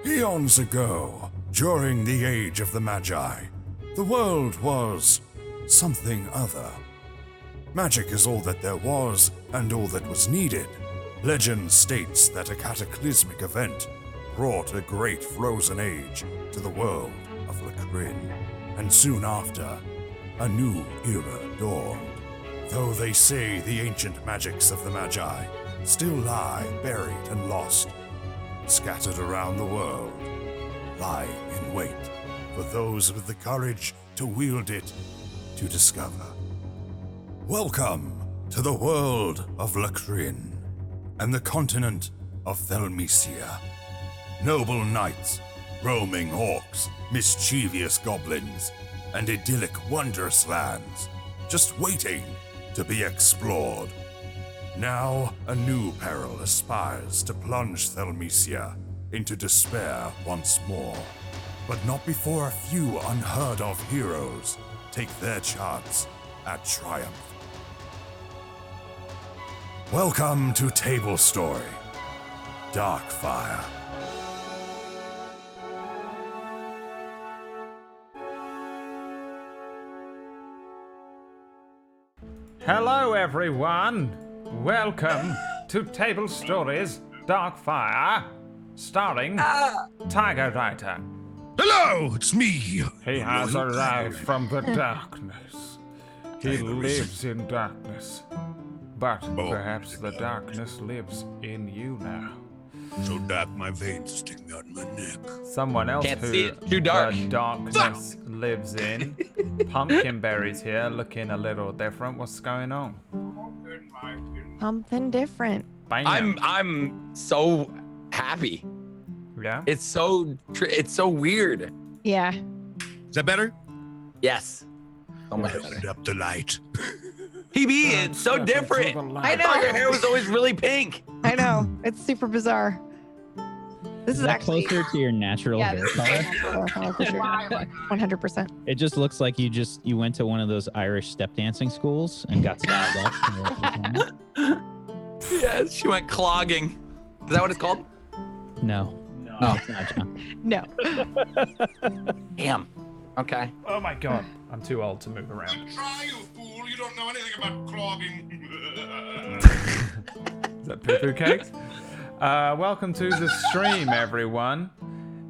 Eons ago, during the age of the Magi, the world was something other. Magic is all that there was and all that was needed. Legend states that a cataclysmic event brought a great frozen age to the world of Lacrin, and soon after, a new era dawned. Though they say the ancient magics of the Magi still lie buried and lost, scattered around the world, lie in wait for those with the courage to wield it to discover. Welcome to the world of Lacrin and the continent of Thelmecia. Noble knights, roaming orcs, mischievous goblins, and idyllic wondrous lands, just waiting to be explored. Now, a new peril aspires to plunge Thelmecia into despair once more, but not before a few unheard-of heroes take their chance at triumph. Welcome to Tablestory, Darkfire. Hello everyone! Welcome to Table Stories Darkfire, starring Tiger Rider. Hello, it's me. He has arrived from the darkness. He lives in darkness. But perhaps the darkness lives in you now. So dark my veins are sticking out my neck. Someone else Can't who see it. Too dark. the darkness lives in. Pumpkinberry's here, looking a little different. What's going on? Something different. Bam. I'm so happy. Yeah? It's so weird. Yeah. Is that better? Yes. Oh my god. Put up the light. PB, it's so different. I know. Your hair was always really pink. I know. It's super bizarre. This is that actually closer to your natural yeah, hair this is color? my natural color for sure. 100%. It just looks like you went to one of those Irish step dancing schools and got styled up. Yes, she went clogging. Is that what it's called? No. Oh. It's not, John. No. Damn. Okay. Oh my god. I'm too old to move around. Try, you fool. You don't know anything about clogging. Is that poo-poo cakes? Welcome to the stream, everyone.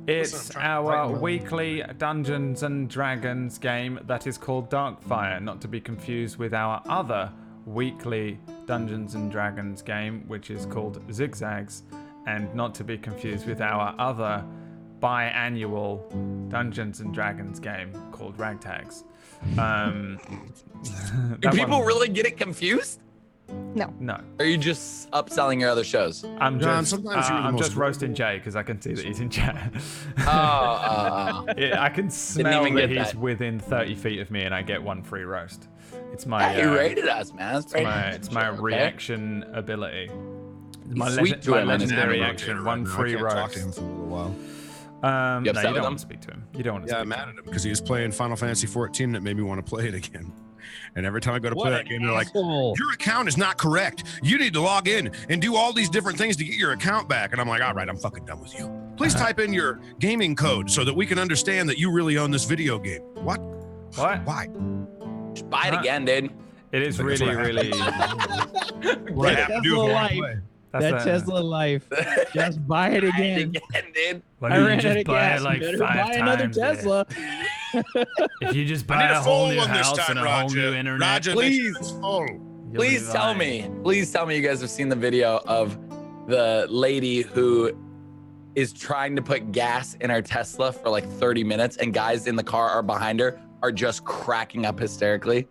It's our weekly Dungeons and Dragons game that is called Darkfire, not to be confused with our other weekly Dungeons and Dragons game, which is called Zigzags, and not to be confused with our other biannual Dungeons and Dragons game called Ragtags. Do people really get it confused? No. No. Or are you just upselling your other shows? I'm John, just, sometimes you're the I'm most just roasting Jay because I can see that he's in chat. Oh, I can smell even that get he's that. within 30 feet of me and I get one free roast. It's my you rated us, man. That's it's my reaction ability. My, sweet to my him, man. legendary He's action, right one now. I free can't roast. talk to him for a little while. You No, upset you with don't him? want to speak to him. You don't want to Yeah, speak I'm to mad him. at him because he was playing Final Fantasy 14 and it made me want to play it again. And every time I go to play that game, they're like, your account is not correct. You need to log in and do all these different things to get your account back. And I'm like, all right, I'm fucking done with you. Please type in your gaming code so that we can understand that you really own this video game. What? What? Why? Just buy it again, dude. It is That's really, what really... What I have to do Tesla before I life. play. That Tesla life. Just buy it again. dude. Why I don't you ran out just of buy gas. it like Better 5 buy another times? Yeah. Tesla. If you just I buy need a a whole full new one this house time, and a whole Roger. new internet, Roger, Please. this is full. you'll Please be tell fine. me. Please tell me you guys have seen the video of the lady who is trying to put gas in her Tesla for like 30 minutes and guys in the car are behind her are just cracking up hysterically,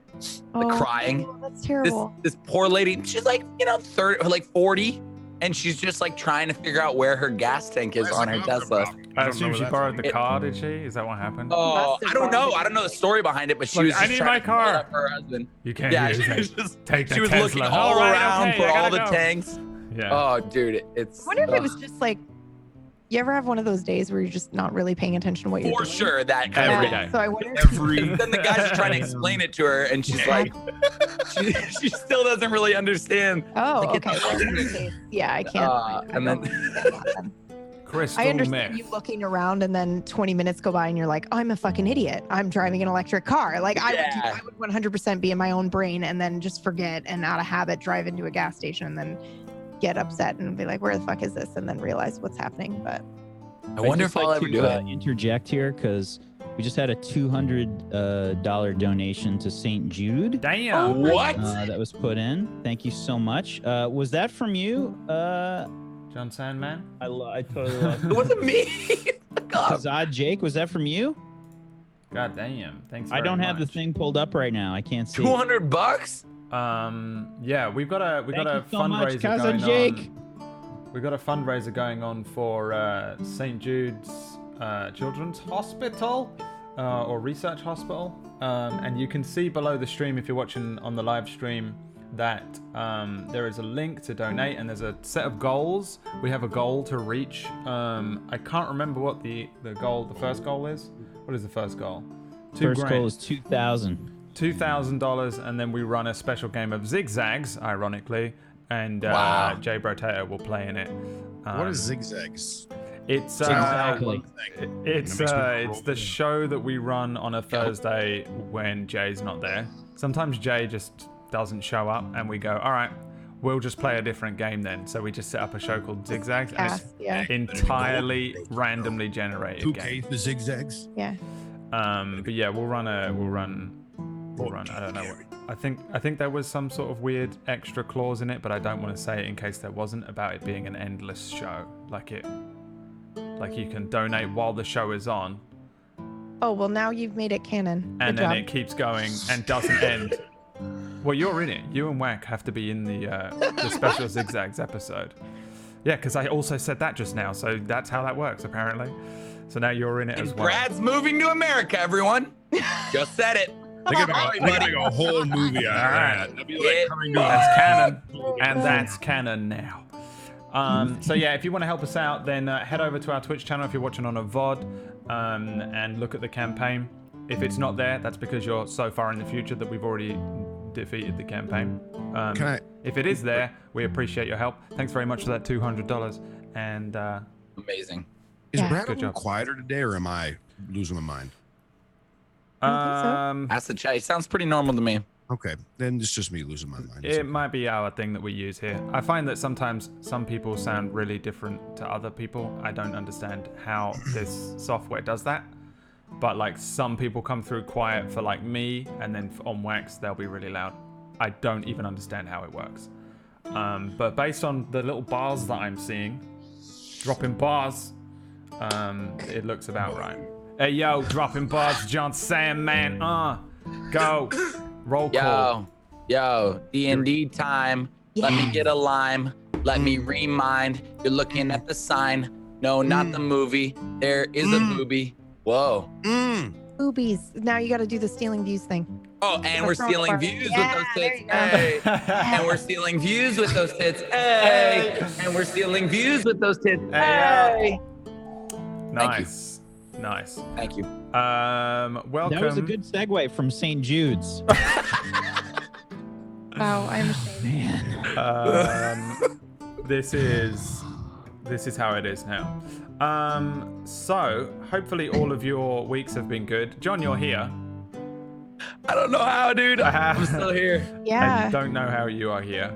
like crying. That's terrible. This poor lady, she's like, 30, like 40, and she's just like trying to figure out where her gas tank is Where's on the her number, Tesla. bro? I don't know assume where she that's borrowed from. the car, did she? Is that what happened? Oh, Must have I don't know. borrowed I don't know the story behind it, but she Look, was I just need trying my to car. figure it out for her husband. You can't Yeah, use she it. was just Take the she was Tesla. looking all right, around okay, for I all gotta the go. tanks. Yeah. Oh, dude, it's I wonder if it was just like, you ever have one of those days where you're just not really paying attention to what you're for doing? sure that kind Every of day. So I wonder Then the guys are trying to explain it to her, and she's like, she still doesn't really understand. Oh, Like, okay. Well, in this case, yeah, I can't. and then Crystal I understand meth. you looking around and then 20 minutes go by and you're like, I'm a fucking idiot. I'm driving an electric car. Like I would 100% be in my own brain and then just forget and out of habit drive into a gas station and then get upset and be like, where the fuck is this? And then realize what's happening. But I wonder if I'll ever do it. Interject here because we just had a $200 donation to St. Jude. Damn. What? That was put in. Thank you so much. Was that from you? John Sandman? I totally lost It wasn't me. Kazad Jake, was that from you? God damn. Thanks I very don't have the much. thing pulled up right now. I can't see. $200? Yeah, we've got a Thank you so much, fundraiser Kazad going Jake. on. We've got a fundraiser going on for St. Jude's Children's Hospital or Research Hospital. And you can see below the stream if you're watching on the live stream that there is a link to donate and there's a set of goals. We have a goal to reach. I can't remember what the first goal is. What is the first goal? First goal is $2,000. $2,000, and then we run a special game of zigzags, ironically, and Wow. Jay BradWOTO will play in it. What is zigzags? It's Exactly. it's the show that we run on a Thursday when Jay's not there. Sometimes Jay just doesn't show up, and we go, all right, we'll just play a different game then. So we just set up a show called Zigzags, and it's yeah. entirely randomly generated 2K game. for zigzags? Yeah. But yeah, we'll run. I don't know. I think there was some sort of weird extra clause in it, but I don't want to say it in case there wasn't, about it being an endless show. Like you can donate while the show is on, Oh, well, now you've made it canon. and Good then job. it keeps going and doesn't end. Well, you're in it. You and Wack have to be in the special Zigzags episode. Yeah, because I also said that just now, so that's how that works apparently. So now you're in it as well. Brad's moving to America, everyone. Just said it. They're gonna make a whole movie out of that. That'd be like coming to That's canon, and that's canon now. So yeah, if you want to help us out, then head over to our Twitch channel if you're watching on a VOD, and look at the campaign. If it's not there, that's because you're so far in the future that we've already defeated the campaign. If it is there, we appreciate your help. Thanks very much for that $200. And Amazing. Is Yeah. Brad a Good little job. quieter today, or am I losing my mind? Ask the chat. It sounds pretty normal to me. Okay, then it's just me losing my mind. it might be our thing that we use here. I find that sometimes some people sound really different to other people. I don't understand how this software does that. But like some people come through quiet for like me, and then on Wax they'll be really loud. I don't even understand how it works. But based on the little bars that I'm seeing, dropping bars, it looks about right. Hey yo, dropping bars, John Sandman. Go. Roll call. Yo, D&D time. Let me get a lime. Let me remind. You're looking at the sign. No, not the movie. There is a booby. Whoa. Boobies. Now you got to do the stealing views thing. Oh, and we're stealing views with those tits. there Hey. And we're stealing views with those tits. Hey. And we're stealing views with those tits. Hey. Nice. Nice. Thank you. Welcome. That was a good segue from St. Jude's. Wow, I'm ashamed. Man. This is how it is now. So hopefully all of your weeks have been good. John, you're here. I don't know how, dude. I'm still here. I Yeah. don't know how you are here,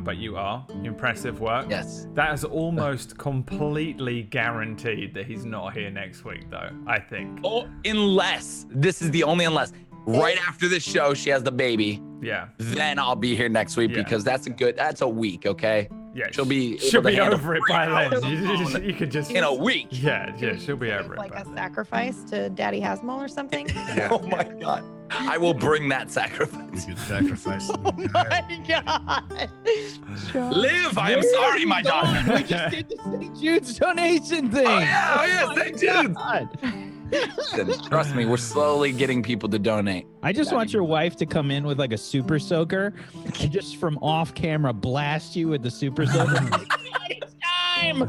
but you are. Impressive work. Yes. That is almost completely guaranteed that he's not here next week, though, I think. Oh, unless this is the only unless. Right after this show, she has the baby. Yeah. Then I'll be here next week Yeah. because that's a week, okay? Yeah. She'll be She'll able to be handle over it 3 by hours then. You could just. in a week. Yeah, she'll be over it. Like by a then. sacrifice to Daddy Hasmal or something. Oh my god. I will bring that sacrifice. You could sacrifice. Oh my God. Live, I am sorry, my daughter. We just did the St. Jude's donation thing. Oh yeah, thank you. Trust me, we're slowly getting people to donate. I just want your wife to come in with like a super soaker and just from off camera blast you with the super soaker. It's time.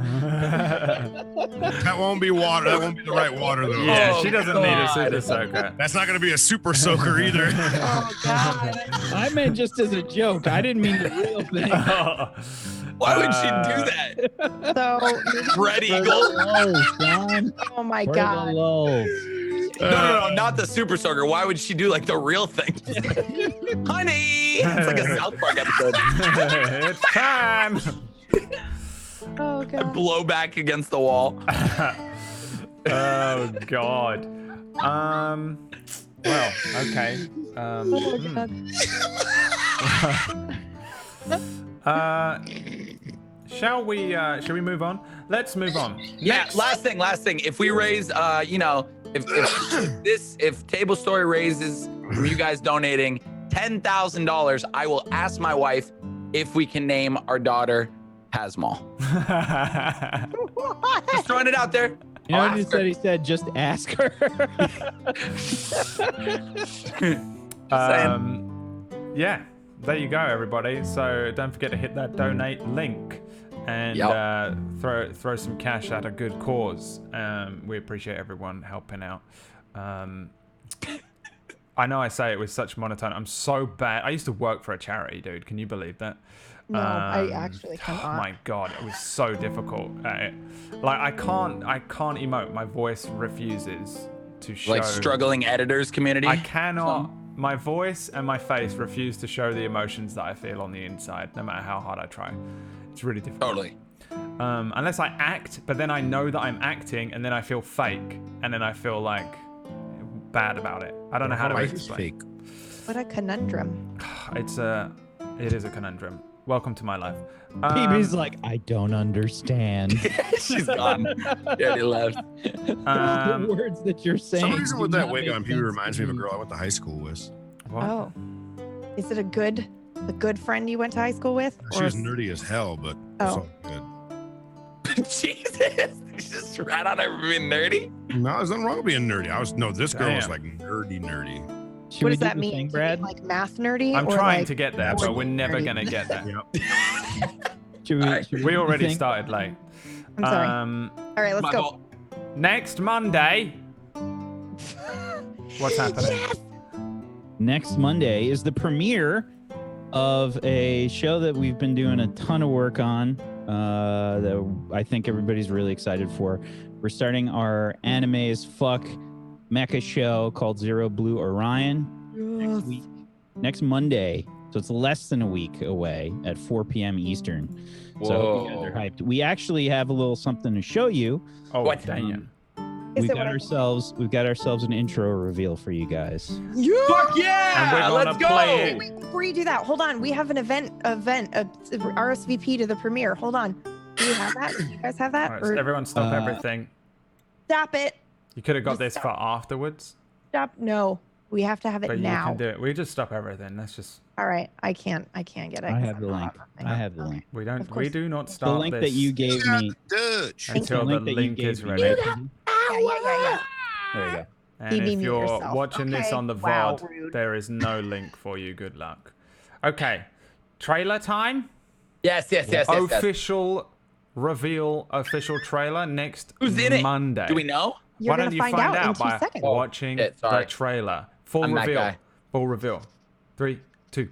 That won't be water. That won't be the right water, though. Yeah, Oh, she doesn't need a God. super soaker. That's not going to be a super soaker either. Oh God. I meant just as a joke. I didn't mean the real thing. Why would she do that? So Red For the Eagle? lows, John. oh my For the god. lows. No, not the super soaker. Why would she do like the real thing? Honey! It's like a South Park episode. It's time. Oh god. Blow back against the wall. Oh god. Well, okay. Oh god. Shall we move on? Let's move on. Yeah, Next. last thing. If we raise, if Tablestory raises from you guys donating $10,000, I will ask my wife if we can name our daughter Hasmal. Just throwing it out there. You know I'll what he ask her. said? He said, just ask her. Yeah, there you go, everybody. So don't forget to hit that donate link and throw some cash at a good cause. We appreciate everyone helping out. I know I say it with such monotone. I'm so bad. I used to work for a charity, dude. Can you believe that? No, I actually Oh cannot. my god, it was so difficult. Like I can't emote. My voice refuses to show. Like struggling editors community. I cannot. My voice and my face refuse to show the emotions that I feel on the inside, no matter how hard I try. It's really difficult. Totally. Unless I act, but then I know that I'm acting, and then I feel fake, and then I feel like bad about it. I don't know how to Life is explain. fake. What a conundrum. It is a conundrum. Welcome to my life. PB's like, I don't understand. She's gone. Yeah, he left. The words that you're saying. Some reason with do that not wig make on, PB sense reminds to me of a girl I went to high school with. What? Oh. Is it a good friend you went to high school with? She was nerdy as hell, but it's Oh. all good. Jesus. You just ran on her being nerdy? No, there's nothing wrong with being nerdy. This girl was Damn. like nerdy. Should What we does do that the mean? thing, To be, Brad? like math nerdy? I'm or trying like, to get there, but we're never gonna get there. Yep. Should we, should We do the already thing? started late. I'm sorry. All right, let's My go. fault. Next Monday. What's happening? Next Monday is the premiere of a show that we've been doing a ton of work on that I think everybody's really excited for. We're starting our anime as fuck mecha show called Zero Blue Orion next week, next Monday. So it's less than a week away at 4 p.m. Eastern. So you guys are hyped. We actually have a little something to show you. Oh, What? damn. Is We've it got what I- ourselves an intro reveal for you guys. Fuck And we're yeah! gonna Let's go! play it. Wait, before you do that, hold on. We have an event, RSVP to the premiere. Hold on. Do you have that? Do you guys have that? Alright, Or so everyone stop everything. stop it. You could have got just this for stop. afterwards, Stop. No, we have to have it but you now. can do it. We just stop everything. That's just All right. I can't get it. I 'cause have I'm the not link. on the thing. I have the Okay. link. we don't. Of We course. do not The start link this that you gave me. Dutch. until the the link that you link is gave me. ready. Yeah. There you go. And You if mute you're yourself. watching this Okay. on the Wow, VOD, rude. there is no link for you. Good luck. Okay, trailer time. Yes. Official reveal. Official trailer next Who's in it? Monday. Do we know? You're Why gonna don't you find find out in out 2 by seconds. watching shit, the sorry. trailer? Full I'm that reveal. guy. Full reveal. 3, 2.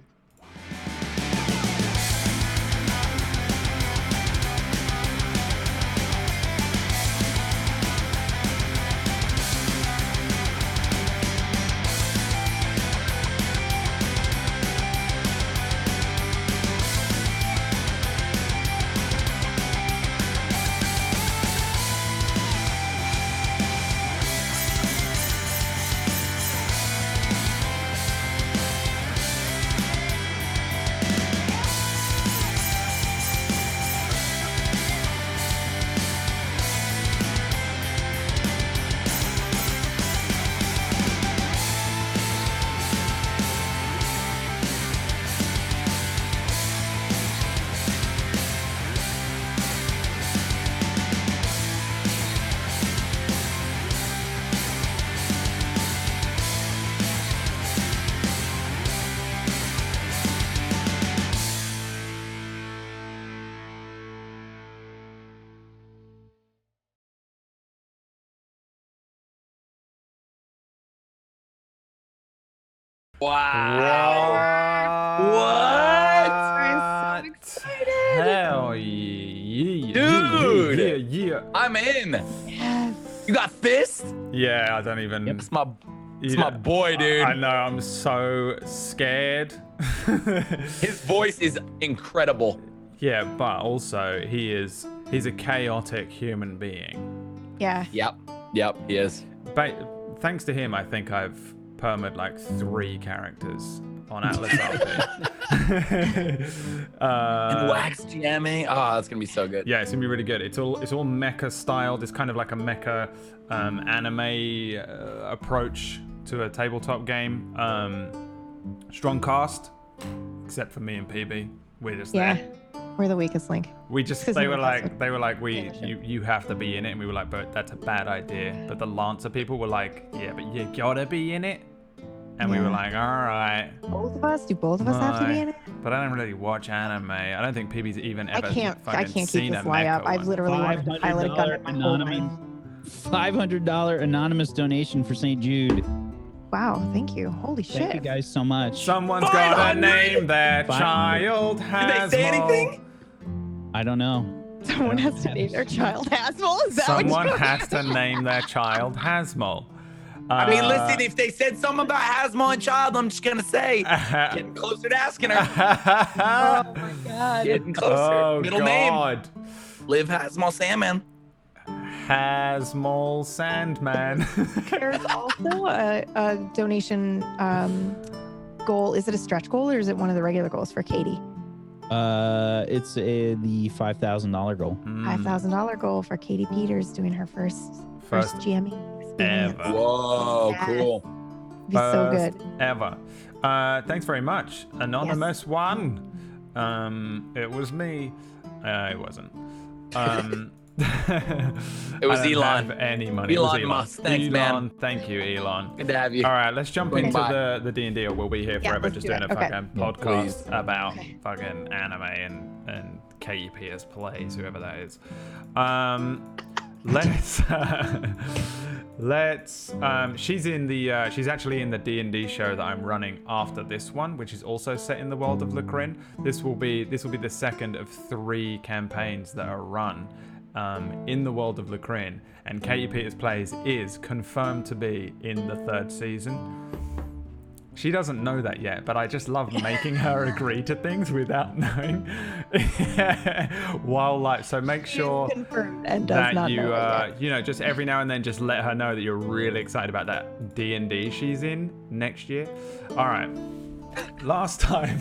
Wow. What? I'm so excited. Hell I'm in. Yes. You got fist? Yeah, I don't even. It's my Yeah. boy, dude. I know. I'm so scared. His voice is incredible. Yeah, but also he's a chaotic human being. Yeah. Yep, he is. But thanks to him, I think I've permed like 3 characters on Atlas RP. And wax jamming. Oh, that's gonna be so good. Yeah, it's gonna be really good. It's all mecha styled. It's kind of like a mecha anime approach to a tabletop game. Strong cast, except for me and PB. We're just Yeah. there. We're the weakest link. We just 'Cause they we were were like also- you have to be in it, and we were like, but that's a bad idea. But the Lancer people were like, yeah, but you gotta be in it, and we were Yeah. like, all right. Both of us? Do both of us have to be in it? But I don't really watch anime. I don't think PB's even ever. I can't fucking keep seen this a lie up. mecha I've one. literally wanted to pilot a gun in my whole life. $500 anonymous donation for St. Jude. Wow, thank you. Holy shit. Thank you guys so much. Someone's gotta 500? name their 500. child Did Hasmal. they say anything? I don't know. Someone has to name their child Hasmal? Is that what Someone you- has to name their child Hasmal. I mean, listen, if they said something about Hasmal and child, I'm just gonna say, getting closer to asking her. Oh my god. Getting closer. Oh Middle name. God. Live Hasmal Salmon. Hasmal Sandman. There's also a donation goal. Is it a stretch goal or is it one of the regular goals for Katie? It's the $5,000 goal. $5,000 goal for Katie Peters doing her first GME experience. ever. Whoa, Yes. cool. Be so good. Ever. Thanks very much, Anonymous One. It was me. It wasn't. It was I don't Elon. have any money. Elon It was Musk. Thanks, Elon. man. Thank you, Elon. Good to have you. All right, let's jump Swing into by. the D&D, or we'll be here Yeah, forever let's just do doing it. a Okay. fucking Yeah, podcast please. about fucking anime and KEP as plays, whoever that is. She's actually in the D&D show that I'm running after this one, which is also set in the world of Lucrin. This will be the second of 3 campaigns that are run in the world of Lucrin, and Katie Peters Plays is confirmed to be in the 3rd season. She doesn't know that yet, but I just love making her agree to things without knowing. So make sure Confirmed and does that not you, know it yet. just every now and then just let her know that you're really excited about that D&D she's in next year. All right. Last time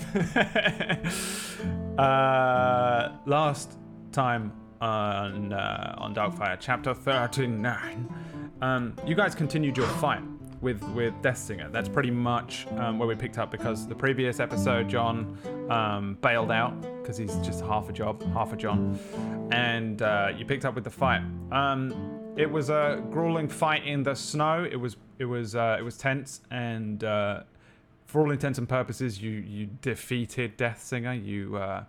on Darkfire, chapter 39, you guys continued your fight with Deathsinger. That's pretty much where we picked up, because the previous episode John bailed out because he's just half a John, and you picked up with the fight. It was a grueling fight in the snow. It was tense, and for all intents and purposes, you defeated Deathsinger.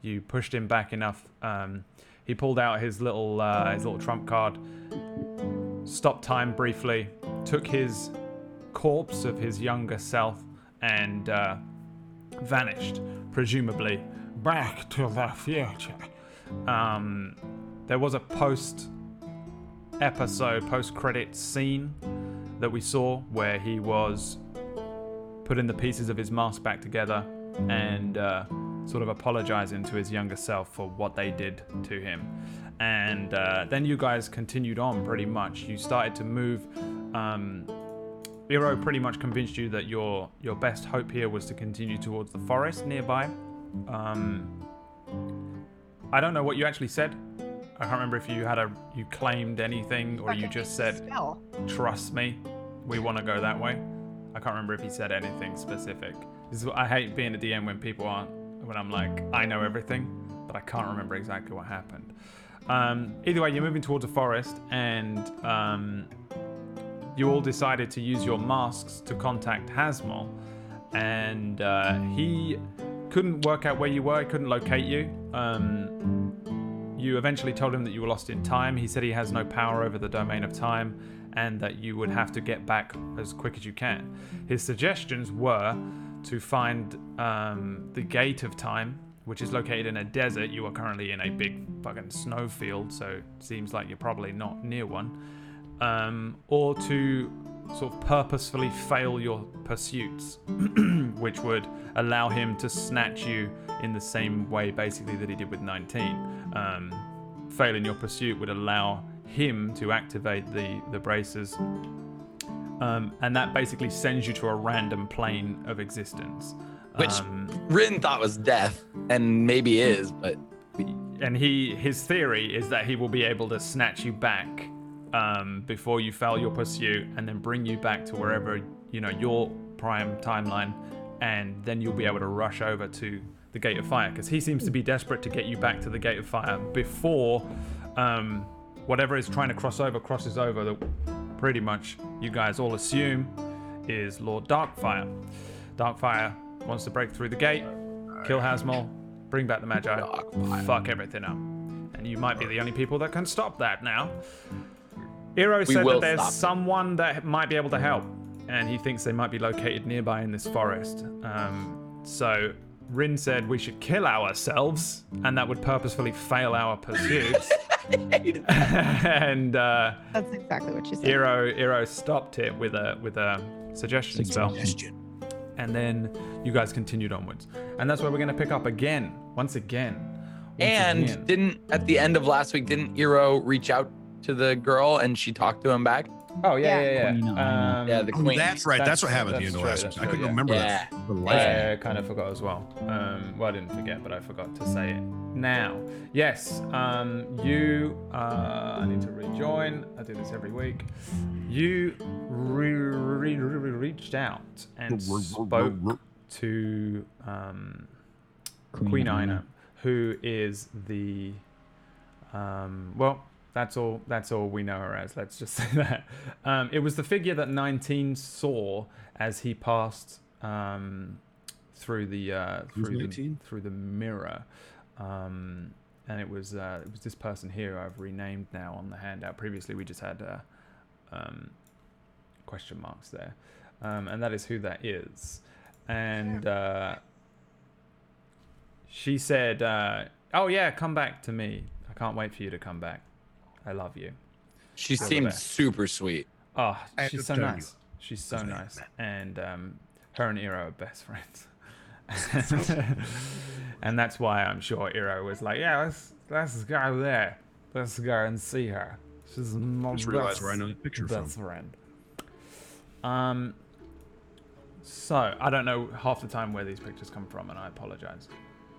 You pushed him back enough. He pulled out his little trump card, stopped time briefly, took his corpse of his younger self, and vanished, presumably back to the future. There was a post-credit scene that we saw where he was putting the pieces of his mask back together and sort of apologizing to his younger self for what they did to him. And then you guys continued on pretty much. You started to move. Iro pretty much convinced you that your best hope here was to continue towards the forest nearby. I don't know what you actually said. I can't remember if you claimed anything, or you just said, Spell. trust me, we want to go that way. I can't remember if he said anything specific. I hate being a DM when I'm like, I know everything, but I can't remember exactly what happened. Either way, you're moving towards a forest, and you all decided to use your masks to contact Hasmal, and he couldn't work out where you were. He couldn't locate you. You eventually told him that you were lost in time. He said he has no power over the domain of time, and that you would have to get back as quick as you can. His suggestions were to find the gate of time, which is located in a desert. You are currently in a big fucking snowfield, so it seems like you're probably not near one. Or to sort of purposefully fail your pursuits, which would allow him to snatch you in the same way basically that he did with 19. Failing your pursuit would allow him to activate the braces, and that basically sends you to a random plane of existence. Which Rin thought was death, and maybe is, but... And his theory is that he will be able to snatch you back before you fail your pursuit, and then bring you back to wherever, your prime timeline, and then you'll be able to rush over to the Gate of Fire, because he seems to be desperate to get you back to the Gate of Fire before whatever is trying to crosses over that pretty much you guys all assume is Lord Darkfire. Darkfire wants to break through the gate, kill Hasmal, bring back the Magi, fuck everything up. And you might be the only people that can stop that now. Iro said that there's someone that might be able to help, and he thinks they might be located nearby in this forest. So Rin said we should kill ourselves, and that would purposefully fail our pursuits. And That's exactly what she said. Iro stopped it with a suggestion spell. And then you guys continued onwards. And that's where we're going to pick up again, once again. Didn't, at the end of last week, didn't Iro reach out to the girl and she talked to him back? Oh, yeah. Yeah, the queen. That's right. That's what happened at the end of last week. I couldn't remember that. For the life of me. I kind of forgot as well. Well, I didn't forget, but I forgot to say it now. Yes, I need to rejoin. I do this every week. You reached out and spoke to Queen Ina, who is the that's all we know her as. Let's just say that. It was the figure that 19 saw as he passed through the mirror, and it was this person here who I've renamed now on the handout. Previously, we just had question marks there, and that is who that is. And she said, "Oh yeah, come back to me. I can't wait for you to come back. I love you." She seemed super sweet. Oh, she's so nice. She's so nice. And her and Iro are best friends. And that's why I'm sure Iro was like, yeah, let's go there. Let's go and see her. She's my just realized where I know the picture best from. friend. So I don't know half the time where these pictures come from, and I apologize.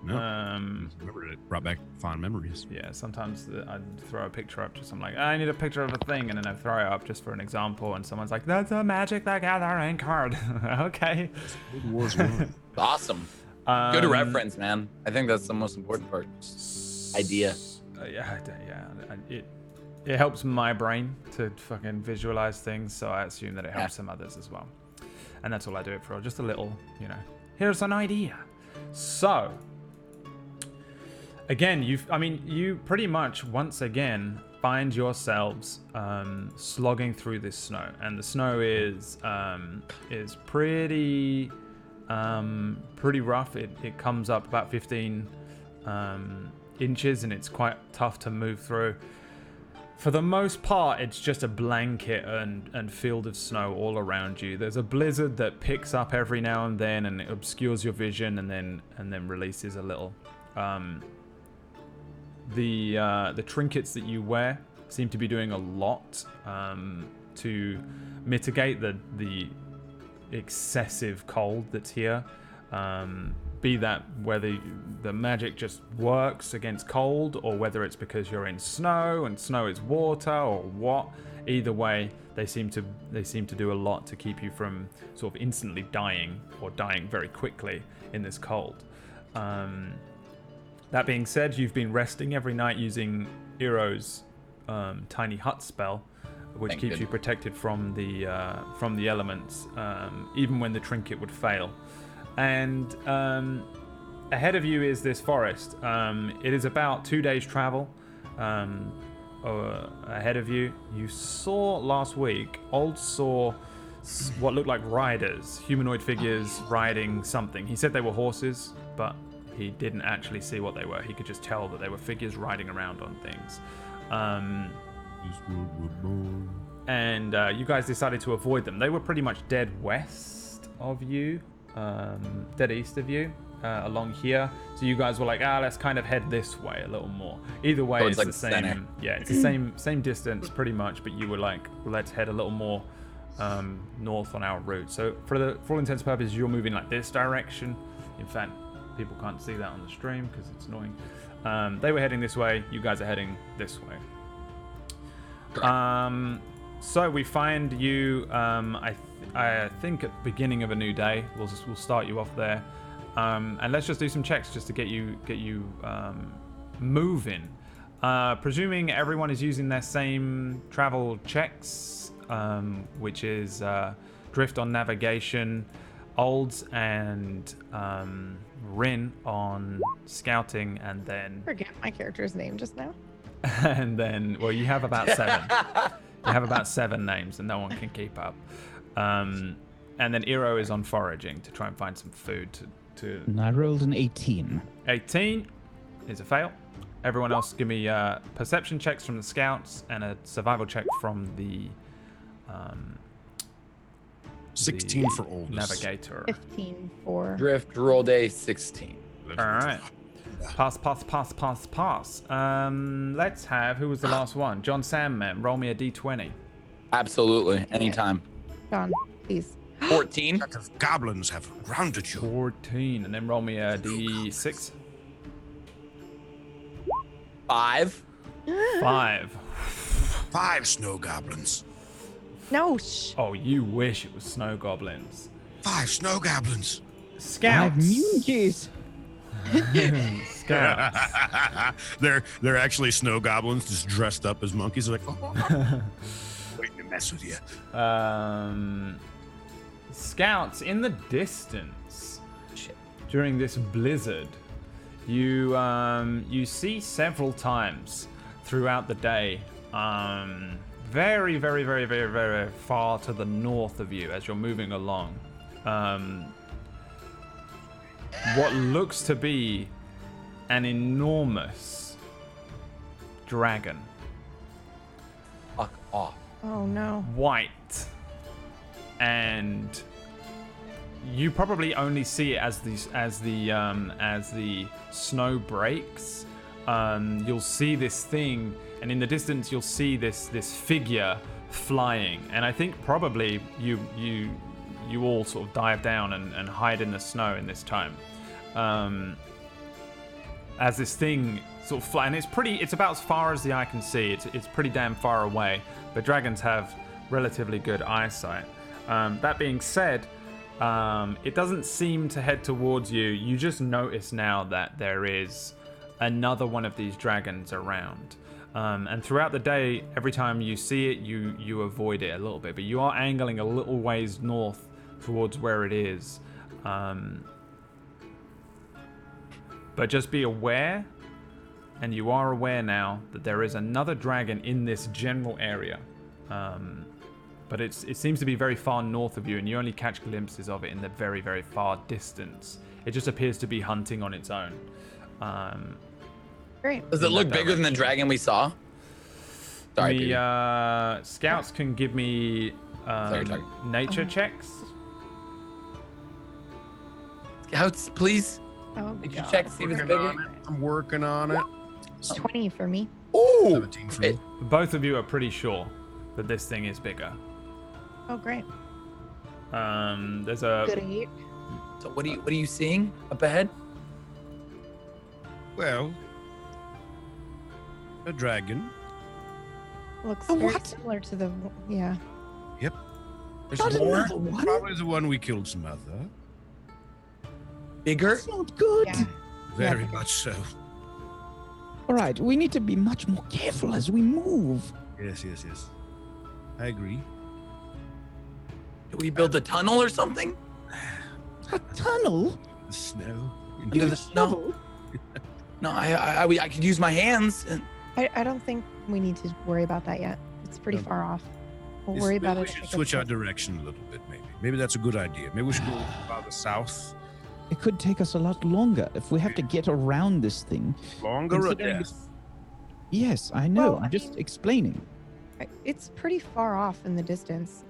No, remember it brought back fond memories. Yeah, sometimes I'd throw a picture up just I'm like, I need a picture of a thing, and then I throw it up just for an example, and someone's like, that's a Magic the Gathering card. Okay. It was one. Awesome. Good reference, man. I think that's the most important part. Idea. It helps my brain to fucking visualize things, so I assume that it helps some others as well. And that's all I do it for. Just a little, here's an idea. So, again, you pretty much once again find yourselves slogging through this snow, and the snow is pretty rough. It comes up about 15 inches, and it's quite tough to move through. For the most part, it's just a blanket and field of snow all around you. There's a blizzard that picks up every now and then, and it obscures your vision, and then releases a little. The trinkets that you wear seem to be doing a lot to mitigate the excessive cold that's here. Be that whether the magic just works against cold, or whether it's because you're in snow and snow is water, or what. Either way, they seem to do a lot to keep you from sort of instantly dying, or dying very quickly in this cold. That being said, you've been resting every night using Iro's tiny hut spell, which keeps you protected from the elements, even when the trinket would fail. And ahead of you is this forest. It is about 2 days travel ahead of you. You saw last week, Old saw what looked like riders, humanoid figures riding something. He said they were horses, but he didn't actually see what they were. He could just tell that they were figures riding around on things. And you guys decided to avoid them. They were pretty much dead west of you, dead east of you, along here. So you guys were like, let's kind of head this way a little more. Either way, it's like the same. Center. Yeah, it's the same distance pretty much. But you were like, let's head a little more north on our route. So for all intents and purposes, you're moving like this direction. In fact, people can't see that on the stream because it's annoying. They were heading this way. You guys are heading this way. So we find you. I think at the beginning of a new day. We'll start you off there, and let's just do some checks just to get you moving. Presuming everyone is using their same travel checks, which is drift on navigation, Olds and Rin on scouting, and then Forget my character's name just now. and then you have about 7. You have about 7 names, and no one can keep up. And then Eero is on foraging to try and find some food to. And I rolled an 18. 18 is a fail. Everyone else, give me perception checks from the scouts and a survival check from the 16 for oldest. navigator. 15 for Drift rolled a 16. All right. Pass. Let's have, who was the last one? John Sandman. Roll me a d20. Absolutely, anytime. John, please. 14. Pack of goblins have grounded you. 14, and then roll me a d6. 5. 5. 5 snow goblins. No, Oh, you wish it was snow goblins. 5 snow goblins. Scouts. Munchies. Scouts. They're actually snow goblins just dressed up as monkeys. They're like, waiting to mess with you. Scouts in the distance. During this blizzard, you see several times throughout the day, very, very, very, very, very far to the north of you as you're moving along. What looks to be an enormous dragon. Fuck off. oh no. White, and you probably only see it as the snow breaks. You'll see this thing, and in the distance you'll see this figure flying, and I think probably you all sort of dive down and hide in the snow in this time, as this thing sort of fly, and it's about as far as the eye can see. It's pretty damn far away, but dragons have relatively good eyesight. That being said, it doesn't seem to head towards you. You just notice now that there is another one of these dragons around. And throughout the day, every time you see it, you avoid it a little bit, but you are angling a little ways north towards where it is. But just be aware, and you are aware now, that there is another dragon in this general area. But it seems to be very far north of you, and you only catch glimpses of it in the very, very far distance. It just appears to be hunting on its own. Great. Does it look bigger than the dragon we saw? Sorry, The Peter. scouts can give me Sorry. nature checks. Scouts, please. Oh, Did you God. check to see if it's bigger? I'm working on it. It's 20 for me. Ooh. 17 for me. Both of you are pretty sure that this thing is bigger. Oh, great. There's a Good 8. So what are you seeing up ahead? Well, a dragon. Looks A very what? similar to the, yeah. Yep. There's Not more. another one? Probably the one we killed some other. Bigger? That's not good. Yeah. Very much so. All right, we need to be much more careful as we move. Yes. I agree. Do we build a tunnel or something? A tunnel? The snow. Into the snow? No, I could use my hands. I don't think we need to worry about that yet. It's pretty far off. We'll worry about maybe it. we should switch our direction a little bit, maybe. Maybe that's a good idea. Maybe we should go farther south it could take us a lot longer if we have to get around this thing. Longer or Considering death? Yes, I know. Well, I'm just explaining. It's pretty far off in the distance.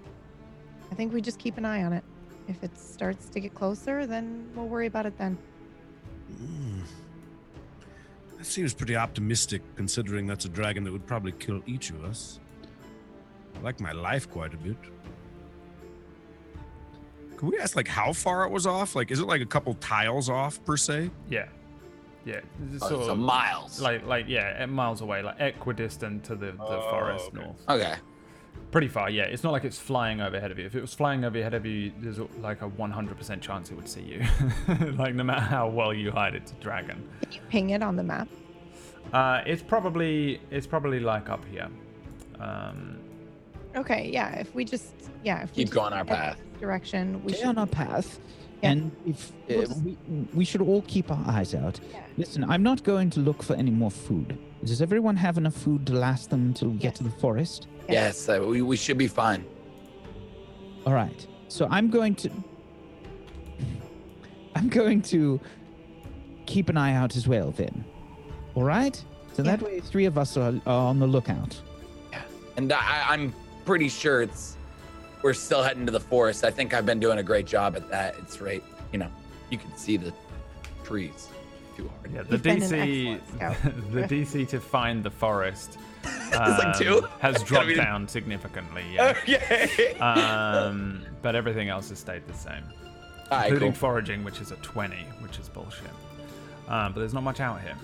I think we just keep an eye on it. If it starts to get closer, then we'll worry about it then. That seems pretty optimistic, considering that's a dragon that would probably kill each of us. I like my life quite a bit. Can we ask, like, how far it was off? Like, is it like a couple tiles off, per se? Yeah. Yeah. It's Oh, sort so of miles. miles away, like equidistant to the forest okay. north. Okay. Pretty far, yeah. It's not like it's flying overhead of you. If it was flying overhead of you, there's like a 100% chance it would see you. Like, no matter how well you hide, it's a dragon. Can you ping it on the map? It's probably like up here. Okay, yeah. If we just Keep going our path. direction, we Stay should. on our path. Yeah. And if We'll just- we should all keep our eyes out. Yeah. Listen, I'm not going to look for any more food. Does everyone have enough food to last them until we get to the forest? Yes, we should be fine. All right. So I'm going to keep an eye out as well then. All right? So that way 3 of us are on the lookout. Yeah. And I'm pretty sure we're still heading to the forest. I think I've been doing a great job at that. It's right, you can see the trees too hard. Yeah, the You've been an DC, excellent scout. the DC to find the forest It's like 2? has It's gotta dropped be- down significantly. Yeah. Okay. But everything else has stayed the same, All right, including cool. foraging, which is a 20, which is bullshit. But there's not much out here.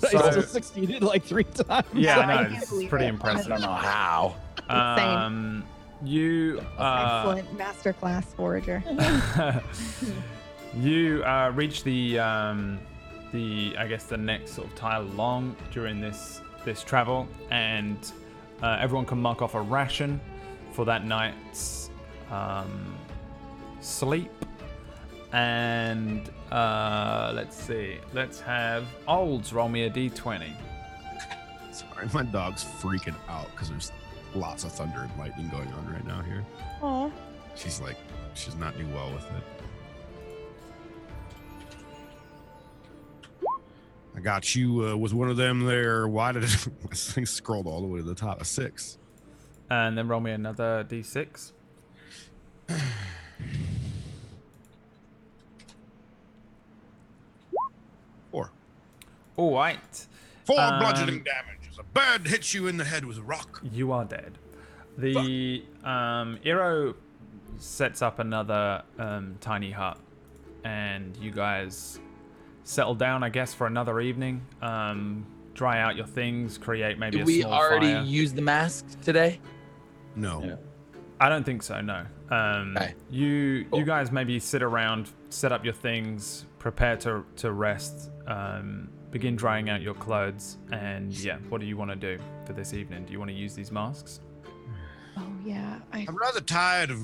I So, still succeeded like 3 times. yeah, I I know, can't it's believe pretty it. I impressive. don't know how. You Excellent masterclass forager. you reach the I guess the next sort of tile along during this travel, and everyone can mark off a ration for that night's sleep. And let's see, let's have Olds roll me a d20. Sorry, my dog's freaking out because there's lots of thunder and lightning going on right now here. Aw. She's not doing well with it. I got you with one of them there. Why did this thing scrolled all the way to the top? A 6. And then roll me another d6. 4. All right. 4 bludgeoning damage as a bird hits you in the head with a rock. You are dead. The Iro sets up another tiny hut, and you guys settle down, I guess, for another evening. Dry out your things, create maybe Did a we small already fire. use the mask today? No. Yeah. I don't think so. No. Okay. You Cool. guys maybe sit around, set up your things, prepare to rest. Begin drying out your clothes, and yeah, what do you want to do for this evening? Do you want to use these masks? Oh yeah. I'm rather tired of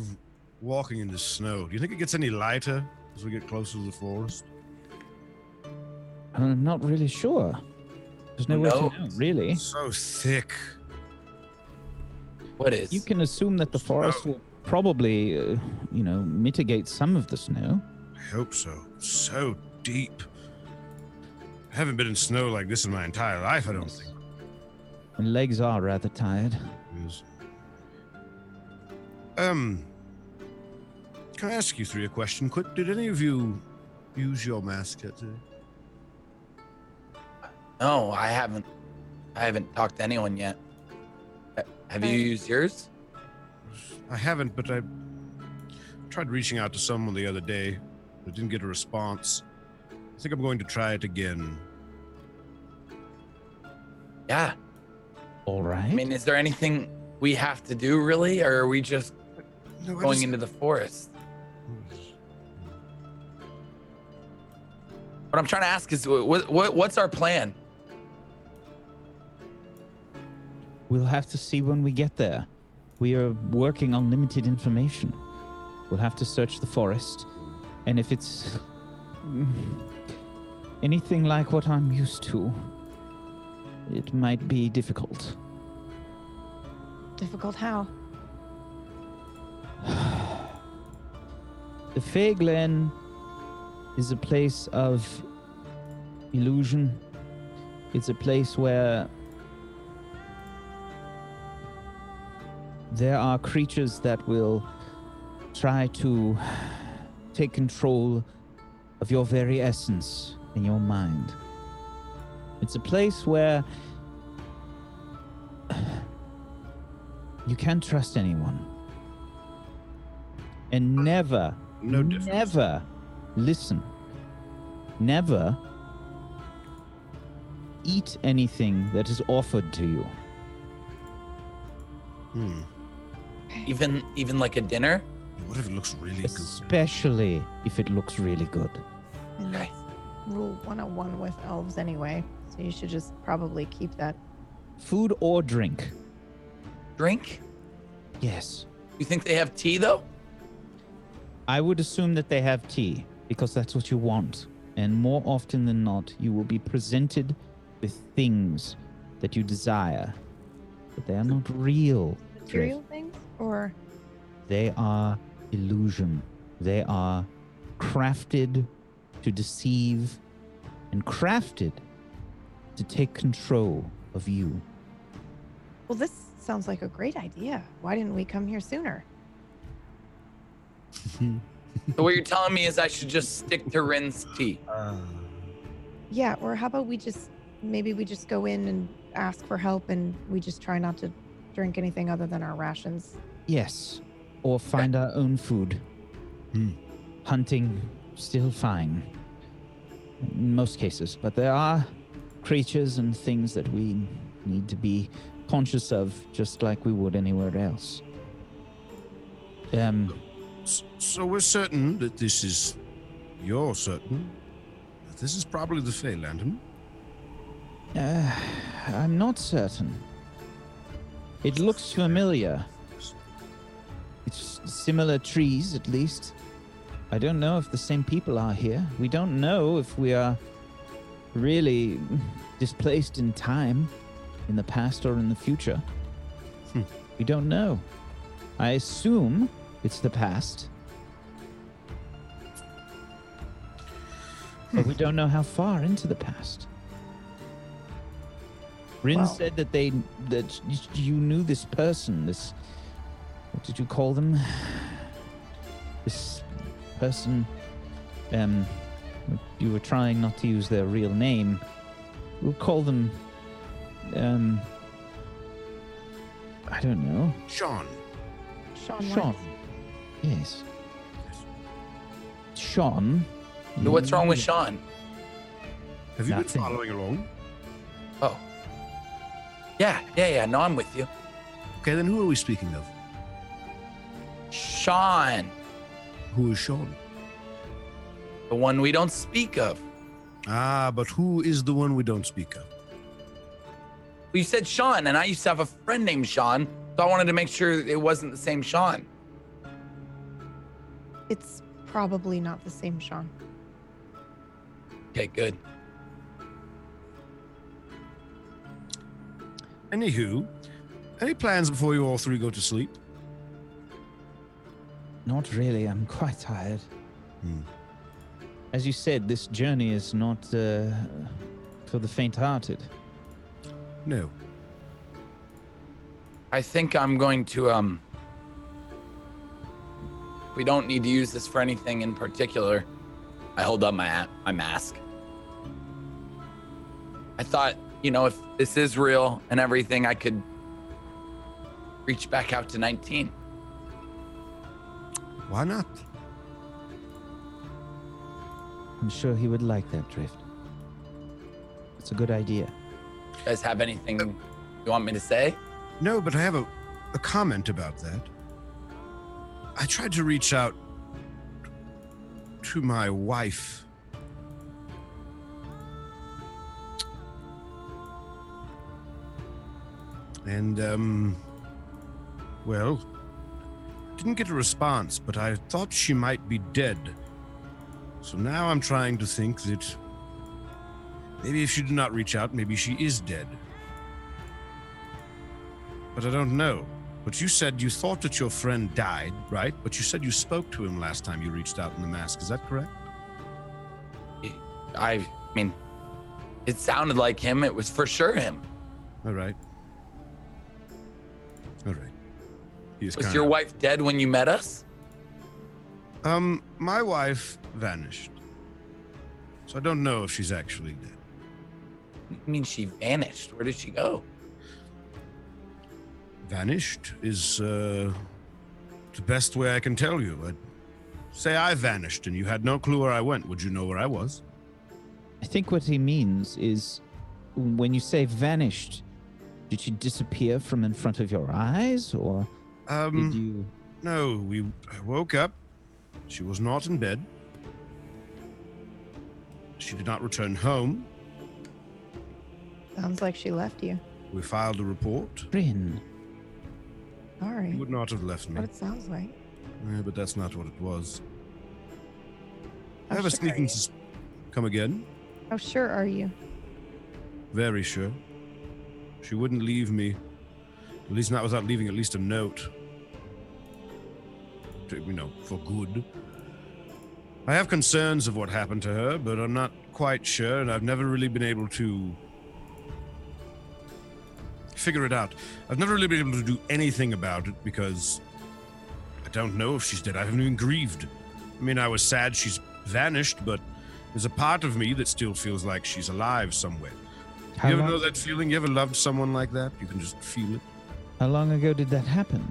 walking in the snow. Do you think it gets any lighter as we get closer to the forest? I'm not really sure. There's no way to know, really. It's so thick. What is? You can assume that the forest will probably, mitigate some of the snow. I hope so. So deep. I haven't been in snow like this in my entire life, I don't think. My legs are rather tired. Yes. Can I ask you 3 a question quick? Did any of you use your mask yet today? No, I haven't. I haven't talked to anyone yet. Have you used yours? I haven't, but I tried reaching out to someone the other day, but didn't get a response. I think I'm going to try it again. Yeah. All right. I mean, is there anything we have to do really, or are we just No, I going just- into the forest? What I'm trying to ask is, what's our plan? We'll have to see when we get there. We are working on limited information. We'll have to search the forest. And if it's anything like what I'm used to, it might be difficult. Difficult how? The Fey Glen is a place of illusion. It's a place where there are creatures that will try to take control of your very essence in your mind. It's a place where you can't trust anyone. And never, No difference. never listen. Never eat anything that is offered to you. Even like a dinner? What if it looks really good? Especially if it looks really good. And that's rule 101 with elves anyway. So you should just probably keep that. Food or drink. Drink? Yes. You think they have tea though? I would assume that they have tea because that's what you want. And more often than not, you will be presented with things that you desire. But they are not real. Material things? Or They are illusion. They are crafted to deceive and crafted to take control of you. well, this sounds like a great idea. Why didn't we come here sooner? So what you're telling me is I should just stick to Rin's tea. Yeah, or how about maybe we just go in and ask for help and we just try not to drink anything other than our rations. Yes. Or find our own food. Hunting, still fine. In most cases. But there are creatures and things that we need to be conscious of, just like we would anywhere else. So we're certain that this is... You're certain that this is probably the Fey Lantern? I'm not certain. It looks familiar. It's similar trees, at least. I don't know if the same people are here. We don't know if we are really displaced in time, in the past or in the future. We don't know. I assume it's the past. But we don't know how far into the past. Rin Well- said that you knew this person, this... What did you call them? This person, you were trying not to use their real name. We'll call them, I don't know. Sean. Sean. Sean. Yes. Sean. What's wrong with Sean? Have you Nothing. been following along? Oh. Yeah. No, I'm with you. Okay, then who are we speaking of? Sean, Who is Sean? the one we don't speak of. Ah, but who is the one we don't speak of? Well, you said Sean, and I used to have a friend named Sean, so I wanted to make sure it wasn't the same Sean. It's probably not the same Sean. Okay, good. Anywho, any plans before you all three go to sleep? Not really. I'm quite tired. As you said, this journey is not for the faint-hearted. No. I think I'm going to, we don't need to use this for anything in particular. I hold up my mask. I thought, if this is real and everything, I could reach back out to 19. Why not? I'm sure he would like that, Drift. It's a good idea. You guys have anything you want me to say? No, but I have a comment about that. I tried to reach out to my wife. And, well, didn't get a response, but I thought she might be dead. So now I'm trying to think that maybe if she did not reach out, maybe she is dead. But I don't know. But you said you thought that your friend died, right? But you said you spoke to him last time you reached out in the mask. Is that correct? I mean, it sounded like him. It was for sure him. All right. All right. Was your wife dead when you met us? My wife vanished. So I don't know if she's actually dead. I mean, she vanished. Where did she go? Vanished is the best way I can tell you. I'd say I vanished and you had no clue where I went. Would you know where I was? I think what he means is when you say vanished, did she disappear from in front of your eyes, or did you? No, I woke up. She was not in bed. She did not return home. Sounds like she left you. We filed a report. Bryn. Sorry. She would not have left me. What it sounds like. Yeah, but that's not what it was. I How have a sure are sneaking you? Come again? How sure are you? Very sure. She wouldn't leave me. At least not without leaving at least a note. For good. I have concerns of what happened to her, but I'm not quite sure, and I've never really been able to figure it out. I've never really been able to do anything about it because I don't know if she's dead. I haven't even grieved. I mean, I was sad she's vanished, but there's a part of me that still feels like she's alive somewhere. You ever know that feeling? You ever loved someone like that? You can just feel it. How long ago did that happen?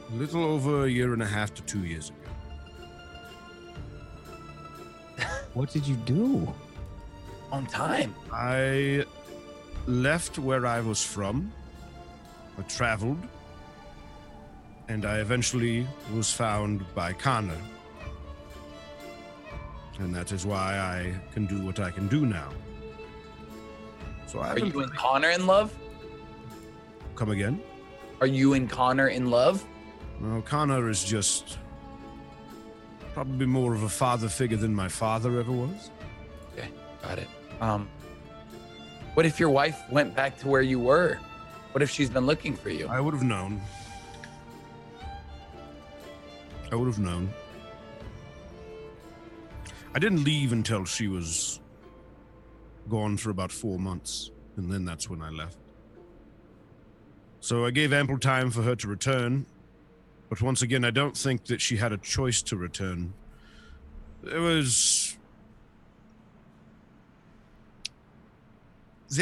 A little over 1.5 to 2 years ago. What did you do? On time. I left where I was from. I traveled. And I eventually was found by Connor. And that is why I can do what I can do now. So I Are you and Connor in love? Come again? Are you and Connor in love? No, Connor is just probably more of a father figure than my father ever was. Okay, got it. What if your wife went back to where you were? What if she's been looking for you? I would have known. I would have known. I didn't leave until she was gone for about 4 months, and then that's when I left. So I gave ample time for her to return, but once again, I don't think that she had a choice to return. There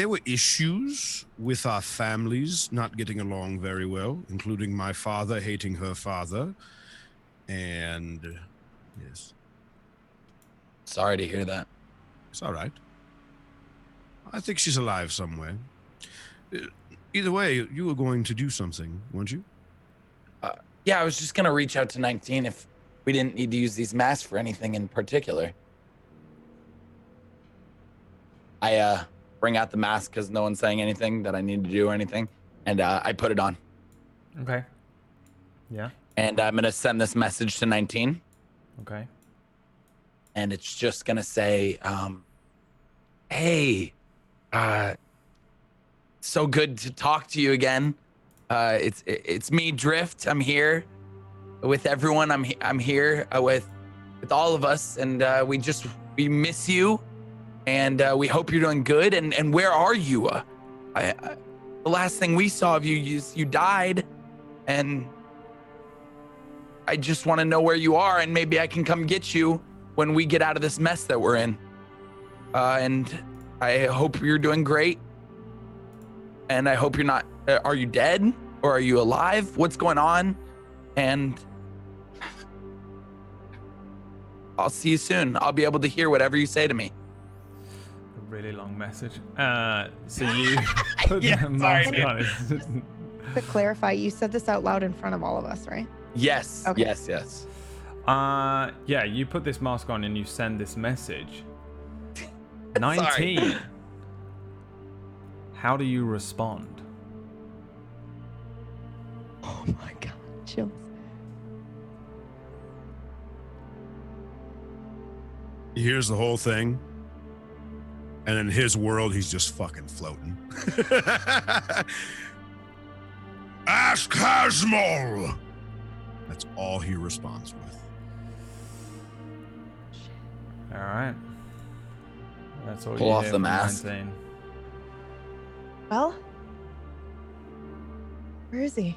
were issues with our families not getting along very well, including my father hating her father. And yes. Sorry to hear that. It's all right. I think she's alive somewhere. Either way, you were going to do something, weren't you? Yeah, I was just gonna reach out to 19 if we didn't need to use these masks for anything in particular. I bring out the mask because no one's saying anything that I need to do or anything, and I put it on. Okay. Yeah. And I'm gonna send this message to 19. Okay. And it's just gonna say, hey, so good to talk to you again. It's me, Drift. I'm here with everyone. I'm here with all of us, and we miss you, and we hope you're doing good. And where are you? The last thing we saw of you, you died, and I just want to know where you are, and maybe I can come get you when we get out of this mess that we're in. And I hope you're doing great. And I hope you're not, are you dead or are you alive? What's going on? And I'll see you soon. I'll be able to hear whatever you say to me. A really long message. So you put the mask on. To clarify, you said this out loud in front of all of us, right? Yes, Okay. yes. Yeah, you put this mask on and you send this message. 19. How do you respond? Oh my god, chills. He hears the whole thing, and in his world, he's just fucking floating. Ask Hasmal! That's all he responds with. All right. That's all Pull you off hear the from mask. 19. Well, where is he?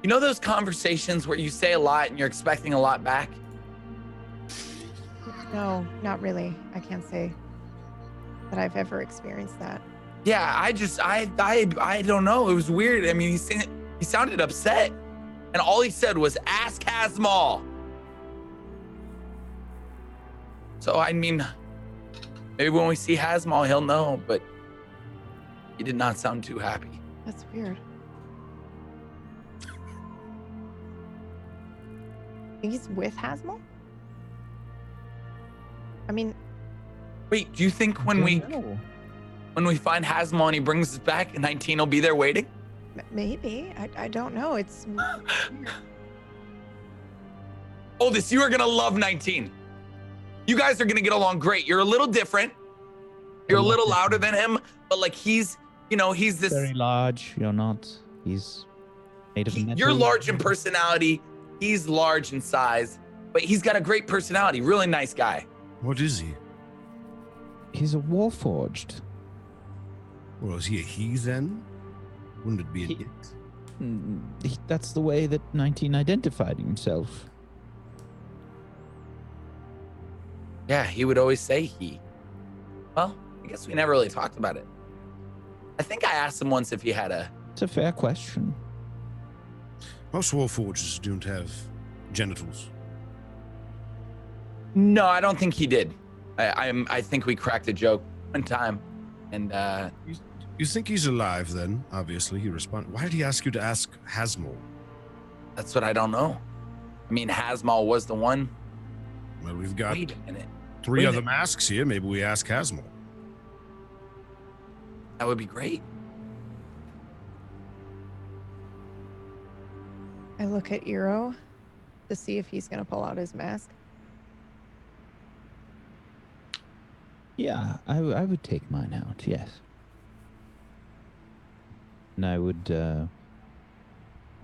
You know those conversations where you say a lot and you're expecting a lot back? No, not really. I can't say that I've ever experienced that. Yeah, I don't know. It was weird. I mean, he sounded upset, and all he said was, "Ask Hasmal." So I mean, maybe when we see Hasmal, he'll know. But he did not sound too happy. That's weird. He's with Hasmal? I mean, Wait, do you think when we find Hasmal and he brings us back, 19 will be there waiting? maybe. I don't know. It's weird. Oldest, you are gonna love 19. You guys are gonna get along great. You're a little different. You're a little louder than him, but like he's this. Very large. You're not. He's made of metal. You're large in personality. He's large in size, but he's got a great personality. Really nice guy. What is he? He's a warforged. Well, is he a he then? Wouldn't it be an it? That's the way that 19 identified himself. Yeah, he would always say he. Well, I guess we never really talked about it. I think I asked him once if he had a. It's a fair question. Most warforges don't have genitals. No, I don't think he did. I think we cracked a joke one time, and You think he's alive then? Obviously, he responded. Why did he ask you to ask Hasmal? that's what I don't know. I mean, Hasmal was the one. Well, we've got Wait a minute. three wait a other minute. masks here. Maybe we ask Hasmal. That would be great. I look at Eero to see if he's going to pull out his mask. Yeah, I would take mine out, yes. And I would,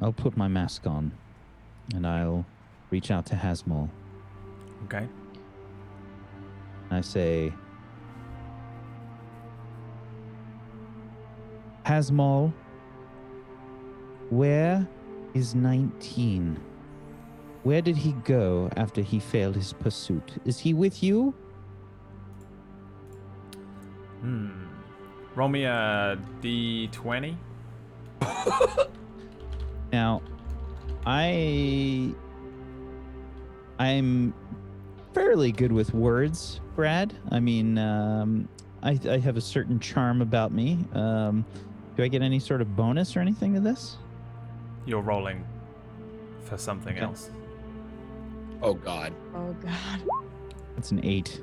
I'll put my mask on, and I'll reach out to Hasmal. Okay. I say, Hasmal, where is 19? Where did he go after he failed his pursuit? Is he with you? Roll me a d20. Now, I'm fairly good with words, Brad. I mean, I have a certain charm about me. Do I get any sort of bonus or anything to this? You're rolling for something Okay. else. Oh God. Oh, God. That's an 8.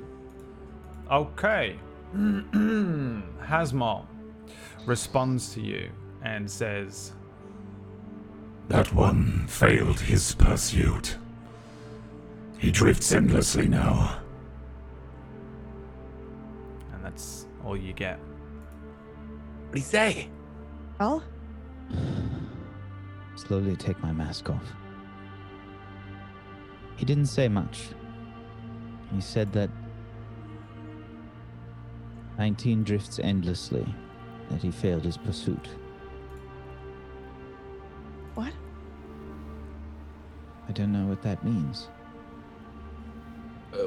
Okay. Hasmal responds to you and says, That one failed his pursuit. He drifts endlessly now. and that's all you get. What'd he say? Well, Slowly take my mask off. He didn't say much. He said that 19 drifts endlessly, that he failed his pursuit. what? I don't know what that means.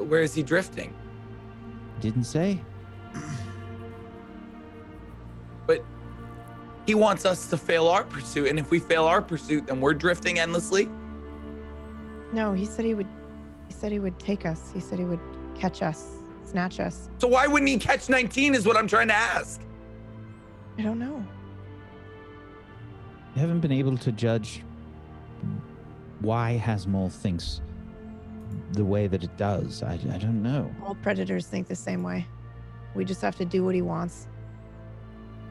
Where is he drifting? Didn't say. But he wants us to fail our pursuit, and if we fail our pursuit, then we're drifting endlessly. No, he said he would take us. He said he would catch us, snatch us. So why wouldn't he catch 19 is what I'm trying to ask. I don't know. I haven't been able to judge why Hasmal thinks the way that it does. I don't know. All predators think the same way. We just have to do what he wants.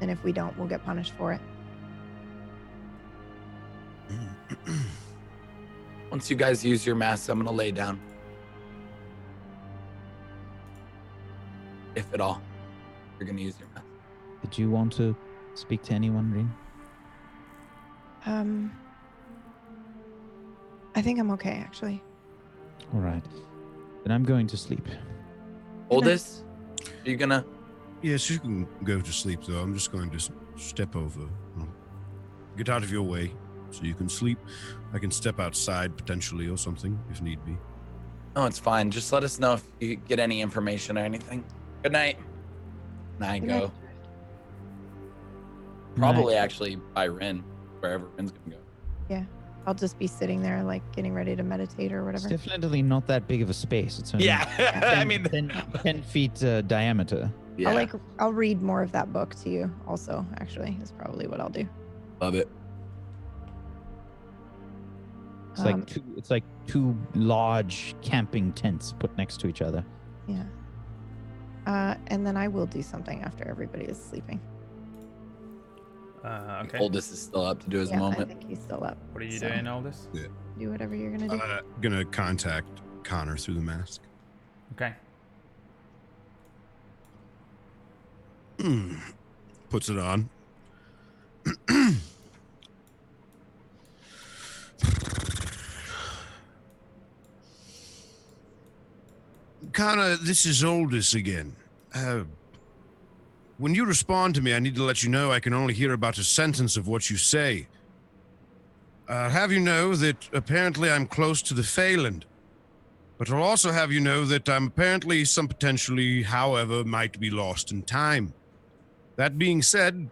And if we don't, we'll get punished for it. Once you guys use your masks, I'm gonna lay down. If at all, you're gonna use your mask. Did you want to speak to anyone, Rin? I think I'm okay, actually. All right. Then I'm going to sleep. Oldest, are you gonna? Yes, you can go to sleep, though. I'm just going to step over. Get out of your way so you can sleep. I can step outside, potentially, or something, if need be. No, it's fine. Just let us know if you get any information or anything. Good night. And I Good go. night. Probably actually by Rin, wherever Rin's gonna go. Yeah. I'll just be sitting there, like, getting ready to meditate or It's whatever. definitely not that big of a space. It's only Yeah, I mean, 10 feet diameter. yeah, I'll read more of that book to you also, actually, is probably what I'll do. love it. It's like two large camping tents put next to each other. Yeah. And then I will do something after everybody is sleeping. Okay. Oldest is still up to do his I moment. think he's still up. What are you so doing, Oldest? Do whatever you're gonna do. Gonna contact Connor through the mask. Okay. Puts it on. Connor, this is Oldest again. When you respond to me, I need to let you know I can only hear about a sentence of what you say. Have you know that apparently I'm close to the Phaland. But I'll also have you know that I'm apparently some potentially, however, might be lost in time. That being said,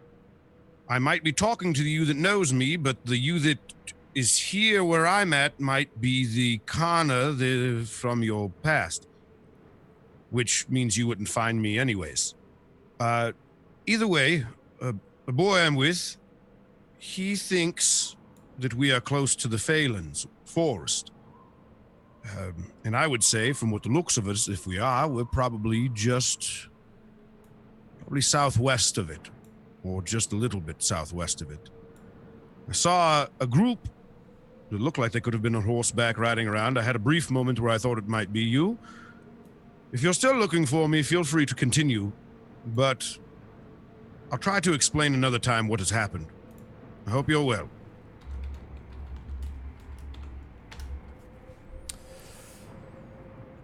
I might be talking to the you that knows me, but the you that is here where I'm at might be the Connor from your past. Which means you wouldn't find me anyways. Either way, a boy I'm with, he thinks that we are close to the Phalan's forest. And I would say, from what the looks of us, if we are, we're probably southwest of it, or just a little bit southwest of it. I saw a group that looked like they could have been on horseback riding around. I had a brief moment where I thought it might be you. If you're still looking for me, feel free to continue, but I'll try to explain another time what has happened. I hope you're well.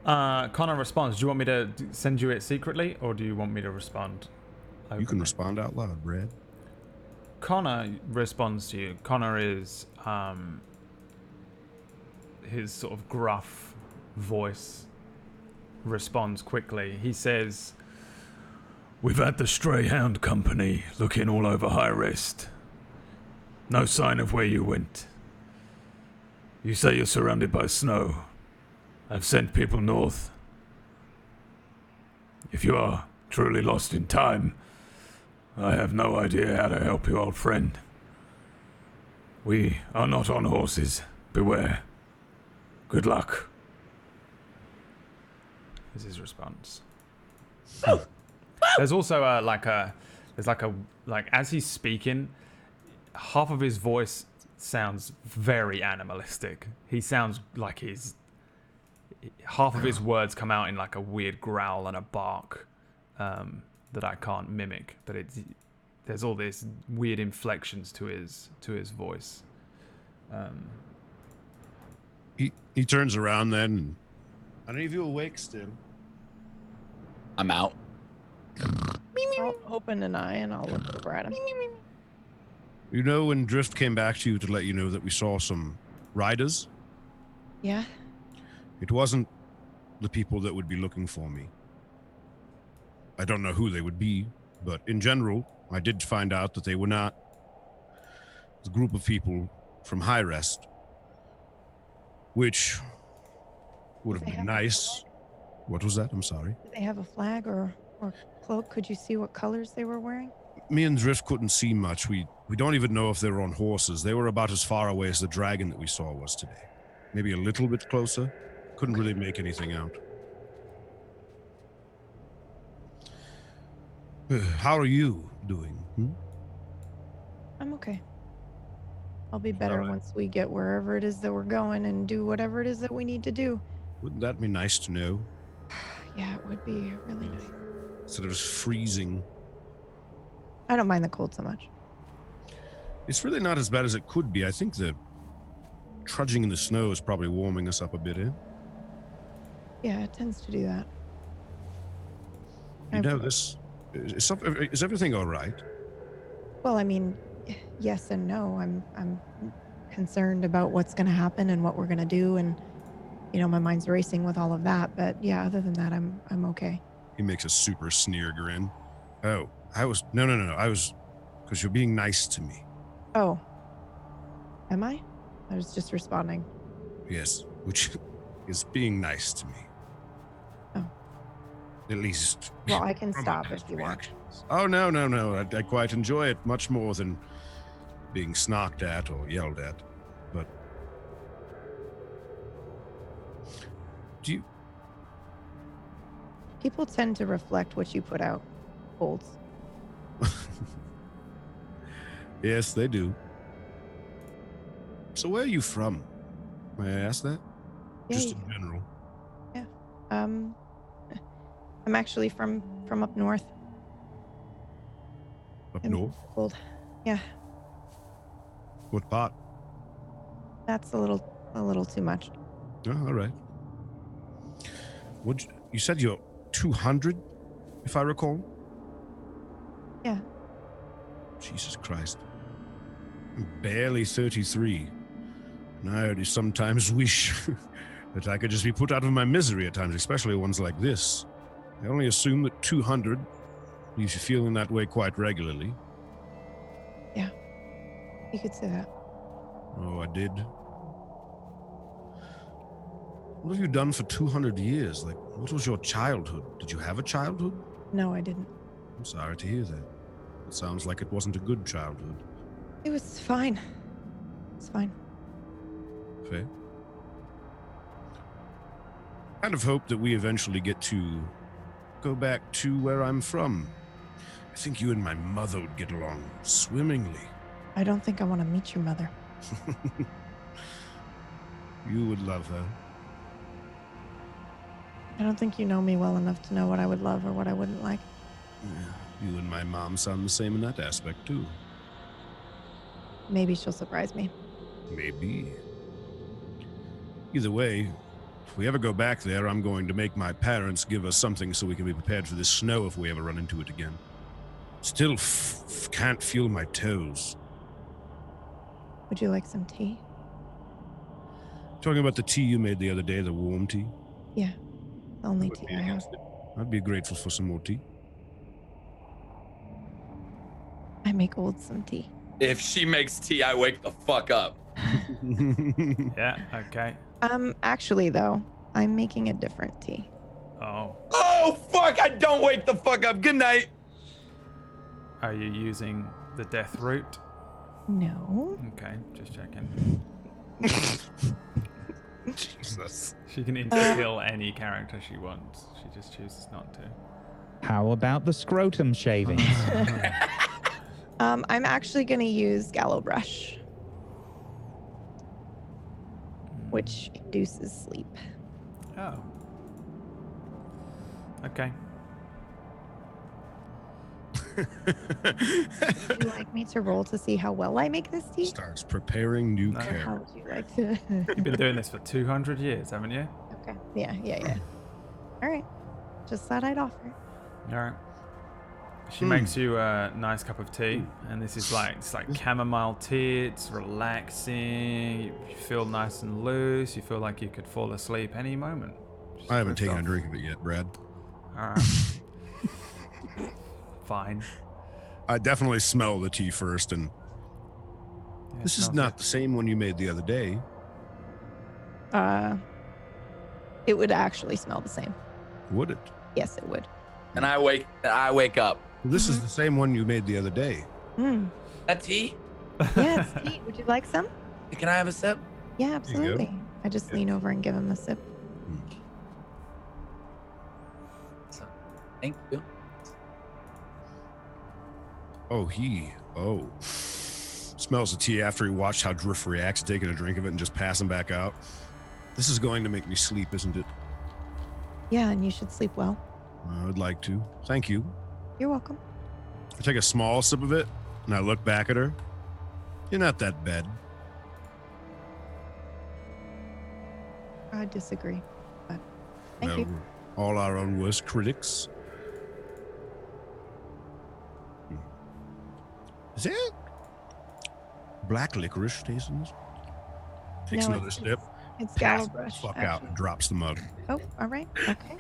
Connor responds. Do you want me to send you it secretly, or do you want me to respond openly? You can respond out loud, Brad. Connor responds to you. Connor is his sort of gruff voice responds quickly. He says, "We've had the Stray Hound Company looking all over High Rest. No sign of where you went. You say you're surrounded by snow. I've sent people north. If you are truly lost in time, I have no idea how to help you, old friend. We are not on horses. Beware. Good luck." Is his response. There's also as he's speaking, half of his voice sounds very animalistic. He sounds like half of his words come out in like a weird growl and a bark that I can't mimic. But there's all these weird inflections to his voice. He turns around then. And are any of you awake still? I'm out. I'll open an eye and I'll look over at him. You know when Drift came back to you to let you know that we saw some riders? Yeah. It wasn't the people that would be looking for me. I don't know who they would be, but in general, I did find out that they were not the group of people from High Rest, which would have been nice. What was that? I'm sorry. Did they have a flag or cloak? Could you see what colors they were wearing? Me and Drift couldn't see much. We don't even know if they were on horses. They were about as far away as the dragon that we saw was today. Maybe a little bit closer. Couldn't really make anything out. How are you doing? I'm okay. I'll be better All right. once we get wherever it is that we're going and do whatever it is that we need to do. Wouldn't that be nice to know? Yeah, it would be really nice. Instead of freezing. I don't mind the cold so much. It's really not as bad as it could be. I think the trudging in the snow is probably warming us up a bit, eh? Yeah, it tends to do that. You know, this is everything all right? Well, I mean, yes and no. I'm concerned about what's going to happen and what we're going to do, and my mind's racing with all of that. But yeah, other than that, I'm okay. He makes a super sneer grin. Oh, I was no. I was because you're being nice to me. Oh, am I? I was just responding. Yes, which is being nice to me. Oh. At least. Well, I can from stop my if you want. reactions. Oh, no. I quite enjoy it much more than being snarked at or yelled at. But do you? People tend to reflect what you put out, Olds. Yes, they do. So where are you from? May I ask that? Yeah, Just in general. I'm actually from up north. Up I'm north? Old. Yeah, What part? that's a little too much. Oh, all right. You said you're 200, if I recall? Yeah. Jesus Christ. I'm barely 33. And I only sometimes wish that I could just be put out of my misery at times, especially ones like this. I only assume that 200 leaves you feeling that way quite regularly. Yeah. You could say that. Oh, I did. What have you done for 200 years? Like, what was your childhood? Did you have a childhood? No, I didn't. I'm sorry to hear that. It sounds like it wasn't a good childhood. It was fine. It's fine. Fair. Kind of hope that we eventually get to go back to where I'm from. I think you and my mother would get along swimmingly. I don't think I want to meet your mother. You would love her. I don't think you know me well enough to know what I would love or what I wouldn't like. Yeah, you and my mom sound the same in that aspect, too. Maybe she'll surprise me. Maybe. Either way, if we ever go back there, I'm going to make my parents give us something so we can be prepared for this snow if we ever run into it again. Still can't feel my toes. Would you like some tea? Talking about the tea you made the other day, the warm tea? Yeah. The only Wouldn't tea be I have. against it. I'd be grateful for some more tea. I make Old some tea. If she makes tea, I wake the fuck up. Yeah, okay. Actually though, I'm making a different tea. Oh. Oh, fuck, I don't wake the fuck up. Good night. Are you using the death root? No. Okay, just checking. Jesus. She can insta-kill any character she wants. She just chooses not to. How about the scrotum shavings? I'm actually gonna use Gallow Brush, which induces sleep. Oh. Okay. Would you like me to roll to see how well I make this tea? Starts preparing new No. Or how characters. would you like to? You've been doing this for 200 years, haven't you? Okay. Yeah. All right. Just thought I'd offer. All right. She makes you a nice cup of tea, and this is it's like chamomile tea. It's relaxing. You feel nice and loose. You feel like you could fall asleep any moment. Just I haven't drift taken a off. drink of it yet, Brad. All right. Fine. I definitely smell the tea first, and Yeah, this is smells not the same one you made the other day. It would actually smell the same. Would it? Yes, it would. And I wake up. This is the same one you made the other day. Mm. That tea? Yeah, it's tea. Would you like some? Can I have a sip? Yeah, you go. absolutely. I just Yeah. lean over and give him a sip. Thank you. Smells the tea after he watched how Drift reacts, taking a drink of it and just passing back out. This is going to make me sleep, isn't it? Yeah, and you should sleep well. I would like to. Thank you. You're welcome. I take a small sip of it, and I look back at her. You're not that bad. I disagree, but thank Well, you. we're all our own worst critics. Is there black licorice taste in this? Takes No, another step. It's Passes Gallo brush. the fuck out and drops the mug. Oh, all right. Okay.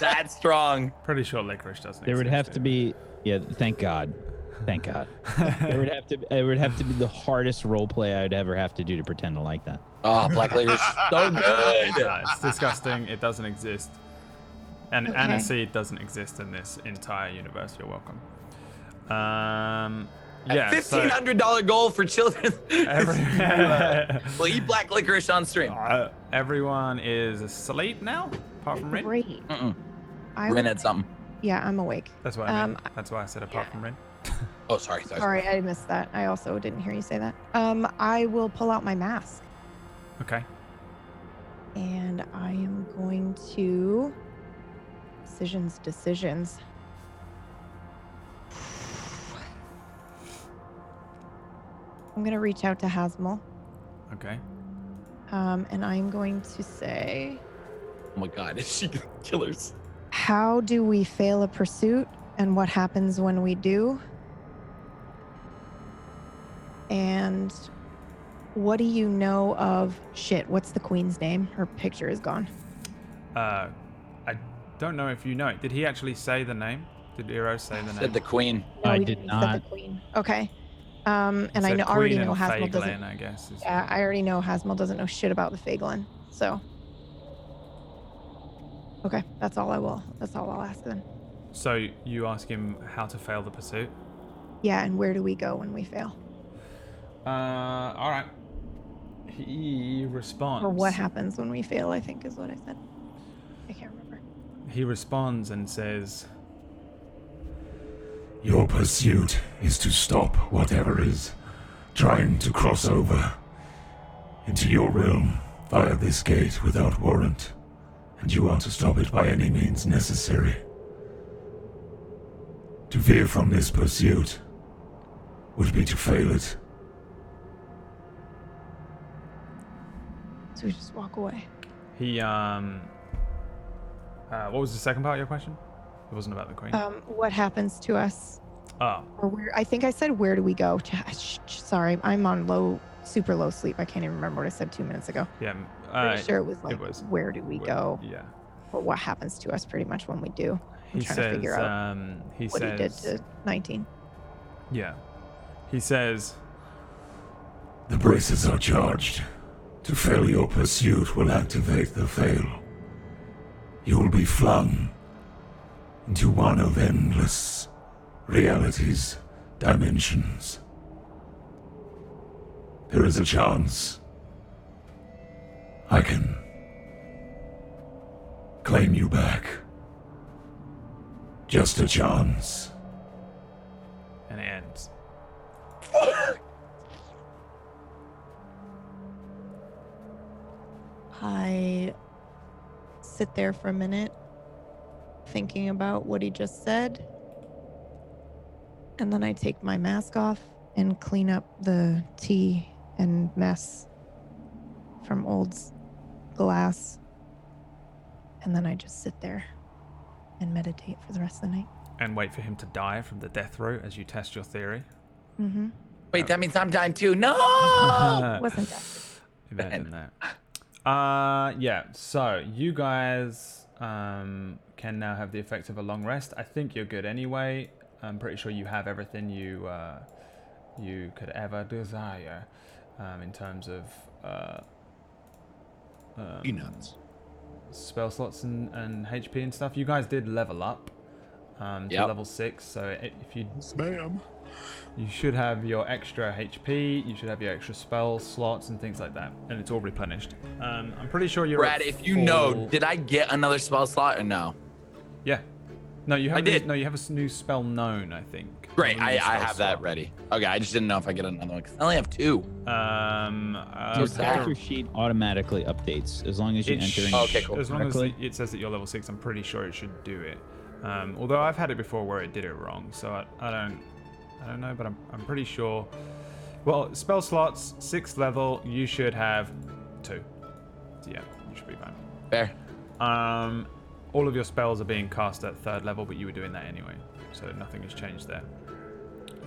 That's strong. Pretty sure licorice doesn't There would exist, have to yeah. be, yeah. Thank God. Thank God. It would have to be the hardest role play I'd ever have to do to pretend to like that. Oh, black licorice, so good. No, it's disgusting. It doesn't exist. And Okay. aniseed doesn't exist in this entire universe. You're welcome. Yeah. $1,500 goal for children. So We'll eat black licorice on stream. everyone is asleep now, apart from Rin. Great. I Rin would- had something. Yeah, I'm awake. That's what I mean. That's why I said apart from Rin. Oh, sorry. Sorry, I missed that. I also didn't hear you say that. I will pull out my mask Okay. and I am going to decisions. I'm gonna reach out to Hasmal, Okay. and I'm going to say, Oh my God, is she gonna kill us? how do we fail a pursuit and what happens when we do? And what do you know of what's the queen's name? Her picture is gone. I don't know if you know it. Did he actually say the name? Did Eero say the name? Said the queen. No, I he did said not. the queen. Okay. And He I said know, already Queen know and Hasmal Fagelin, doesn't. I guess. Yeah, I already know Hasmal doesn't know shit about the Fagelin. So. Okay, that's all I'll ask then. So you ask him how to fail the pursuit? Yeah, and where do we go when we fail? All right. He responds. Or what happens when we fail, I think is what I said. I can't remember. He responds and says, Your pursuit is to stop whatever is trying to cross over into your realm via this gate without warrant, and you want to stop it by any means necessary. To veer from this pursuit would be to fail it. So we just walk away. he, what was the second part of your question? It wasn't about the queen. What happens to us? Oh, Or where? I think I said, where do we go? Sorry, I'm on super low sleep. I can't even remember what I said 2 minutes ago. yeah. Pretty sure it was like, was. where do we go? Yeah. Or what happens to us pretty much when we do. I'm He trying says, to figure out he what says, he did to 19. yeah. He says, The braces are charged. To fail your pursuit will activate the fail. You will be flung into one of endless realities, dimensions. There is a chance I can claim you back. Just a chance. and it ends. I sit there for a minute thinking about what he just said. And then I take my mask off and clean up the tea and mess from Old's glass. And then I just sit there and meditate for the rest of the night. And wait for him to die from the death row as you test your theory. Mm-hmm. Wait, that means I'm dying too. No! Wasn't that? Imagine that. Yeah, so you guys can now have the effect of a long rest. I think you're good anyway. I'm pretty sure you have everything you could ever desire in terms of Peanuts. spell slots and HP and stuff. You guys did level up to Yep. level 6, so if you Spam. you should have your extra HP, you should have your extra spell slots and things like that, and it's all replenished. I'm pretty sure you're Brad, at if you know, full- did I get another spell slot or no? Yeah. No, you have. I did. No, you have a new spell known, I think. Great, Not a I new spell have that slot. ready. Okay, I just didn't know if I get another one because I only have 2. Your sad. character sheet automatically updates as long as you It enter in Okay, cool. As long as correctly. it says that you're level 6, I'm pretty sure it should do it. Although I've had it before where it did it wrong, so I don't know, but I'm pretty sure. Well, spell slots 6th level, you should have 2. So yeah, you should be fine. Fair. All of your spells are being cast at 3rd level, but you were doing that anyway, so nothing has changed there.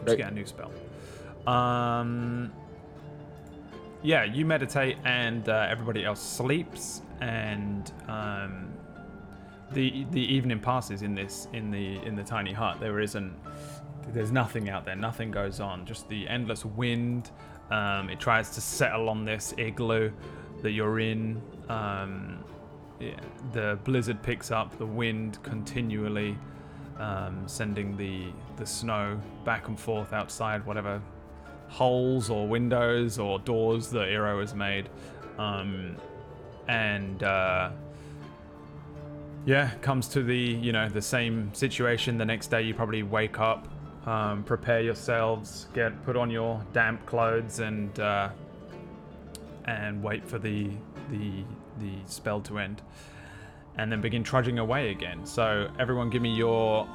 Just get a new spell. Yeah, you meditate and everybody else sleeps, and the evening passes in the tiny hut. There's nothing out there. Nothing goes on. Just the endless wind. It tries to settle on this igloo that you're in. The blizzard picks up the wind continually, sending the snow back and forth outside whatever holes or windows or doors that Iro has made. Comes to the same situation. The next day you probably wake up, prepare yourselves, put on your damp clothes, and wait for the spell to end, and then begin trudging away again. So everyone give me your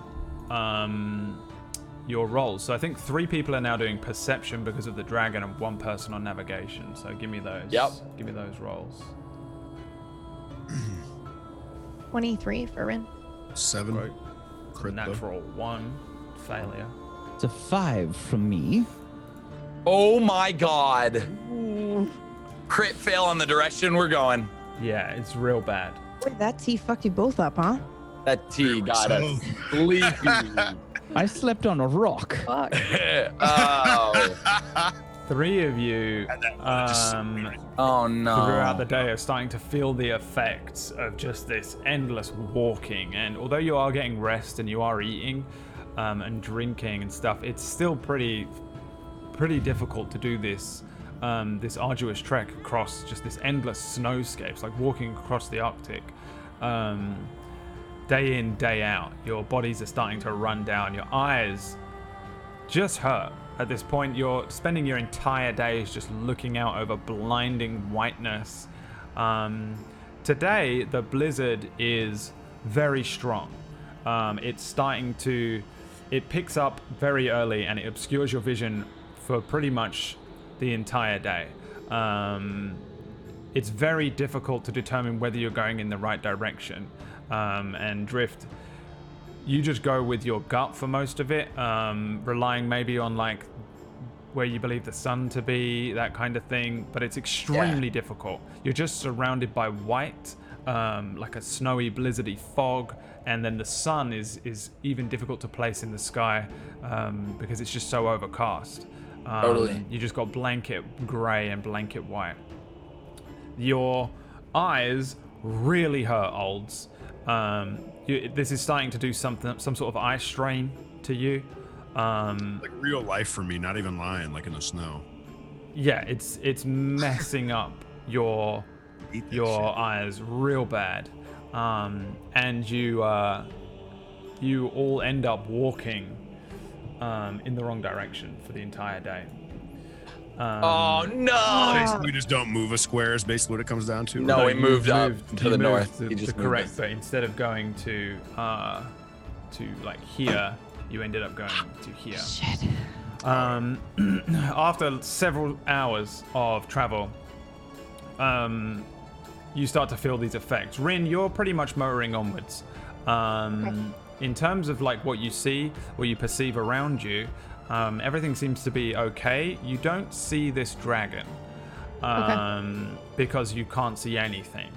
rolls. So I think 3 people are now doing perception because of the dragon, and 1 person on navigation. So give me those. Yep. Give me those rolls. 23 for Rin. 7. Right. Crit though. Natural 1 failure. It's a 5 from me. Oh my god. Crit fail on the direction we're going. Yeah, it's real bad. Boy, that tea fucked you both up, huh? That tea got us sleepy. I slept on a rock. Fuck. Oh. 3 of you Oh no. throughout the day are starting to feel the effects of just this endless walking, and although you are getting rest and you are eating and drinking and stuff, it's still pretty difficult to do this arduous trek across just this endless snowscapes, like walking across the Arctic. Day in, day out, your bodies are starting to run down. Your eyes just hurt. At this point, you're spending your entire days just looking out over blinding whiteness. Today, the blizzard is very strong. It picks up very early, and it obscures your vision for pretty much the entire day. It's very difficult to determine whether you're going in the right direction. And Drift, you just go with your gut for most of it, relying maybe on like where you believe the sun to be, that kind of thing, but it's extremely difficult. You're just surrounded by white, like a snowy, blizzardy fog, and then the sun is even difficult to place in the sky because it's just so overcast. Totally. You just got blanket gray and blanket white. Your eyes really hurt, Olds. This is starting to do some sort of eye strain to you. Like real life for me, not even lying, like in the snow. Yeah, it's messing up your eyes real bad. And you all end up walking in the wrong direction for the entire day. Oh no! Basically, we just don't move a square is basically what it comes down to. No, we moved up to the north. To correct, but instead of going to like here, you ended up going to here. Shit. After several hours of travel, you start to feel these effects. Rin, you're pretty much motoring onwards. In terms of like what you see, what you perceive around you, everything seems to be okay. You don't see this dragon because you can't see anything.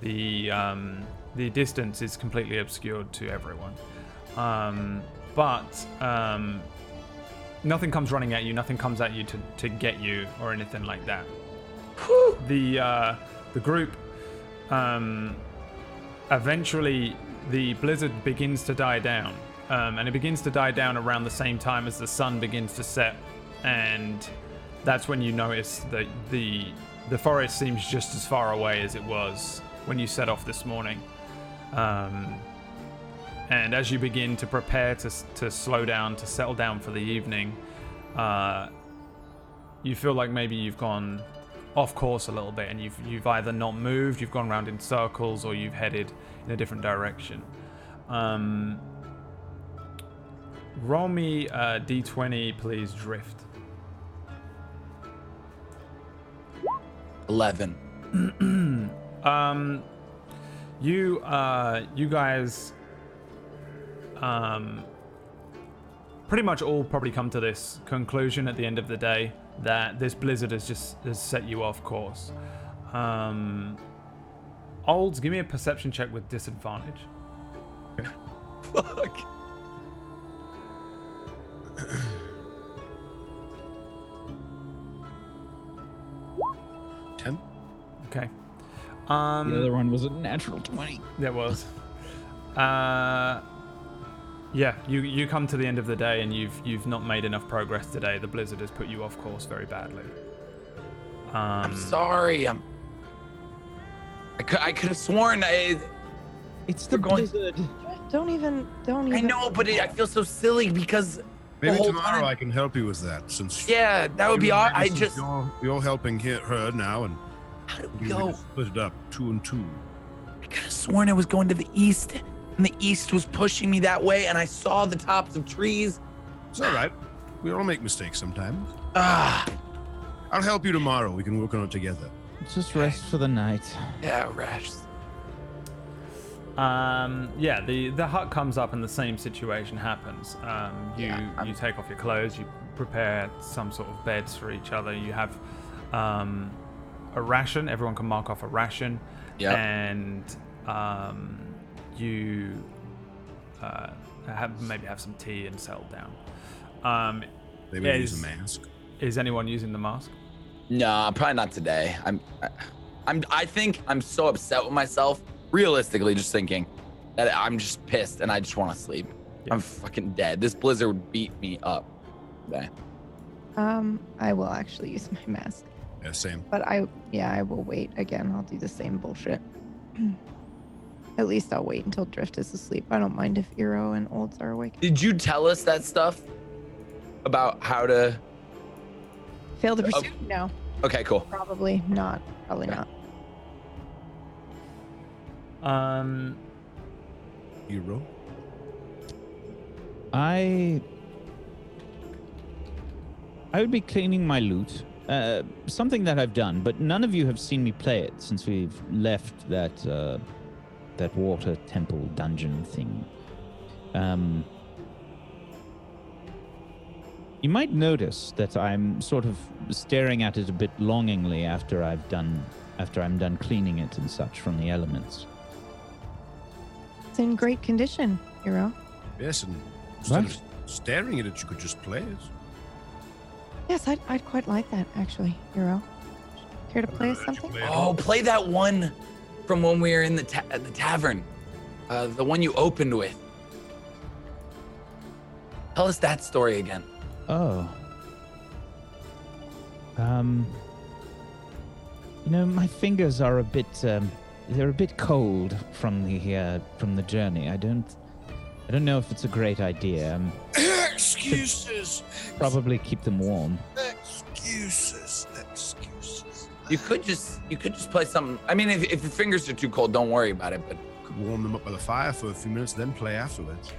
The distance is completely obscured to everyone. But nothing comes running at you. Nothing comes at you to get you or anything like that. The group eventually the blizzard begins to die down. And it begins to die down around the same time as the sun begins to set, and that's when you notice that the forest seems just as far away as it was when you set off this morning. And as you begin to prepare to slow down, to settle down for the evening, you feel like maybe you've gone off course a little bit, and you've either not moved, you've gone around in circles, or you've headed in a different direction. Roll me a d20, please, Drift. 11. You guys pretty much all probably come to this conclusion at the end of the day that this blizzard has set you off course. Olds, give me a perception check with disadvantage. Fuck. Okay. The other one was a natural 20. It was. Yeah, you come to the end of the day and you've not made enough progress today. The blizzard has put you off course very badly. I'm sorry. I could have sworn It's the blizzard. Don't even. I know, but I feel so silly because Maybe the whole tomorrow time- I can help you with that. Since Yeah, that would be all. I just. you're helping her now, and How did we we go? can split it up 2 and 2. I could have sworn I was going to the east, and the east was pushing me that way, and I saw the tops of trees. It's all right. We all make mistakes sometimes. Ah, I'll help you tomorrow. We can work on it together. Just rest for the night. yeah, Rash. Yeah, the hut comes up and the same situation happens. You take off your clothes, you prepare some sort of beds for each other. You have a ration. Everyone can mark off a ration. Yep. And you maybe have some tea and settle down. Maybe use a mask. Is anyone using the mask? No, probably not today. I think I'm so upset with myself. Realistically, just thinking that I'm just pissed and I just want to sleep. Yeah. I'm fucking dead. This blizzard would beat me up today. I will actually use my mask, Yeah, same. but I will wait again. I'll do the same bullshit. At least I'll wait until Drift is asleep. I don't mind if Eero and Olds are awake. Did you tell us that stuff about how to? Fail the pursuit? No, Okay, cool. probably not. Probably not. Hero. I would be cleaning my loot. Something that I've done, but none of you have seen me play it since we've left that water temple dungeon thing. You might notice that I'm sort of staring at it a bit longingly after I'm done cleaning it and such from the elements. It's in great condition, Eero. Yes, and instead Right. of staring at it, you could just play it. Yes, I'd quite like that, actually, Eero. Care to play us something? Oh, play that one from when we were in the tavern. The one you opened with. Tell us that story again. Oh. My fingers are a bit they're a bit cold from the journey. I don't know if it's a great idea. Excuses. Probably keep them warm. Excuses. You could just play something. I mean, if your fingers are too cold, don't worry about it. But Could warm them up by the fire for a few minutes, then play afterwards.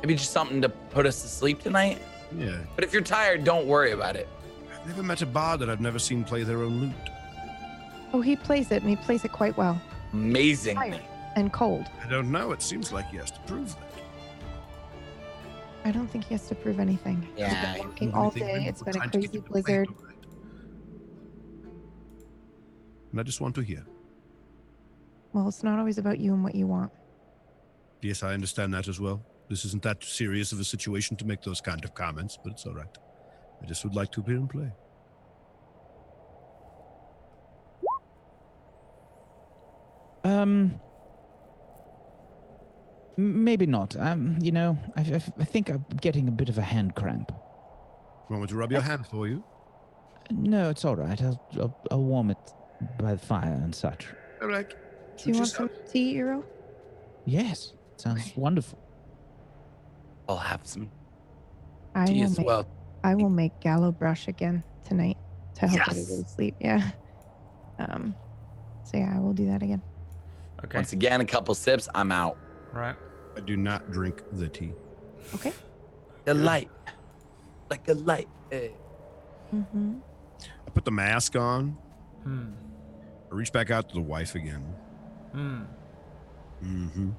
maybe just something to put us to sleep tonight. Yeah. But if you're tired, don't worry about it. I've never met a bard that I've never seen play their own lute. Oh, he plays it, and he plays it quite well. Amazingly. Tired and cold. I don't know. It seems like he has to prove that. I don't think he has to prove anything. Yeah. He's been working all day. It's been a crazy blizzard. And I just want to hear. Well, it's not always about you and what you want. Yes, I understand that as well. This isn't that serious of a situation to make those kind of comments, but it's all right. I just would like to hear him play. Maybe not. I think I'm getting a bit of a hand cramp. Want me to rub your hand for you? No, it's all right. I'll warm it by the fire and such. All right. Do you want some tea, Eero? Yes, sounds wonderful. I'll have some I tea will as make, well. I will make Gallo brush again tonight to help Yes. everybody sleep. Yeah. So yeah, I will do that again. Okay. Once again, a couple sips, I'm out. Right. I do not drink the tea. Okay. The light. Like a light. Mm-hmm. I put the mask on. Hmm. I reach back out to the wife again. Hmm. Mm-hmm.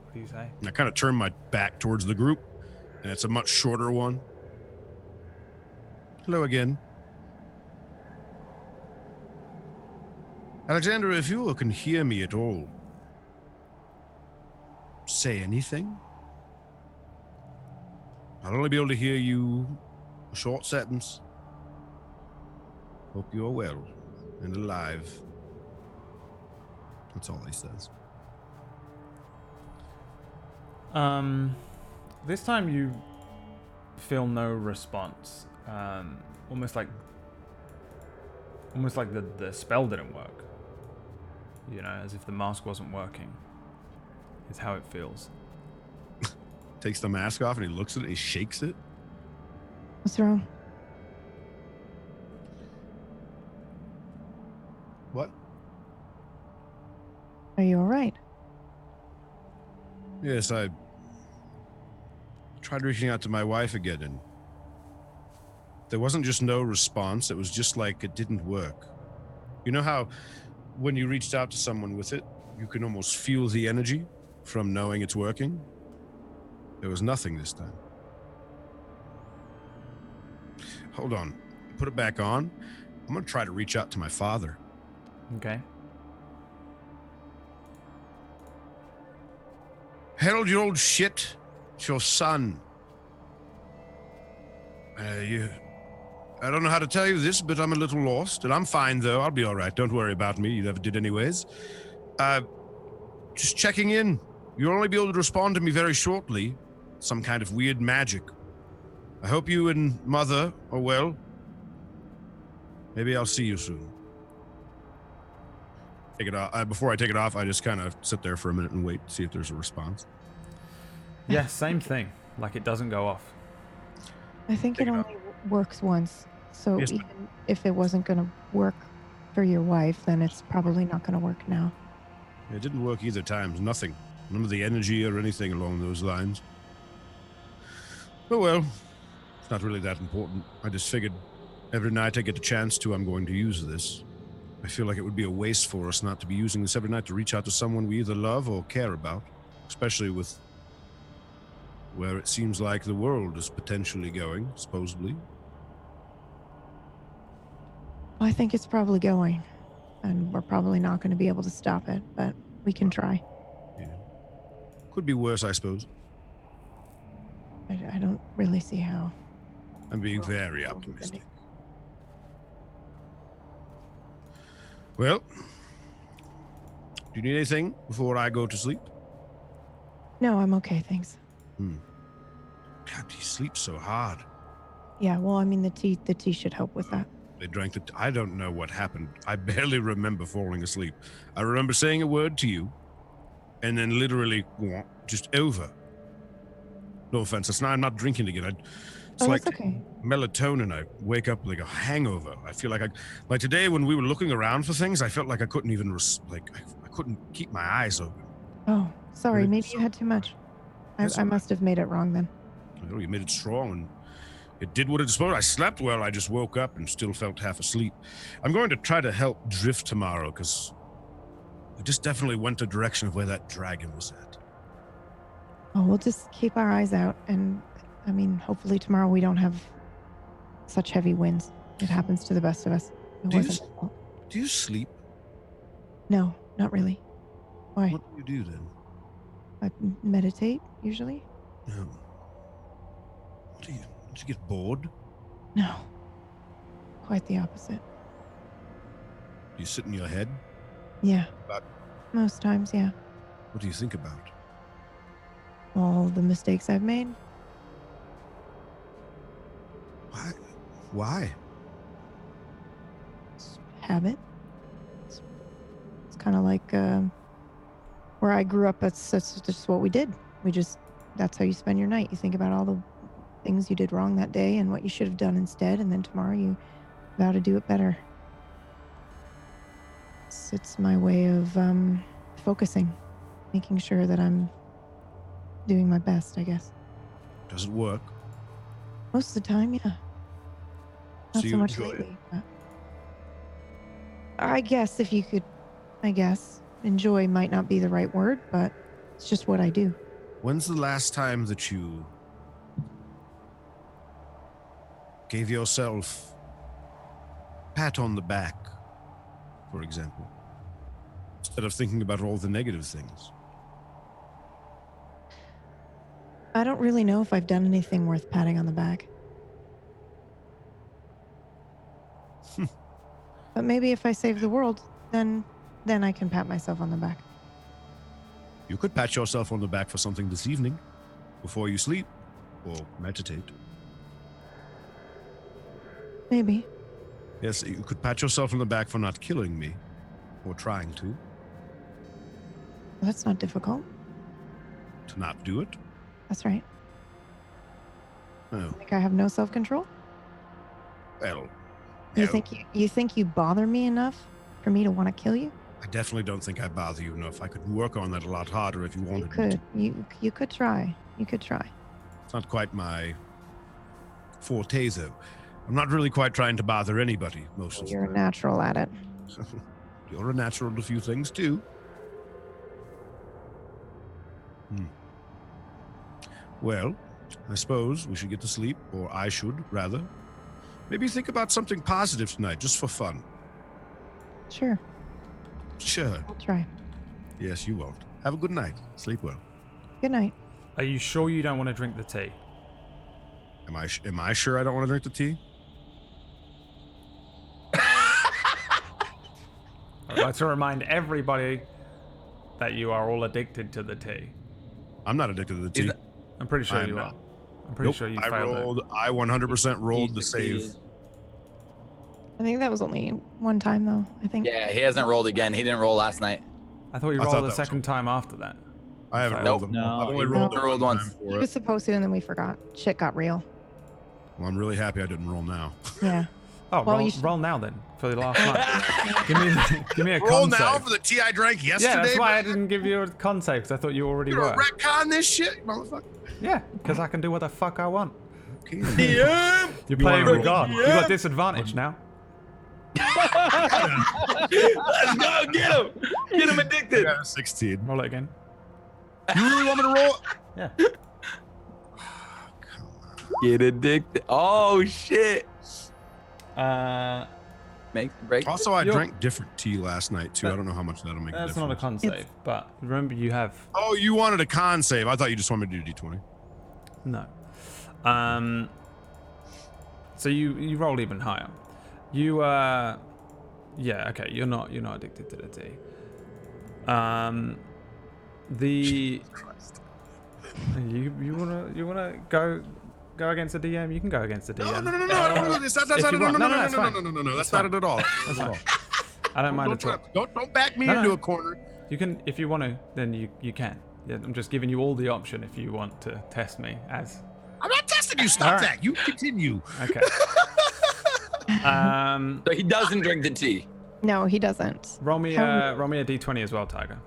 What do you say? And I kind of turn my back towards the group, and it's a much shorter one. Hello again. Alexander, if you can hear me at all, say anything. I'll only be able to hear you a short sentence. Hope you're well and alive. That's all he says. This time you feel no response. Almost like the spell didn't work. You know, as if the mask wasn't working. Is how it feels. Takes the mask off and he looks at it, he shakes it. What's wrong? What? Are you all right? Yes, I tried reaching out to my wife again, and there wasn't just no response, it was just like it didn't work. You know how when you reached out to someone with it, you can almost feel the energy from knowing it's working? There was nothing this time. Hold on. Put it back on. I'm going to try to reach out to my father. Okay. Harold, you old shit. It's your son. I don't know how to tell you this, but I'm a little lost, and I'm fine, though. I'll be all right. Don't worry about me. You never did anyways. Just checking in. You'll only be able to respond to me very shortly. Some kind of weird magic. I hope you and Mother are well. Maybe I'll see you soon. Take it off. Before I take it off, I just kind of sit there for a minute and wait to see if there's a response. Yeah, same thing. Like it doesn't go off. I think it only works once. So Yes, even if it wasn't going to work for your wife, then it's probably not going to work now. It didn't work either time. Nothing. None of the energy or anything along those lines. Oh well, it's not really that important. I just figured every night I get a chance to, I'm going to use this. I feel like it would be a waste for us not to be using this every night to reach out to someone we either love or care about, especially with where it seems like the world is potentially going, supposedly. I think it's probably going, and we're probably not going to be able to stop it, but we can try. Yeah. Could be worse, I suppose. I don't really see how. I'm being very optimistic. Well, do you need anything before I go to sleep? No, I'm okay, thanks. God, he sleeps so hard. Yeah, well, I mean, the tea should help with that. They drank the I don't know what happened. I barely remember falling asleep. I remember saying a word to you, and then literally just over. No offense, I'm not drinking again. It's like that's okay. melatonin. I wake up like a hangover. I feel like like today when we were looking around for things, I felt like I couldn't even I couldn't keep my eyes open. Oh, sorry. Really? Maybe you had too much. I must have made it wrong then. Oh, you made it strong, and it did what it's supposed. I slept well. I just woke up and still felt half asleep. I'm going to try to help Drift tomorrow because I just definitely went the direction of where that dragon was at. Oh, we'll just keep our eyes out, and I mean, hopefully tomorrow we don't have such heavy winds. It happens to the best of us. It wasn't our fault. Do you sleep? No, not really. Why? What do you do then? I meditate usually. No. Did you get bored? No, quite the opposite. Do you sit in your head? Yeah. About Most times, yeah. what do you think about? All the mistakes I've made. Why? It's habit. It's kind of like where I grew up. That's just what we did. That's how you spend your night. You think about all the things you did wrong that day and what you should have done instead, and then tomorrow you vow to do it better. It's my way of focusing, making sure that I'm doing my best, I guess. Does it work? Most of the time, yeah. Not So so you much enjoy it? lately. But I guess enjoy might not be the right word, but it's just what I do. When's the last time that you gave yourself a pat on the back, for example, instead of thinking about all the negative things? I don't really know if I've done anything worth patting on the back. But maybe if I save the world, then I can pat myself on the back. You could pat yourself on the back for something this evening, before you sleep, or meditate. Maybe. Yes, you could pat yourself on the back for not killing me, or trying to. That's not difficult. To not do it? That's right. Oh, Think I have no self-control? well. You no. think you bother me enough for me to want to kill you? I definitely don't think I bother you enough. I could work on that a lot harder if you You wanted me could. to. You could try. You could try. It's not quite my forte, though. I'm not really quite trying to bother anybody most of the You're a time. natural at it. You're a natural at a few things, too. Well, I suppose we should get to sleep, or I should, rather. Maybe think about something positive tonight, just for fun. Sure. Sure. I'll try. Yes, you won't. Have a good night. Sleep well. Good night. Are you sure you don't want to drink the tea? Am I sure I don't want to drink the tea? I'd like to remind everybody that you are all addicted to the tea. I'm not addicted to the tea. I'm pretty sure I'm you not. are. I'm pretty sure you I failed it. rolled. I 100% rolled the save. I think that was only one time though. I think. Yeah, he hasn't rolled again. He didn't roll last night. I thought you I thought rolled the that was second time after that. I haven't Nope. rolled them. No, I've only you rolled, rolled one once. time He for was it. supposed to, and then we forgot. Shit got real. Well, I'm really happy I didn't roll now. Yeah. Oh, Well, roll, you should- roll now then for the last night. give me a Roll con now save. for the tea I drank yesterday. Yeah, that's why I man. didn't give you a con save because I thought you already You're were. a retcon this shit, motherfucker. Yeah, because I can do what the fuck I want. Okay. Yeah. You're playing wanna with roll? God. You got disadvantage now. Let's go. Get him. Get him I addicted. got a 16. Roll it again. You really want me to roll? Yeah. Get addicted. Oh shit. Make the break. Also, I You're- drank different tea last night too. I don't know how much that'll make a That's difference. not a con It's- save, but remember you have Oh, you wanted a con save. I thought you just wanted me to do D20. no. So you roll even higher. You yeah, okay, you're not addicted to the tea. The you wanna go against the DM? You can go against the DM. No. That's If not you no, want. no, No, no, it's no, fine. no, no, no, no. That's It's not fine. it at all. That's Not fine. at all. I don't mind at all. Don't back me No, into no. a corner. You can, if you want to, then you can. Yeah, I'm just giving you all the option if you want to test me as. I'm not testing you. Stop All right. that. You continue. Okay. So he doesn't drink the tea. No, he doesn't. roll me How- a d20 as well, Tiger.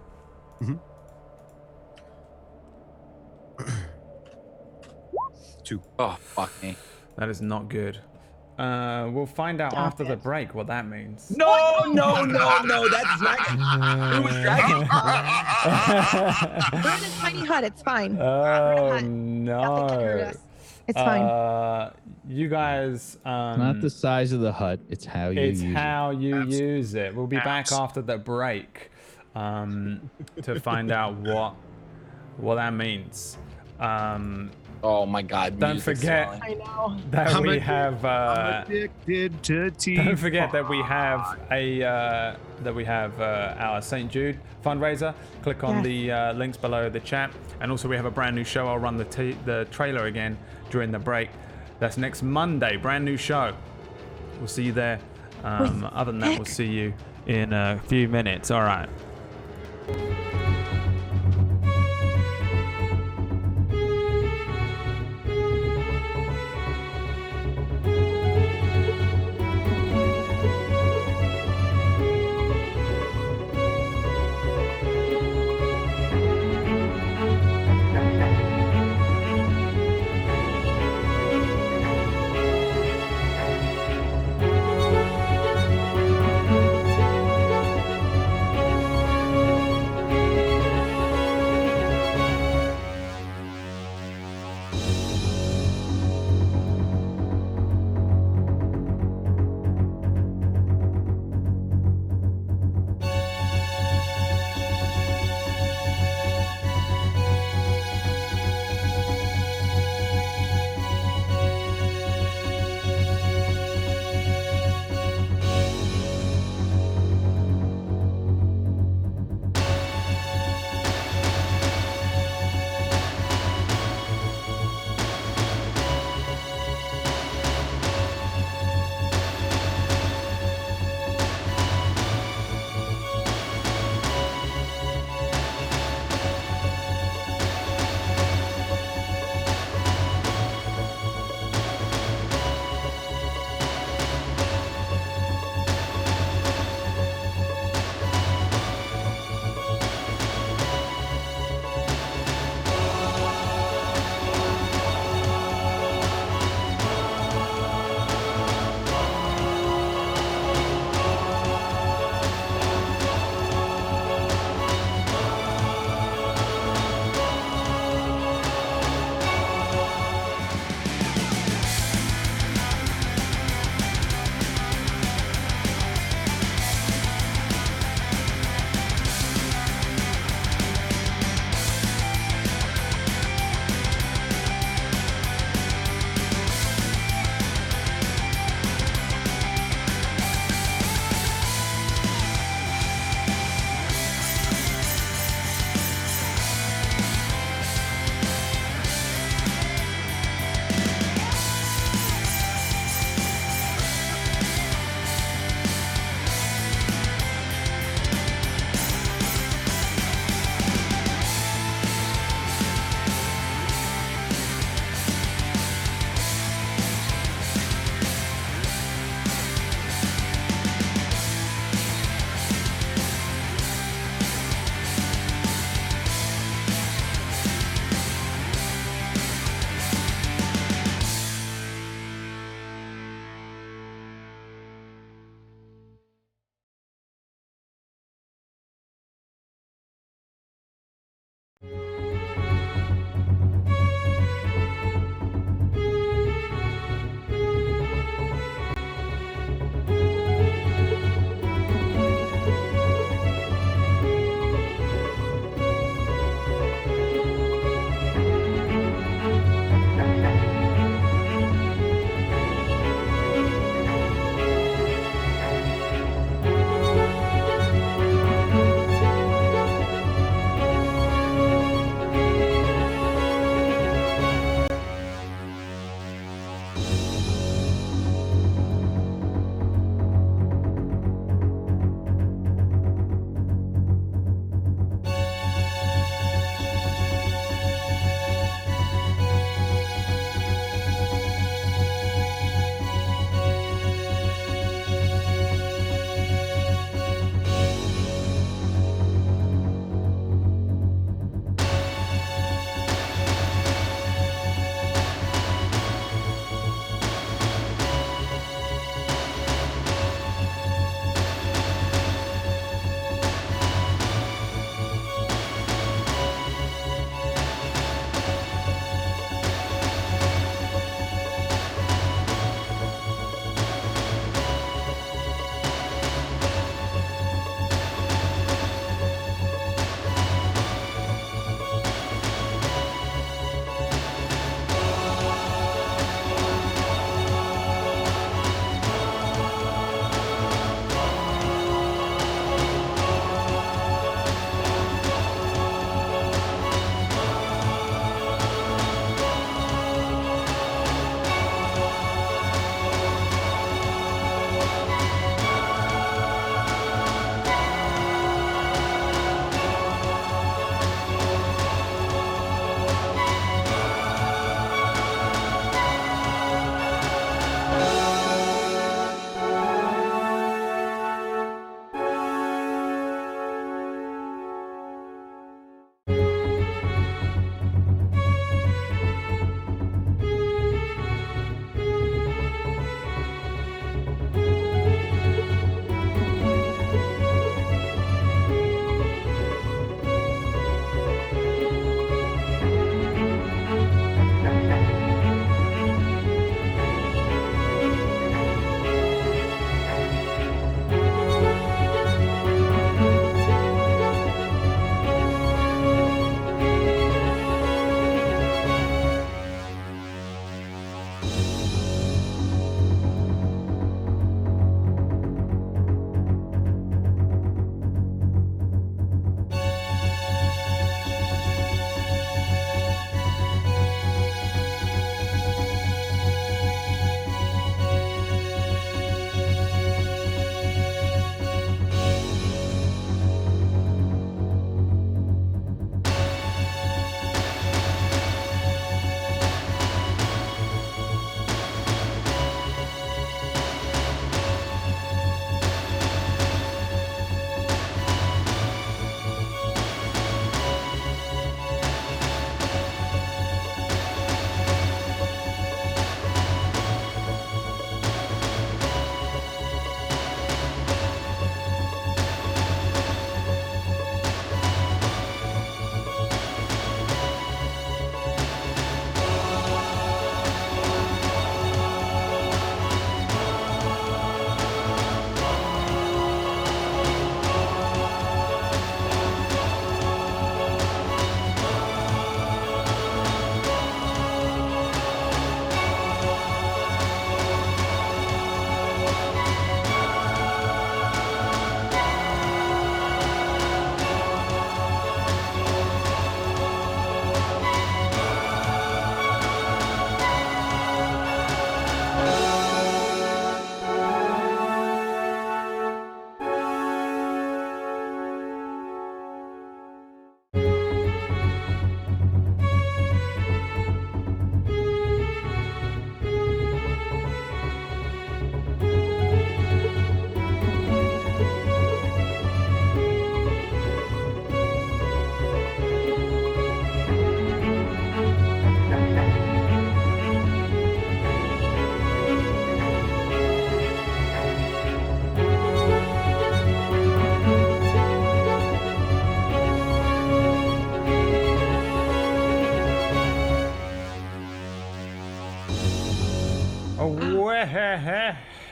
Two. Oh fuck me. That is not good. We'll find out Stop after the it. break what that means. No. That's dragon. It was dragon. We're in a tiny hut. It's fine. Oh Nothing can hurt no. us. It's fine. You guys. Not the size of the hut; it's how you It's use how you Absolutely. use it. We'll be back after the break to find out what that means. Oh my god. Don't music's forget- swelling. I know. That I'm we addicted- have. I'm addicted to tea. Don't forget that we have our St. Jude fundraiser. Click on the links below the chat, and also we have a brand new show. I'll run the trailer again during the break. That's next Monday. Brand new show. We'll see you there. Other than that, we'll see you in a few minutes. All right.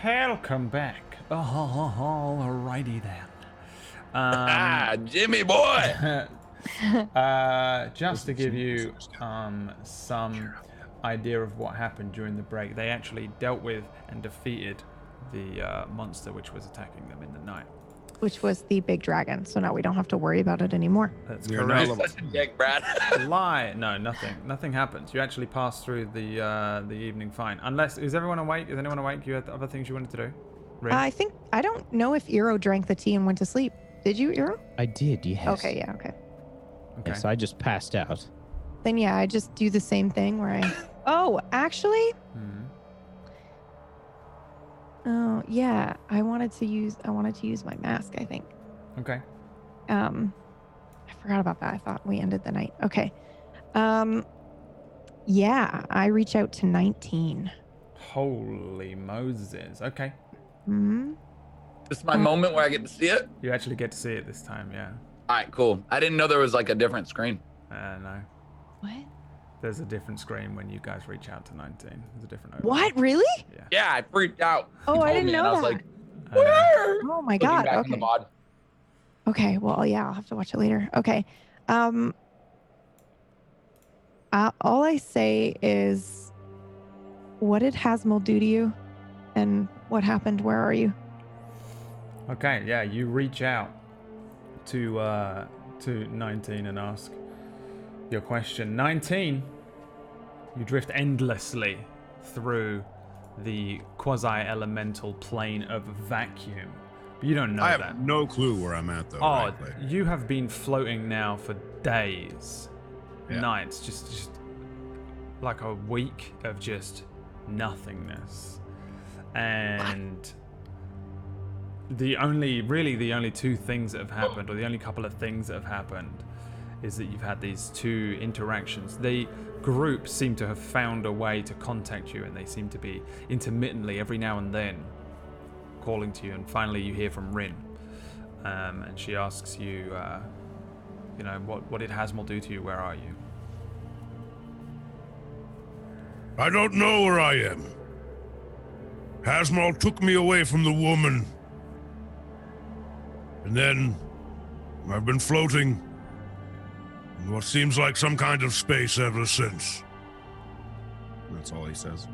Welcome back. Alrighty then. Jimmy boy. Just to give you some idea of what happened during the break, they actually dealt with and defeated the monster which was attacking them in the night. Which was the big dragon. So now we don't have to worry about it anymore. That's You're correct. You're such a dick, Brad. Lie. No, nothing. Nothing happens. You actually pass through the evening fine. Unless, is everyone awake? Is anyone awake? You had other things you wanted to do? Rin? I don't know if Eero drank the tea and went to sleep. Did you, Eero? I did, yes. Okay, yeah, okay. Okay. Yes, I just passed out. Then yeah, I just do the same thing where I. Oh, actually. Mhm. Oh yeah, I wanted to use my mask. I think. Okay. I forgot about that. I thought we ended the night. Okay. Yeah, I reach out to 19. Holy Moses. Okay. Hmm. This is my moment where I get to see it. You actually get to see it this time, yeah. All right, cool. I didn't know there was like a different screen. No. What? There's a different screen when you guys reach out to 19. There's a different overlay. What? Really? Yeah. Yeah, I freaked out. Oh, He I told didn't me, and know I was that. like, Where? Oh my looking god. back in the Okay. mod. Okay. Well, yeah, I'll have to watch it later. Okay. All I say is, what did Hasmal do to you, and what happened? Where are you? Okay, yeah, you reach out to 19 and ask your question. 19, you drift endlessly through the quasi-elemental plane of vacuum. But you don't know I that. have no clue where I'm at, though. Oh, frankly. you have been floating now for days, Yeah. nights, just like a week of just nothingness. And the only two things that have happened, or the only couple of things that have happened, is that you've had these two interactions. The group seem to have found a way to contact you, and they seem to be intermittently, every now and then, calling to you. And finally, you hear from Rin, and she asks you, what did Hasmal do to you? Where are you? I don't know where I am. Hasmal took me away from the woman. And then I've been floating in what seems like some kind of space ever since. That's all he says.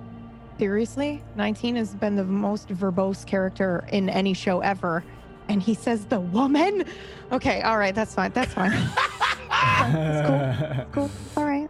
Seriously? 19 has been the most verbose character in any show ever. And he says the woman? Okay, all right, that's fine. That's fine. That's cool. All right.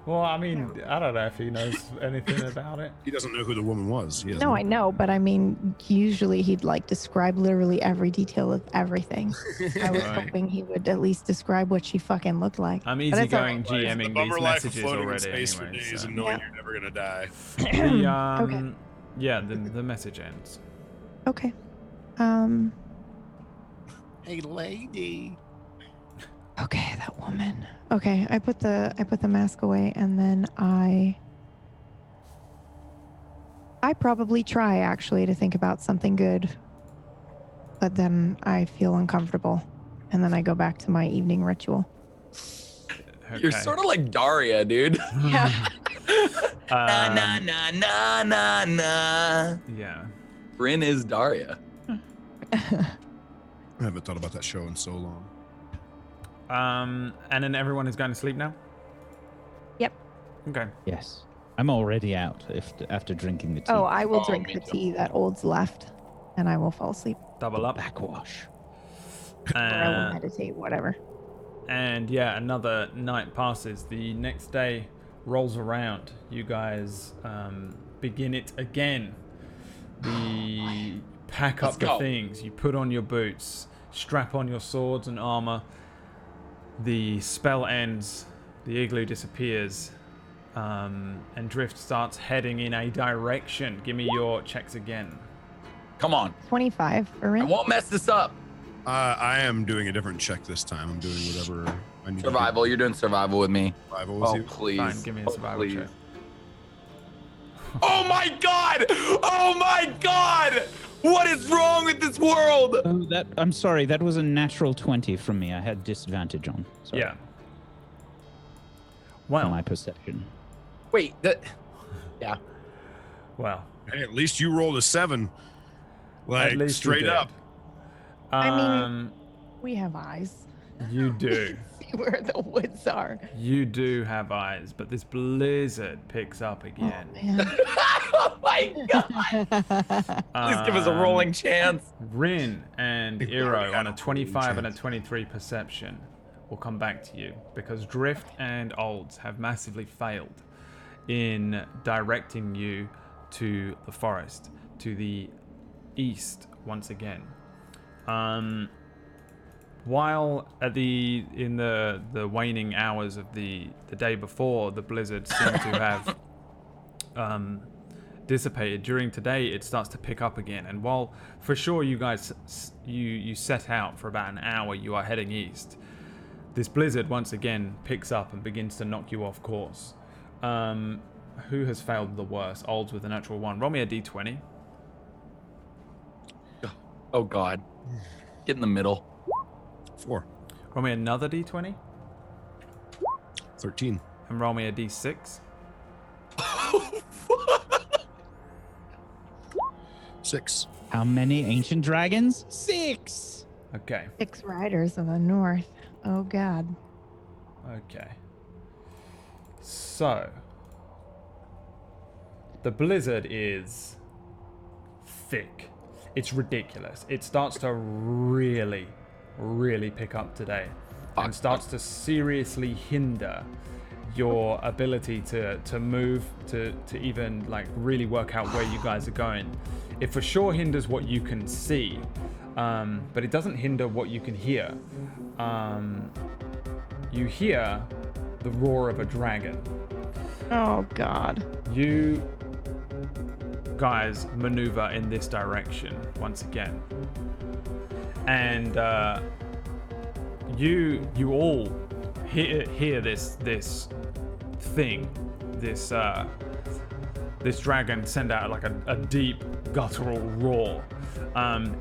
Well, I mean, I don't know if he knows anything about it. He doesn't know who the woman was. He doesn't. No, I know, but I mean, usually he'd like describe literally every detail of everything. I was Right. hoping he would at least describe what she fucking looked like. I'm But it's all easygoing right. The GMing bummer these life of messages floating in already space anyway. for days So. and knowing Yeah. you're never gonna die. The yeah, the message ends. Okay. Hey, lady. Okay, that woman. Okay, I put the mask away, and then I probably try actually to think about something good, but then I feel uncomfortable, and then I go back to my evening ritual. You're Okay. sort of like Daria, dude. Yeah. Na na na na na na. Yeah. Rin is Daria. I haven't thought about that show in so long. And then everyone is going to sleep now? Yep. Okay. Yes. I'm already out after drinking the tea. Oh, I will Oh, drink me the too. tea that Old's left, and I will fall asleep, Double up. Backwash. or I will Uh, meditate, whatever. and yeah, another night passes. The next day rolls around. You guys begin it again. The pack Let's up the go. things. You put on your boots, strap on your swords and armor. The spell ends. The igloo disappears. And Drift starts heading in a direction. Give me your checks again. Come on. 25 for I Rin. won't mess this up. I am doing a different check this time. I'm doing whatever I need Survival. to You're doing survival with me. do. Survival with Oh, you. please. Fine, give me a Oh, survival please. check. Oh my god! Oh my god! What is wrong with this world? Oh, I'm sorry. That was a natural 20 from me. I had disadvantage on. Sorry, Yeah. on Well, my perception. Wait, that. Yeah. Well, Hey, at least you rolled a 7. Like, at least you straight did. up. I mean, we have eyes. You do. See where the woods are. You do have eyes, but this blizzard picks up again. Oh my god! Please give us a rolling chance. Rin and We've Iro already on had a a rolling 25 and a chance. 23 perception will come back to you because Drift and Olds have massively failed in directing you to the forest, to the east once again. While in the waning hours of the day before, the blizzard seemed to have dissipated. During today, it starts to pick up again. And while for sure you guys you set out for about an hour, you are heading east. This blizzard once again picks up and begins to knock you off course. Who has failed the worst? Olds with a natural 1. Roll me a d20. Oh god. Get in the middle. 4. Roll me another d20. 13. And roll me a d6. 6. How many ancient dragons? 6. Okay. 6 riders of the north. Oh God. Okay. So, the blizzard is thick. It's ridiculous. It starts to really pick up today and starts to seriously hinder your ability to move, to even like really work out where you guys are going. It for sure hinders what you can see, but it doesn't hinder what you can hear. You hear the roar of a dragon. Oh God. You guys maneuver in this direction once again, and you all hear this thing, this dragon send out like a deep guttural roar.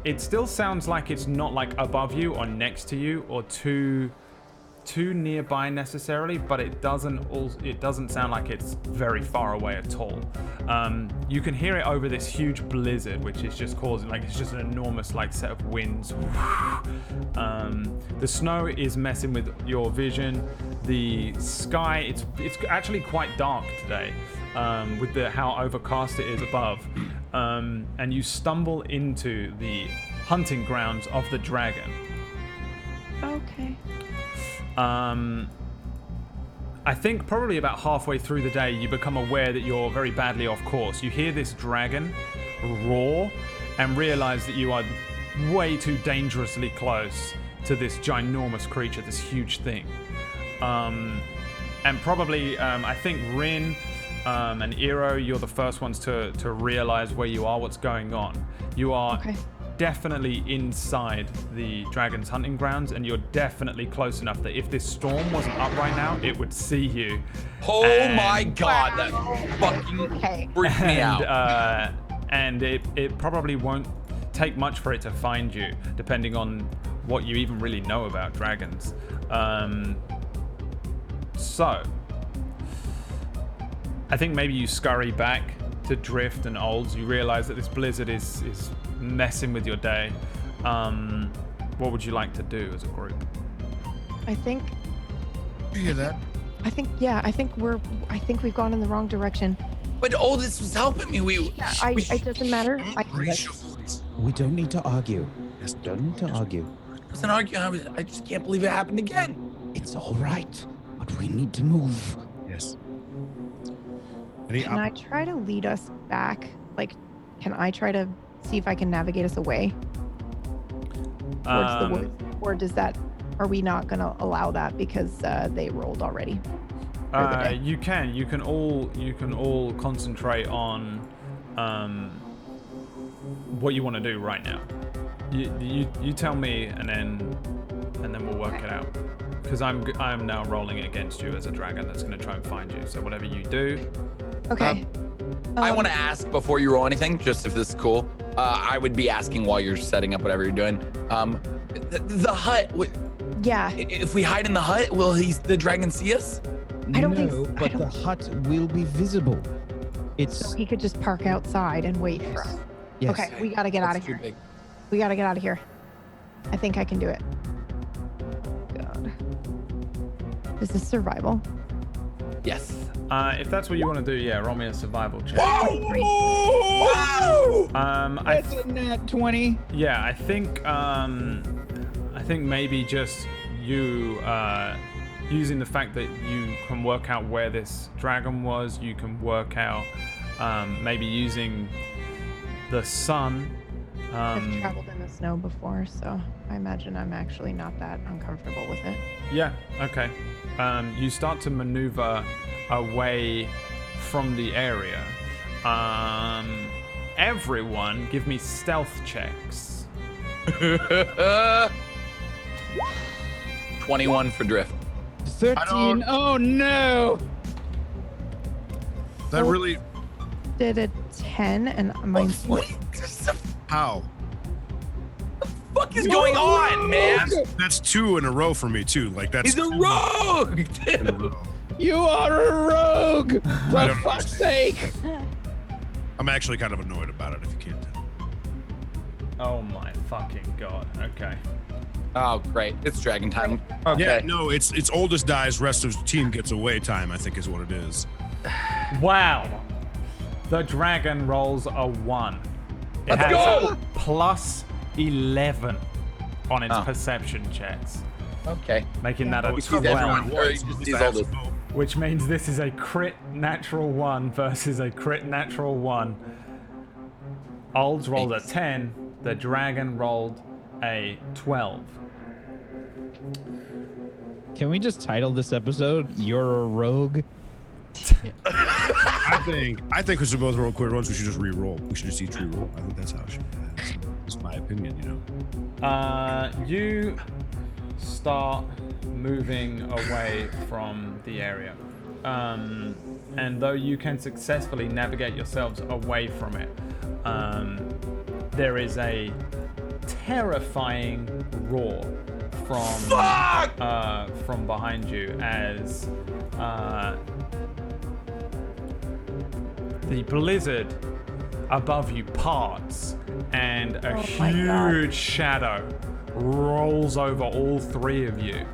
It still sounds like it's not like above you or next to you or too nearby necessarily, but it doesn't sound like it's very far away at all. You can hear it over this huge blizzard, which is just causing it's just an enormous set of winds. The snow is messing with your vision. The sky, it's actually quite dark today, with how overcast it is above. And you stumble into the hunting grounds of the dragon. Okay. I think probably about halfway through the day, you become aware that you're very badly off course. You hear this dragon roar and realize that you are way too dangerously close to this ginormous creature, this huge thing. And probably, I think Rin and Iro, you're the first ones to realize where you are, what's going on. You are definitely inside the dragon's hunting grounds, and you're definitely close enough that if this storm wasn't up right now, it would see you. Oh my god, that fucking freaked me out. And it probably won't take much for it to find you, depending on what you even really know about dragons. So, I think maybe you scurry back to Drift and Olds. You realize that this blizzard is messing with your day. What would you like to do as a group? I think. You hear that? I think we've gone in the wrong direction. But this was helping me. It doesn't matter. Raise your voice. We don't need to argue. Yes, Don't need to argue. I wasn't arguing. I just can't believe it happened again. It's all right, but we need to move. Yes. Any Can I try to lead us back? Can I try to see if I can navigate us away towards the woods? Or are we not going to allow that because they rolled already? You can all concentrate on what you want to do right now. You tell me, and then we'll work it out. Because I'm now rolling against you as a dragon that's going to try and find you. So whatever you do. Okay. I want to ask before you roll anything, just if this is cool. I would be asking while you're setting up whatever you're doing. The hut. Yeah. If we hide in the hut, will the dragon see us? I don't think so. But the hut will be visible. It's He could just park outside and wait for us. yes. Okay, we gotta get out of That's too here. big. We gotta get out of here. I think I can do it. God. Is this survival? Yes. If that's what you want to do, yeah, roll me a survival check. Whoa! That's a nat 20. Yeah, I think maybe just you using the fact that you can work out where this dragon was, you can work out maybe using the sun. I've traveled in the snow before, so I imagine I'm actually not that uncomfortable with it. Yeah, okay. You start to maneuver away from the area. Everyone, give me stealth checks. 21 for drift. 13. Oh no. That really. Did a 10 and mine's What the How? fuck is going on, man? That's 2 in a row for me too. Like that's. He's a 2 rogue! in a row. You are a rogue. I For don't fuck's sake. I'm actually kind of annoyed about it. If you can't tell. Oh my fucking god. Okay. Oh, great. It's dragon time. Okay. Yeah, no, it's oldest dies, rest of the team gets away time, I think is what it is. Wow. The dragon rolls a 1. It Let's has go! a plus 11 on its Oh. perception checks, Okay. making that a He sees 12, everyone, or he just sees all this. which means this is a crit natural 1 versus a crit natural 1. Olds rolled a 10, the dragon rolled a 12. Can we just title this episode "You're a Rogue"? I think we should both roll quick ones. We should just re-roll. We should just each re-roll. I think that's how it should be. That's my opinion, you know. You start moving away from the area. And though you can successfully navigate yourselves away from it, there is a terrifying roar from behind you as the blizzard above you parts and a my God. huge shadow rolls over all three of you.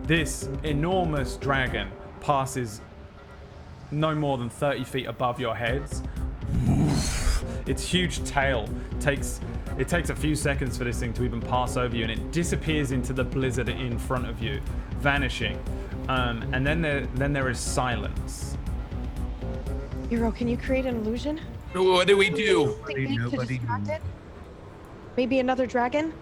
This enormous dragon passes no more than 30 feet above your heads. Its huge tail takes a few seconds for this thing to even pass over you, and it disappears into the blizzard in front of you, vanishing. And then there is silence. Hero, can you create an illusion? What do we do? Technique to Nobody distract it? Maybe another dragon?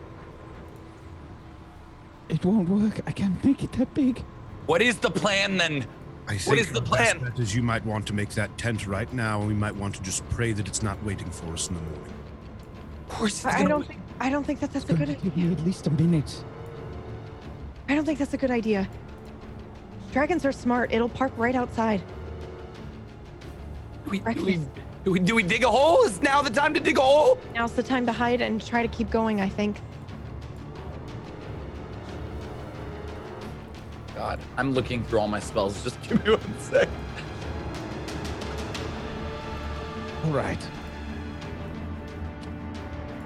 It won't work. I can't make it that big. What is the plan then? I think What is the our best plan? bet is you might want to make that tent right now, and we might want to just pray that it's not waiting for us in the morning. Of course it's I gonna- don't think that's a good idea. Give me at least a minute. I don't think that's a good idea. Dragons are smart. It'll park right outside. Do we dig a hole? Is now the time to dig a hole? Now's the time to hide and try to keep going, I think. God, I'm looking through all my spells. Just give me 1 sec. All right.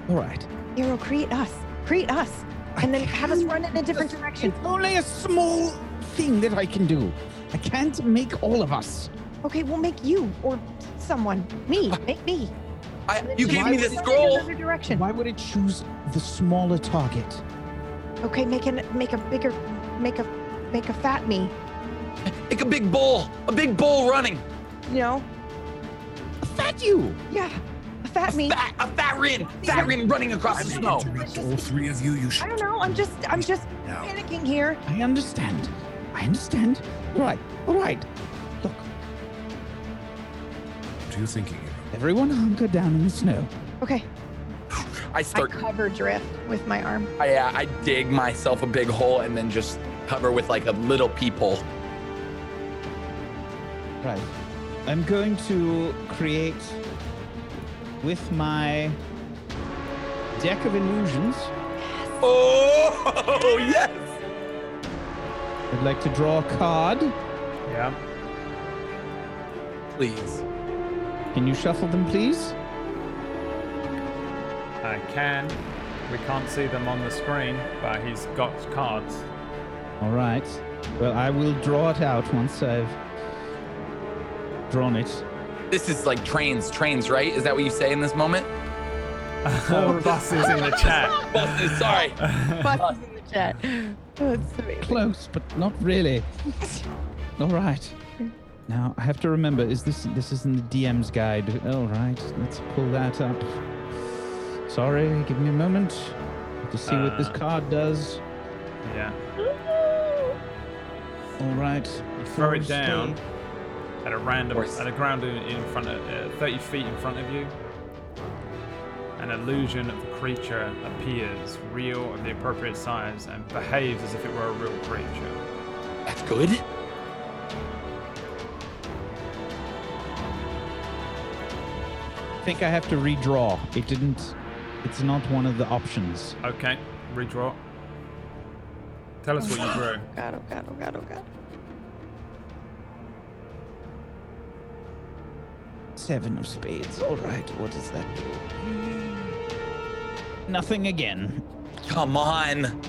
All right. Hero, create us. Create us. And then have us run in a different direction. It's only a small thing that I can do. I can't make all of us. Okay, we'll make you or someone. Me. Make me. You gave me the Go in scroll. another direction. Why would it choose the smaller target? Okay, make a fat me. Make a big bull. A big bull running. You know? A fat you. Yeah. A fat me. A fat Rin. Fat Rin running across the snow. All three of you, you should. I don't know. I'm just No. panicking here. I understand. All right. Look, What are you thinking? everyone hunker down in the snow. Okay. I I start. cover Drift with my arm. I dig myself a big hole and then just cover with like a little peephole. Right. I'm going to create with my deck of illusions. Oh yes! I'd like to draw a card. Yeah. please. Can you shuffle them, please? I can. We can't see them on the screen, but he's got cards. All right. Well, I will draw it out once I've drawn it. This is like trains, right? Is that what you say in this moment? Buses in the chat. Buses, sorry. Buses in the chat. Oh, it's amazing. Close, but not really. All right. Now I have to remember: this is in the DM's guide? All right. Let's pull that up. Sorry, give me a moment to see what this card does. Yeah. All right. You throw it down at a random, at a ground in front of 30 feet in front of you. An illusion of a creature appears, real of the appropriate size, and behaves as if it were a real creature. That's good. I think I have to redraw. It's not one of the options. Okay, redraw. Tell us what you drew. God, oh God, oh God, oh God. 7 of spades. All right. What does that do? Nothing again. Come on.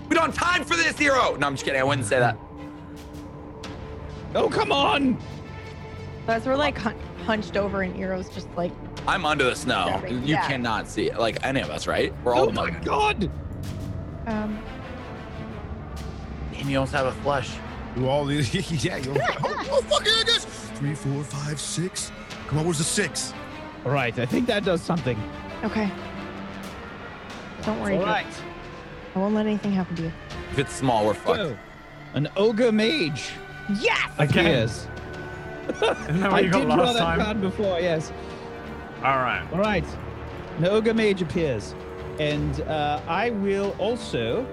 We don't have time for this, hero. No, I'm just kidding. I wouldn't say that. Oh, come on. As we're like hunched over and Eero's just like. I'm under the snow. You cannot see it. Like any of us, right? We're all. Oh my God. Damn, you almost have a flush. Do all these. Yeah. Oh, fucking I guess. 3, 4, 5, 6. Come on, where's the 6? All right. I think that does something. Okay. Don't worry. All right. I won't let anything happen to you. If it's small, we're fucked. So, an ogre mage. Yes. Appears. Isn't that what I you got did draw last that time? card before. Yes. All right. All right. The ogre mage appears, and I will also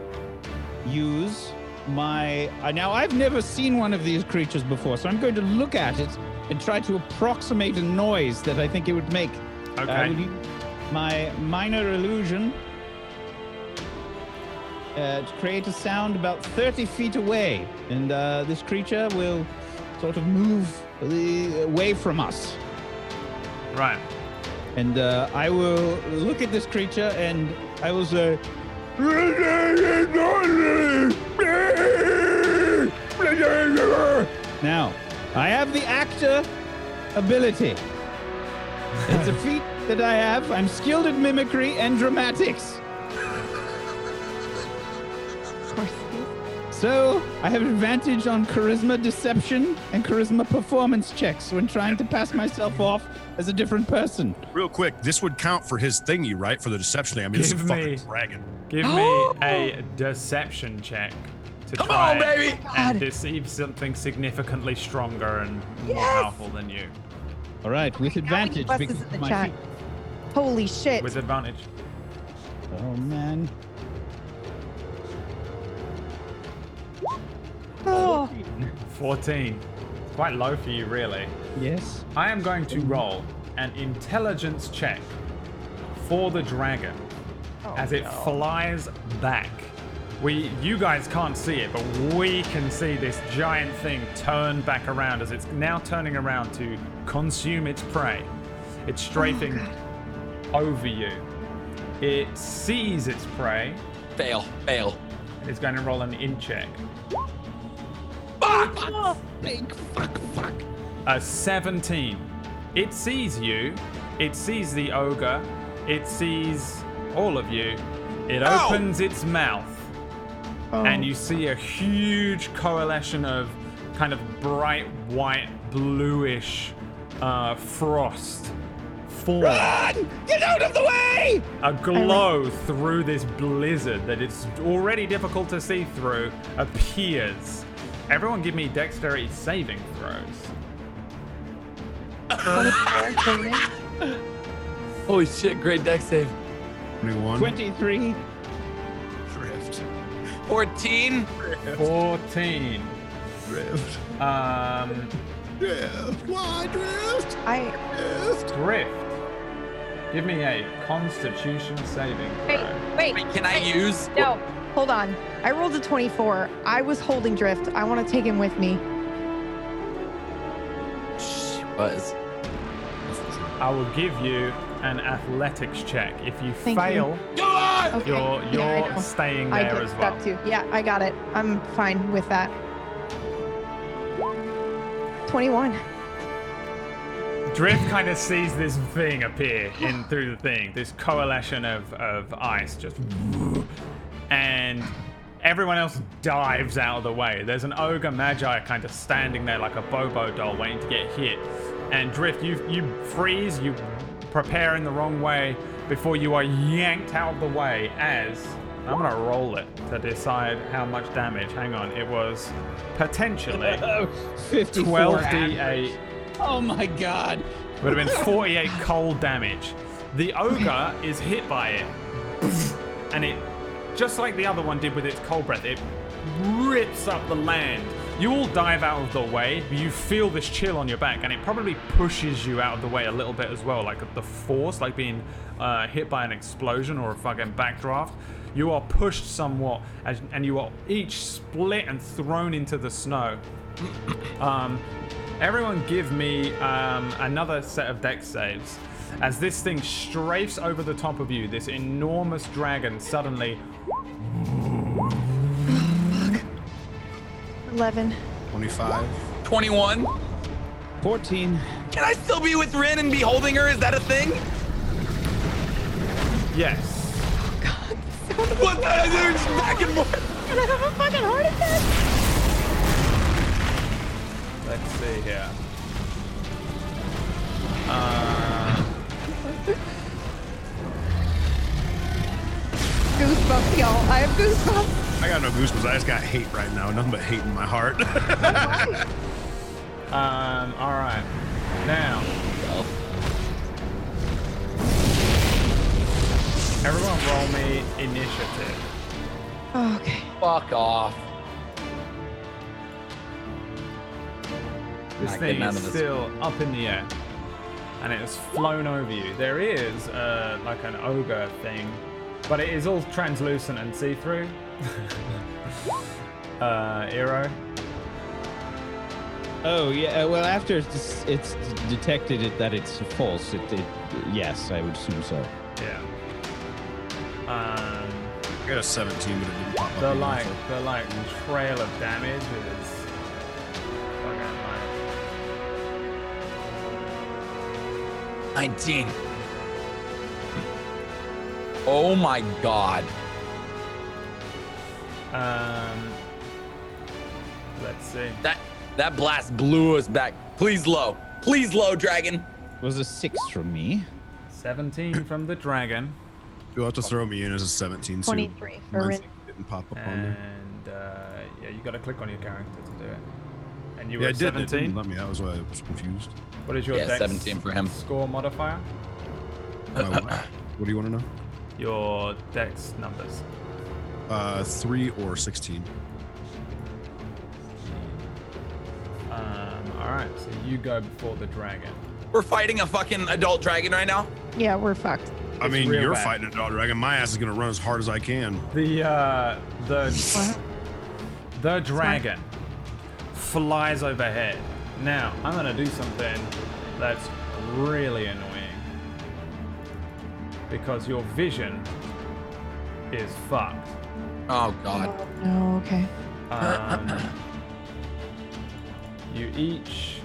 use my. Now I've never seen one of these creatures before, so I'm going to look at it and try to approximate a noise that I think it would make. Okay. Will use my minor illusion to create a sound about 30 feet away, and this creature will sort of move away from us. Right. And I will look at this creature and I will say, now, I have the actor ability. It's a feat that I have. I'm skilled at mimicry and dramatics. Of course. So, I have advantage on charisma deception and charisma performance checks when trying to pass myself off as a different person. Real quick, this would count for his thingy, right? For the deception thing. I mean, it's a Give fucking me- dragon. Give me a deception check to Come try on, baby! and deceive something significantly stronger and more Yes! powerful than you. All right, with advantage Buses because in the of my chat. feat. Holy shit. With advantage. Oh man. Oh. 14. It's quite low for you, really. Yes. I am going to roll an intelligence check for the dragon as it flies back. You guys can't see it, but we can see this giant thing turn back around as it's now turning around to consume its prey. It's strafing over you. It sees its prey. Fail. It's going to roll an int check. Fuck! Fuck. A 17. It sees you. It sees the ogre. It sees all of you. It opens its mouth. And you see a huge coalition of kind of bright white, bluish frost form. Run! Get out of the way! A glow through this blizzard that it's already difficult to see through appears. Everyone give me dexterity saving throws. Holy shit, great deck save. 21. 23. Drift. 14. 14. Drift. Drift. Why drift? Drift. Give me a constitution saving throw. Wait. Can I use? No, hold on. I rolled a 24. I was holding drift. I want to take him with me. was. I will give you an athletics check. If you Thank you. fail, Okay. you're Yeah, I know. staying I there get as well. stuck too. Yeah, I got it. I'm fine with that. 21. Drift kind of sees this thing appear in through the thing, this coalition of ice, just, and everyone else dives out of the way. There's an ogre magi kind of standing there like a Bobo doll waiting to get hit. And Drift, you freeze, you prepare in the wrong way before you are yanked out of the way as, I'm gonna roll it to decide how much damage. Hang on, it was potentially 54 12d8. Oh my god. Would have been 48 cold damage. The ogre is hit by it, and it, just like the other one did with its cold breath, it rips up the land. You all dive out of the way, but you feel this chill on your back, and it probably pushes you out of the way a little bit as well, like the force, like being hit by an explosion or a fucking backdraft. You are pushed somewhat, and you are each split and thrown into the snow. Everyone give me another set of dex saves. As this thing strafes over the top of you, this enormous dragon suddenly... 11. 25. 21. 14. Can I still be with Rin and be holding her? Is that a thing? Yes. What? They're just back and forth. Can I have a fucking heart attack? Let's see here. Goosebumps, y'all. I have goosebumps. I got no goosebumps. I just got hate right now. Nothing but hate in my heart. All right. Now, everyone roll me initiative. Oh, okay. Fuck off. This Not thing getting out is of this. still up in the air, and it has flown over you. There is like an ogre thing, but it is all translucent and see-through. Eero. Oh yeah. Well, after it's detected that it's false, yes, I would assume so. Yeah. I got a 17, but it didn't pop up. The in my like phone. the like trail of damage is fucking like 19. Oh my god. let's see. That blast blew us back. Please low, dragon. It was a 6 from me. 17 from the dragon, You'll have to throw me in as a 17. too. 23 for Mine Rin. didn't pop up on there. and yeah, you got to click on your character to do it. And you Yeah, were it did. It 17. didn't let me. That was why I was confused. What is your Yeah, dex 17 for him. score modifier? What do you want to know? Your dex numbers. 3 or 16. All right, so you go before the dragon. We're fighting a fucking adult dragon right now. Yeah, we're fucked. I mean, real you're bad. fighting a dog dragon. My ass is gonna run as hard as I can. The What? dragon flies overhead. Now, I'm gonna do something that's really annoying because your vision is fucked. Oh god. No, okay. You each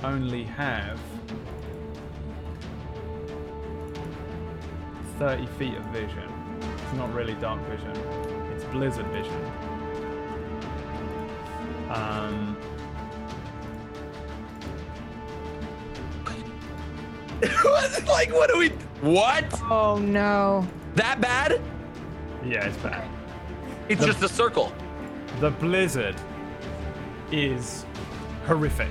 only have 30 feet of vision. It's not really dark vision. It's blizzard vision. Like, what do we? What? Oh no. That bad? Yeah, it's bad. It's just a circle. The blizzard is horrific.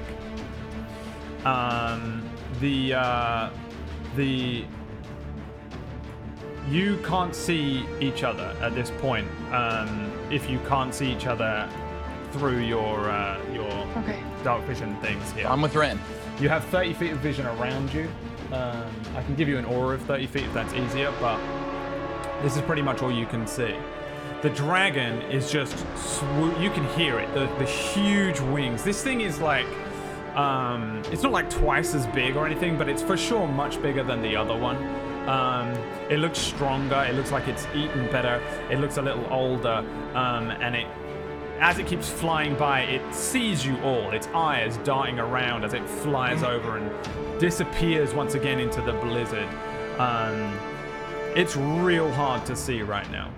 You can't see each other at this point. If you can't see each other through your Okay. dark vision things here. I'm with Ren. You have 30 feet of vision around you. I can give you an aura of 30 feet if that's easier, but this is pretty much all you can see. The dragon is just you can hear it, the huge wings. This thing is like It's not like twice as big or anything, but it's for sure much bigger than the other one. It looks stronger. It looks like it's eaten better. It looks a little older, and as it keeps flying by, it sees you all. Its eyes darting around as it flies over and disappears once again into the blizzard. It's real hard to see right now.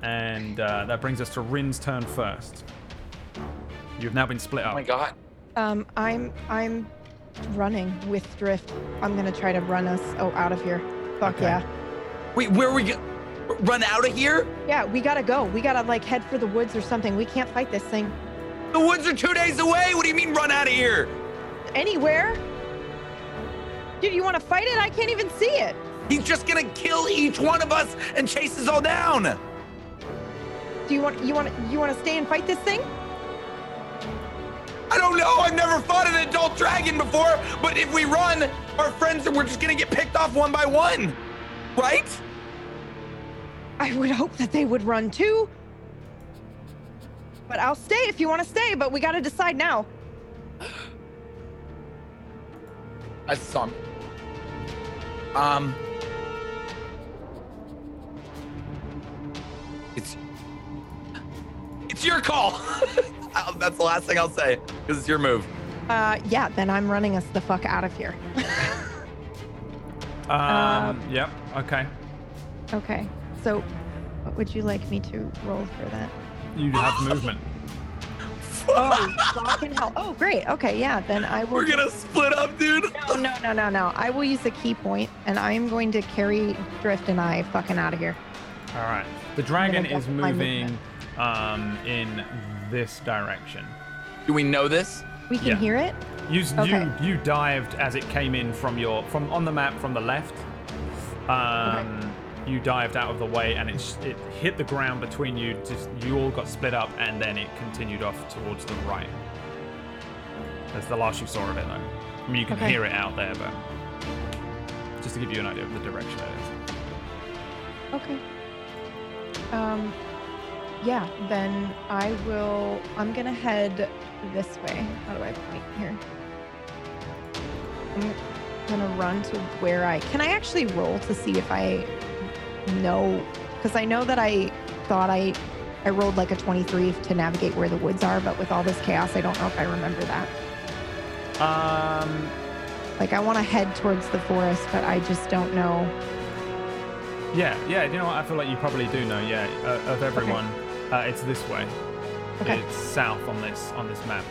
And that brings us to Rin's turn first. You've now been split up. Oh my god. I'm running with Drift. I'm gonna try to run us out of here. Fuck Okay. yeah. Wait, where are we go? Run out of here? Yeah, we gotta go. We gotta like head for the woods or something. We can't fight this thing The woods are 2 days away. What do you mean run out of here? anywhere. Dude, you want to fight it? I can't even see it. He's just gonna kill each one of us and chase us all down. Do you want to stay and fight this thing? I don't know. I've never fought an adult dragon before, but if we run, our friends we're just gonna get picked off one by one, right? I would hope that they would run too. But I'll stay if you want to stay, but we got to decide now. I saw him. It's your call. That's the last thing I'll say, because it's your move. Yeah, then I'm running us the fuck out of here. Yep. Okay. Okay. So, what would you like me to roll for that? You have movement. Oh, fucking hell. Oh, great. Okay, yeah, then I will. We're gonna split up, dude. No. I will use the key point, and I am going to carry Drift and I fucking out of here. All right. The dragon gonna is double my moving in this direction. Do we know this? We can Yeah. hear it? Okay. You dived as it came in from on the map from the left. You dived out of the way and it hit the ground between you. You all got split up and then it continued off towards the right. That's the last you saw of it, though. I mean, you can Okay. hear it out there, but just to give you an idea of the direction it is. Okay. Yeah, then I'm gonna head this way. How do I point here? I'm gonna run to where can I actually roll to see if I know, because I know that I thought I rolled like a 23 to navigate where the woods are, but with all this chaos, I don't know if I remember that. Like I want to head towards the forest, but I just don't know. Yeah, you know what? I feel like you probably do know, of everyone. It's this way. Okay. It's south on this map.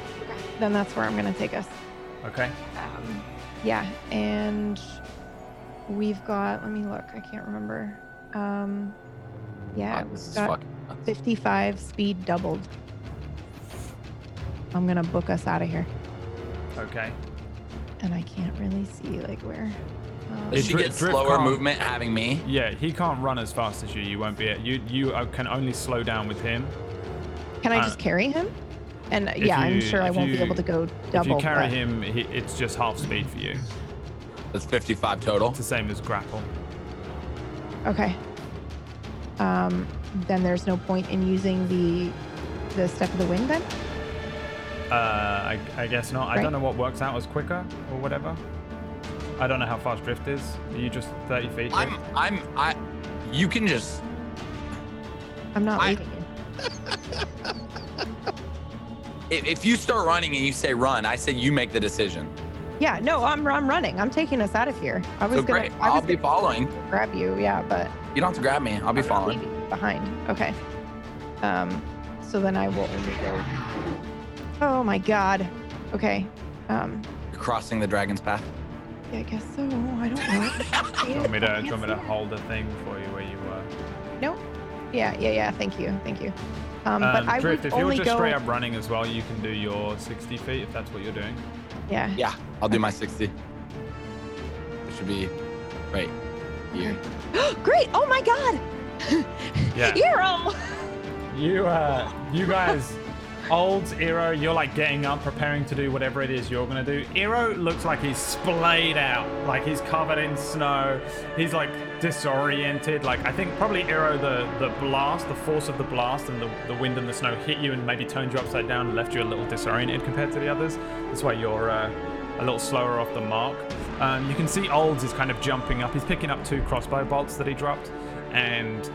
Then that's where I'm gonna take us. Okay. Yeah, and we've got, let me look, I can't remember. Yeah, This is we've got fucking nuts. 55 speed doubled. I'm gonna book us out of here. Okay. And I can't really see like where. Does she get Drift slower can't- movement having me? Yeah, he can't run as fast as you. You won't be. You can only slow down with him. Can I just carry him? And if yeah, I'm you- sure I if won't you- be able to go If double. you carry but- him, it's just half speed for you. That's 55 total. It's the same as grapple. Okay. Then there's no point in using the step of the wind then? I guess not. I Right. don't know what works out as quicker or whatever. I don't know how fast drift is. Are you just 30 feet? You can just. I'm not I- leaving you. If you start running and you say run, I say you make the decision. Yeah, no, I'm running. I'm taking us out of here. I was So gonna great. I'll be following. grab you, yeah, but You don't have to grab me. I'll be I'm not following. leaving you behind. Okay. So then I will only go. Oh my god. Okay. You're crossing the dragon's path. Yeah, I guess so. I don't know. Do you want me to hold a thing for you where you were? No. Yeah. Thank you. But I Drift, would if you're only just go. straight up running as well, you can do your 60 feet if that's what you're doing. Yeah. Yeah, I'll do my 60. It should be right here. Great. Oh my god. Yeah. Hero. You guys Olds, Eero, you're like getting up, preparing to do whatever it is you're gonna do. Eero looks like he's splayed out, like he's covered in snow. He's like disoriented. Like I think probably Eero, the blast, the force of the blast and the wind and the snow hit you and maybe turned you upside down and left you a little disoriented compared to the others. That's why you're a little slower off the mark. You can see Olds is kind of jumping up. He's picking up 2 crossbow bolts that he dropped, and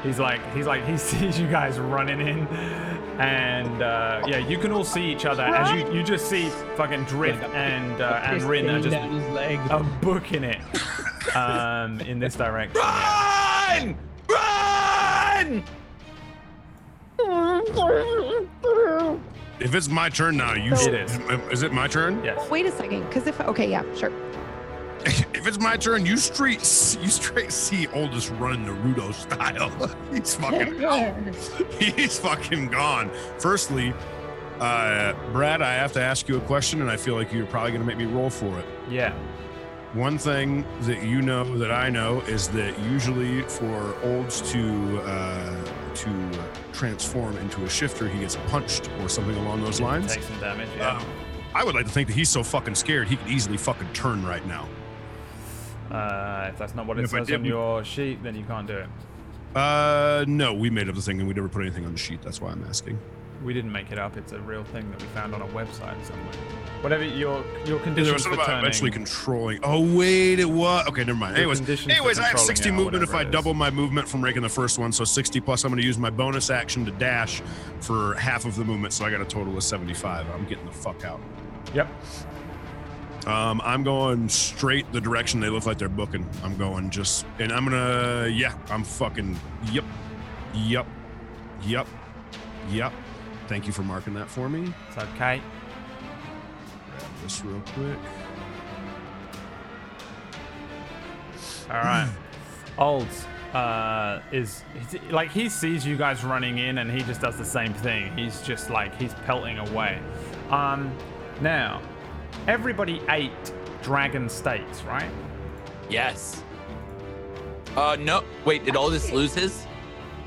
he sees you guys running in, and yeah, you can all see each other as you just see fucking Drift and Rin are just booking it in this direction. Run! Run! If it's my turn now, It is. Is it my turn? Yes. Wait a second, because okay, yeah, sure. If it's my turn, you straight see Oldest running Naruto style. He's fucking gone. He's fucking gone. Firstly, Brad, I have to ask you a question, and I feel like you're probably gonna make me roll for it. Yeah. One thing that you know that I know is that usually for Olds to transform into a shifter, he gets punched or something along those lines. Take some damage. Yeah. I would like to think that he's so fucking scared he could easily fucking turn right now. If that's not what it says on your sheet, then you can't do it. No, we made up the thing and we never put anything on the sheet. That's why I'm asking. We didn't make it up. It's a real thing that we found on a website somewhere. Whatever your conditions for turning. Eventually controlling. Oh wait, it was okay. Never mind. Anyways, I have 60 movement if I double my movement from making the first one. So 60 plus. I'm going to use my bonus action to dash for half of the movement. So I got a total of 75. I'm getting the fuck out. Yep. I'm going straight the direction they look like they're booking. I'm going and I'm gonna, I'm fucking, yep. Thank you for marking that for me. It's okay. Grab this real quick. All right. Olds is like he sees you guys running in and he just does the same thing. He's just like he's pelting away. Now, everybody ate dragon steaks, right? Yes. No. Wait, did Oldest lose his?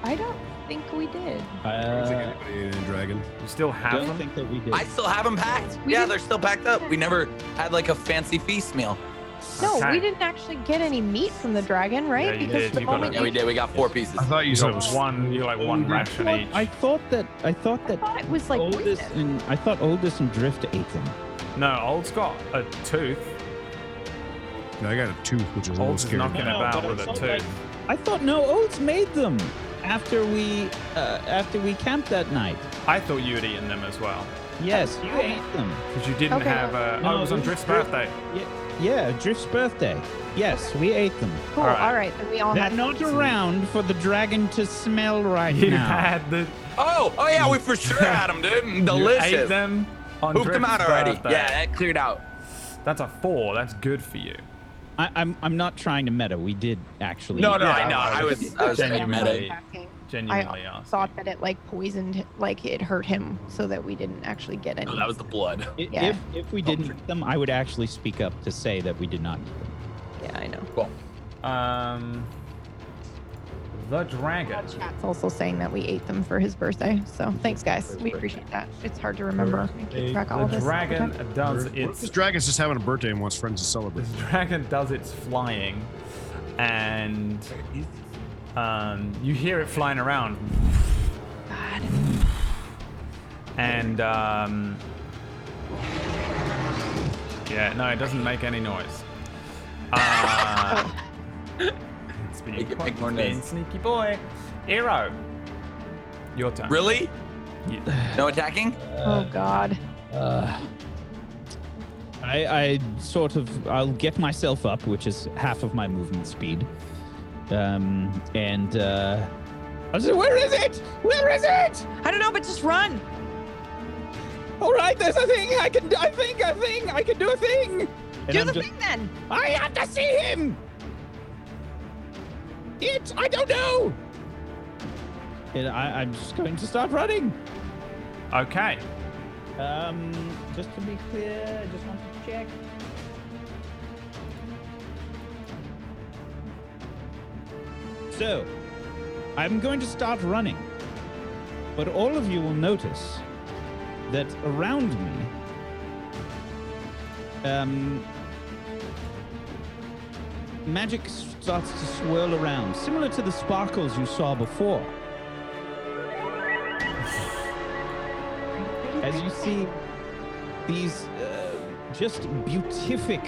I don't think we did. I don't think anybody ate a dragon. You still have don't them? think that we did. I still have them packed. We Yeah, didn't- they're still packed up. We never had like a fancy feast meal. No, Okay. we didn't actually get any meat from the dragon, right? Yeah, you did. the You got moment it. Yeah, we did. We got 4 pieces. I thought you said it was one. You like one ration each. I thought that I thought it was like Oldest poison. and Oldest and Drift ate them. No, Old's got a tooth. I got a tooth, which is a little Old's is scary. knocking about with a tooth. I thought Olds made them after we camped that night. I thought you had eaten them as well Yes, you ate them. because you didn't Okay. have. No, it was on it was Drift's Drift. birthday. Yeah, Drift's birthday. Yes, we ate them. Cool. All right. All right, then we all They're had not some- around for the dragon to smell right You now. had the. Oh yeah, we for sure had them, dude. You ate Delicious. them on Pooped them Drift's out already. birthday. Yeah, that cleared out. That's a 4. That's good for you. I'm not trying to meta. We did actually. No, Yeah, I know. I was genuinely- meta. Genuinely I asked. thought that it like poisoned, like it hurt him, so that we didn't actually get any. No, that was the blood. Yeah. If we didn't eat them, I would actually speak up to say that we did not eat them. Yeah, I know. Cool. The dragon. Chat's also saying that we ate them for his birthday. So thanks, guys. We appreciate that. It's hard to remember and keep track of all The this. dragon does This its. dragon's just having a birthday and wants friends to celebrate. This dragon does its flying, and you hear it flying around, God. and yeah, no, it doesn't make any noise. It's being, Make it make more being noise. sneaky boy. Eero, your turn. Really? Yeah. No attacking? Oh God. I'll get myself up, which is half of my movement speed. I said, where is it? Where is it? I don't know, but just run. All right, there's a thing. I can do a thing. And Do I'm the just- thing then. I have to see him. I don't know. And I'm just going to start running. Okay. Just to be clear, I just want to check. So, I'm going to start running. But all of you will notice that around me, magic starts to swirl around, similar to the sparkles you saw before. As you see these just beatific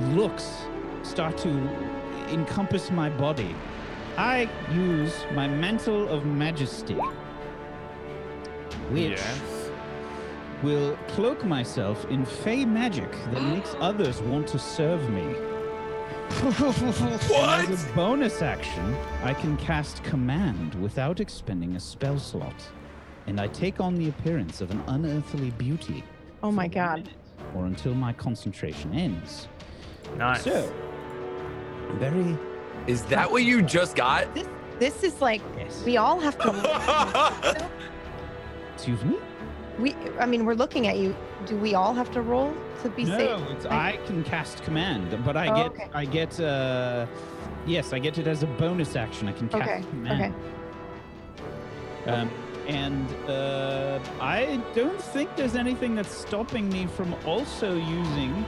looks start to encompass my body, I use my Mantle of Majesty, which will cloak myself in fey magic that makes others want to serve me. What? As a bonus action, I can cast Command without expending a spell slot, and I take on the appearance of an unearthly beauty. Oh my for 1 God. minute, or until my concentration ends. Nice. So, very Is that what you just got? This is like yes. we all have to. Excuse me? I mean, we're looking at you. Do we all have to roll to be safe? No, it's, I can cast Command, but I get yes, I get it as a bonus action. I can cast Command. Okay. And I don't think there's anything that's stopping me from also using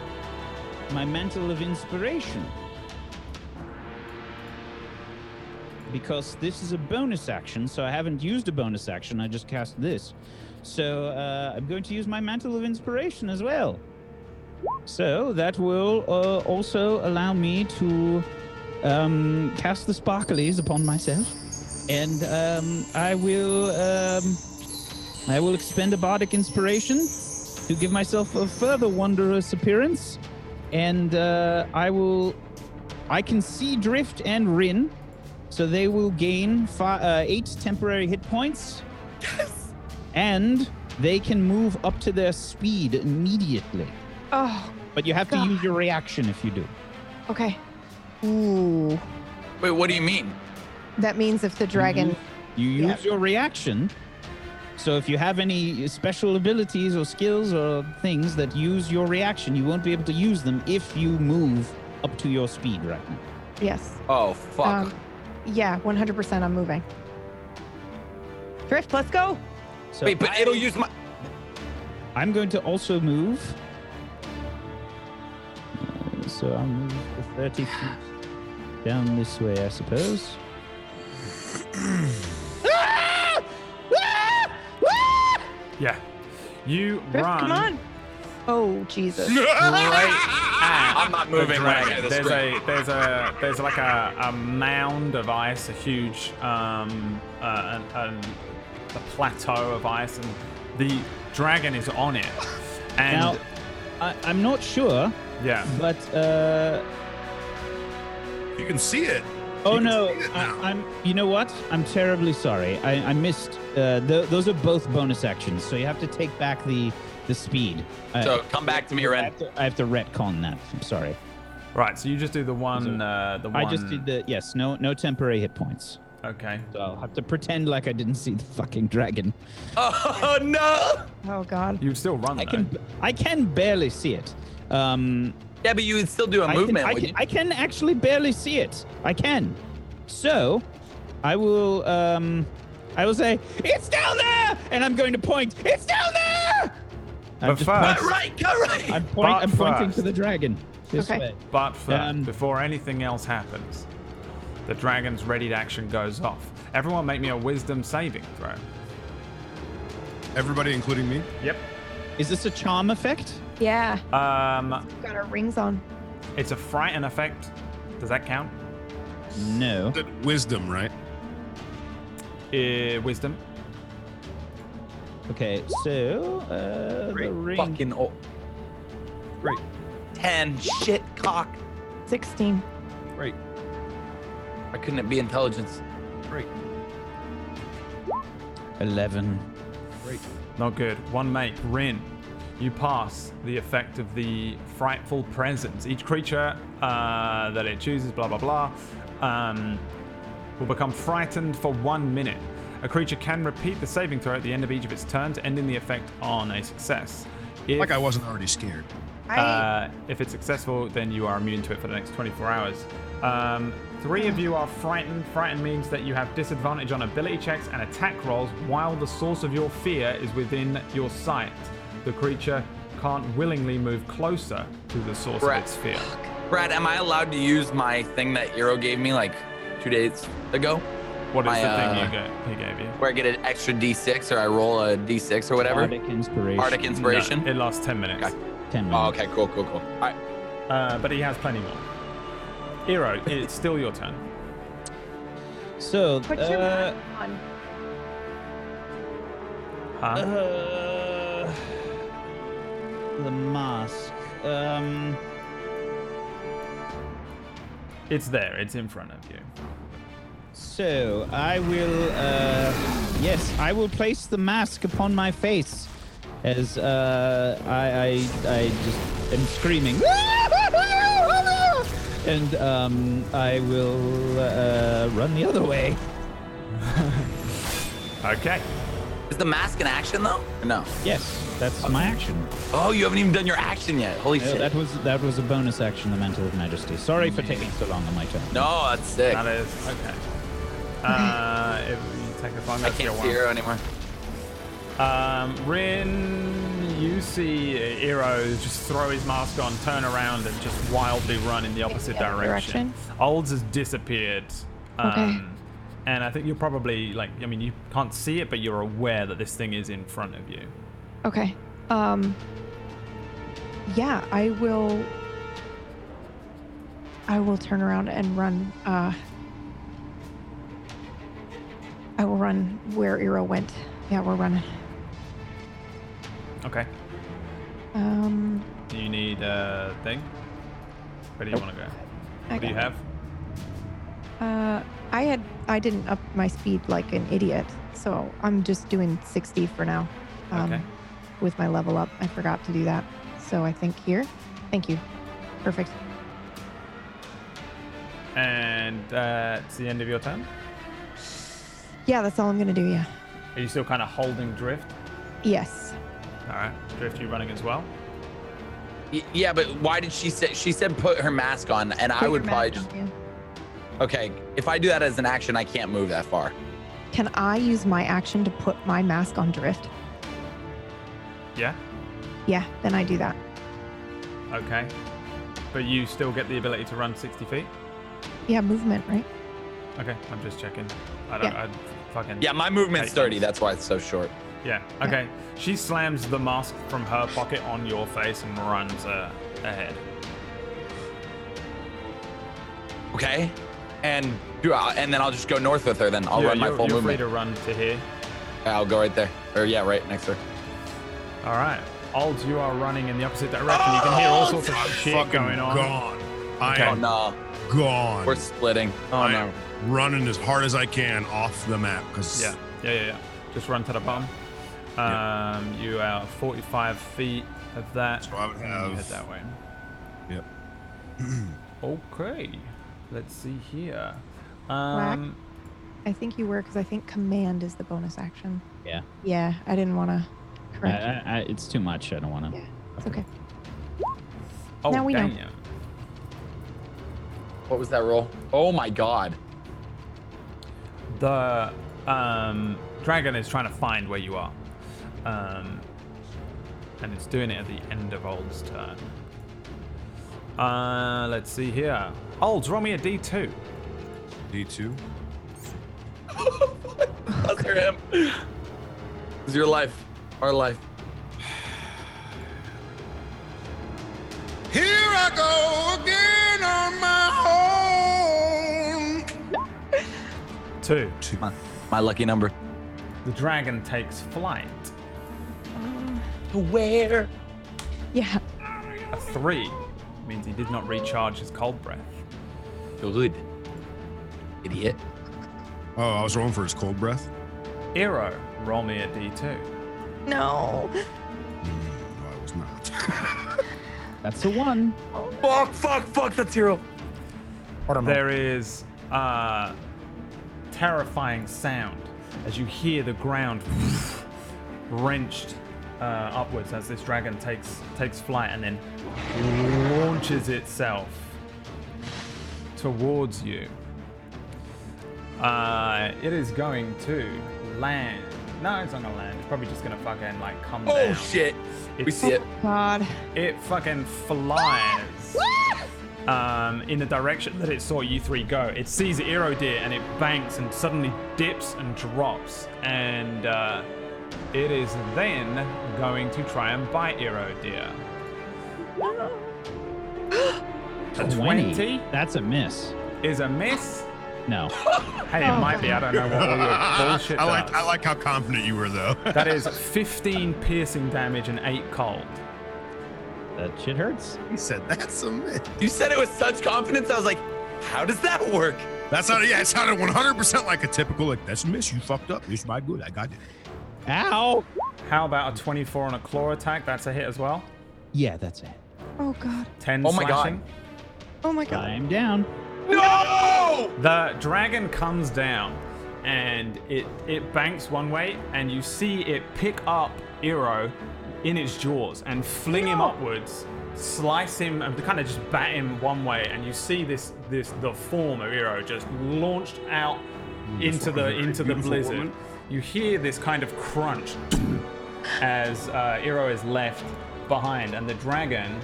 my Mantle of Inspiration. Because this is a bonus action, so I haven't used a bonus action, I just cast this. So I'm going to use my Mantle of Inspiration as well. So that will also allow me to cast the sparklies upon myself. And I will expend a bardic inspiration to give myself a further wondrous appearance. And I can see Drift and Rin, so they will gain 8 temporary hit points. Yes. And they can move up to their speed immediately. Oh. But you have to use your reaction if you do. Okay. Ooh. Wait, what do you mean? That means if the dragon. You use your reaction. So if you have any special abilities or skills or things that use your reaction, you won't be able to use them if you move up to your speed right now. Yes. Oh, fuck. Yeah, 100% I'm moving. Drift, let's go. So Wait, but it'll use my... I'm going to also move. So I'll move the 30 feet down this way, I suppose. Yeah. You Drift, run. come on. Oh, Jesus. Straight at I'm not moving the when I dragon. get this There's like a mound of ice, a huge a plateau of ice, and the dragon is on it. And Now, I'm not sure, yeah, but You can see it. oh You can no, see it now. I'm. You know what? I'm terribly sorry. I missed. Those are both bonus actions, so you have to take back the speed. So come back to me, Ren. I have to retcon that. I'm sorry. right. So you just do the one. I just did the yes. No temporary hit points. Okay. So I'll have to pretend like I didn't see the fucking dragon. Oh, no! Oh, God. You'd still run. I can barely see it. Yeah, but you would still do a movement, wouldn't you? I can actually barely see it. I can. So, I will say, it's down there! And I'm going to point, it's down there! But first, Go right! I'm But pointing first. to the dragon. This Okay. way. but first, Um, before anything else happens, the dragon's ready to action goes off. Everyone, make me a wisdom saving throw. Everybody, including me. Yep. Is this a charm effect? Yeah. We've Got our rings on. It's a frighten effect. Does that count? No. That wisdom, right? Wisdom. Okay, so the ring. Fucking Great. 10. Shit, cock. 16. Great. Why couldn't it be intelligence? Great. 11. Great. Not good. One mate, Rin. You pass the effect of the frightful presence. Each creature that it chooses, blah, blah, blah, will become frightened for 1 minute. A creature can repeat the saving throw at the end of each of its turns, ending the effect on a success. If, Like I wasn't already scared. if it's successful, then you are immune to it for the next 24 hours. 3 of you are frightened. Frightened means that you have disadvantage on ability checks and attack rolls while the source of your fear is within your sight. The creature can't willingly move closer to the source of its fear. Brad, am I allowed to use my thing that Eero gave me like 2 days ago? What is My, the thing he gave you? Where I get an extra D6 or I roll a D6 or whatever? Arctic inspiration. Arctic inspiration? No, it lasts 10 minutes. Okay. 10 minutes. Oh, okay, cool. All right. But he has plenty more. Eero, it's still your turn. So, Put your mask on. Huh? the mask. It's there. It's in front of you. So I will, yes, I will place the mask upon my face as I just am screaming, and I will run the other way. Okay. Is the mask an action though? Or no? Yes, that's my action. Oh, you haven't even done your action yet. Holy shit. That was a bonus action, the Mantle of Majesty. Sorry for taking so long on my turn. No, that's sick. That is okay. If you take a phone, I can't see Eero anymore. Rin, you see Eero just throw his mask on, turn around, and just wildly run in the opposite the other direction. Olds has disappeared. Okay. And I think you're probably like, I mean, you can't see it, but you're aware that this thing is in front of you. Okay. Yeah, I will turn around and run. I will run where Eero went. Yeah, we're running. Okay. Do you need a thing? Where do you want to go? What do you have? I didn't up my speed like an idiot, so I'm just doing 60 for now. Okay. With my level up, I forgot to do that. So I think here. Thank you. Perfect. And that's the end of your turn? Yeah, that's all I'm gonna do. Yeah. Are you still kind of holding drift? Yes. All right. Drift, you running as well? Yeah, but why did she said put her mask on, and I would probably just. Okay, if I do that as an action, I can't move that far. Can I use my action to put my mask on drift? Yeah. Yeah, then I do that. Okay. But you still get the ability to run 60 feet? Yeah, movement, right? Okay, I'm just checking. I don't. Yeah. I fucking. Yeah, my movement's hate 30. this. That's why it's so short. Yeah. Okay. She slams the mask from her pocket on your face and runs ahead. Okay, and then I'll just go north with her. Then I'll run my full you're movement. free to run to here. I'll go right there. Or yeah, right next to her. All right. Olds, you are running in the opposite direction. You can hear all sorts of shit Fucking going on. gone. I Okay. Oh am no, gone. we're splitting. Oh I no. am running as hard as I can off the map because Yeah. Just run to the bottom. You are 45 feet of that. So I would and have- you head that way. Yep. Okay. Let's see here. Black? I think you were because I think command is the bonus action. Yeah. Yeah, I didn't want to correct. It's too much. I don't want to. Yeah, it's okay. Oh, Now we know. damn. What was that roll? Oh my god. The dragon is trying to find where you are. And it's doing it at the end of Old's turn. Let's see here. Olds, roll me a D2. D2. Other him. It's your life. Our life. Here I go again on my own. 2. My lucky number. The dragon takes flight. Where? Yeah. A 3 means he did not recharge his cold breath. Good. Idiot. Oh, I was rolling for his cold breath. Eero, roll me a D2. No. No, I was not. That's a 1. Fuck, that's hero. There is a terrifying sound as you hear the ground wrenched upwards as this dragon takes flight and then launches itself towards you. It is going to land. No, it's not gonna land. It's probably just gonna fucking like come down. Oh shit! We see it. God. It fucking flies in the direction that it saw you three go. It sees Eero Deer and it banks and suddenly dips and drops. And it is then going to try and bite Eero Deer. A 20 That's a miss. is a miss. No. Hey, it might be. I don't know what all your bullshit does. I like how confident you were, though. That is 15 piercing damage and 8 cold. That shit hurts. He said that's a miss. You said it with such confidence. I was like, how does that work? That's not. Yeah, it sounded 100% like a typical. Like that's a miss. You fucked up. It's my good. I got it. Ow. How about a 24 on a claw attack? That's a hit as well. Yeah, that's it. Oh God. 10 Oh my slashing. God. Oh my God. I'm down. No! The dragon comes down and it banks one way, and you see it pick up Eero in its jaws and fling him upwards, slice him and kind of just bat him one way, and you see the form of Eero just launched out into the blizzard. Woman. You hear this kind of crunch as Eero is left behind, and the dragon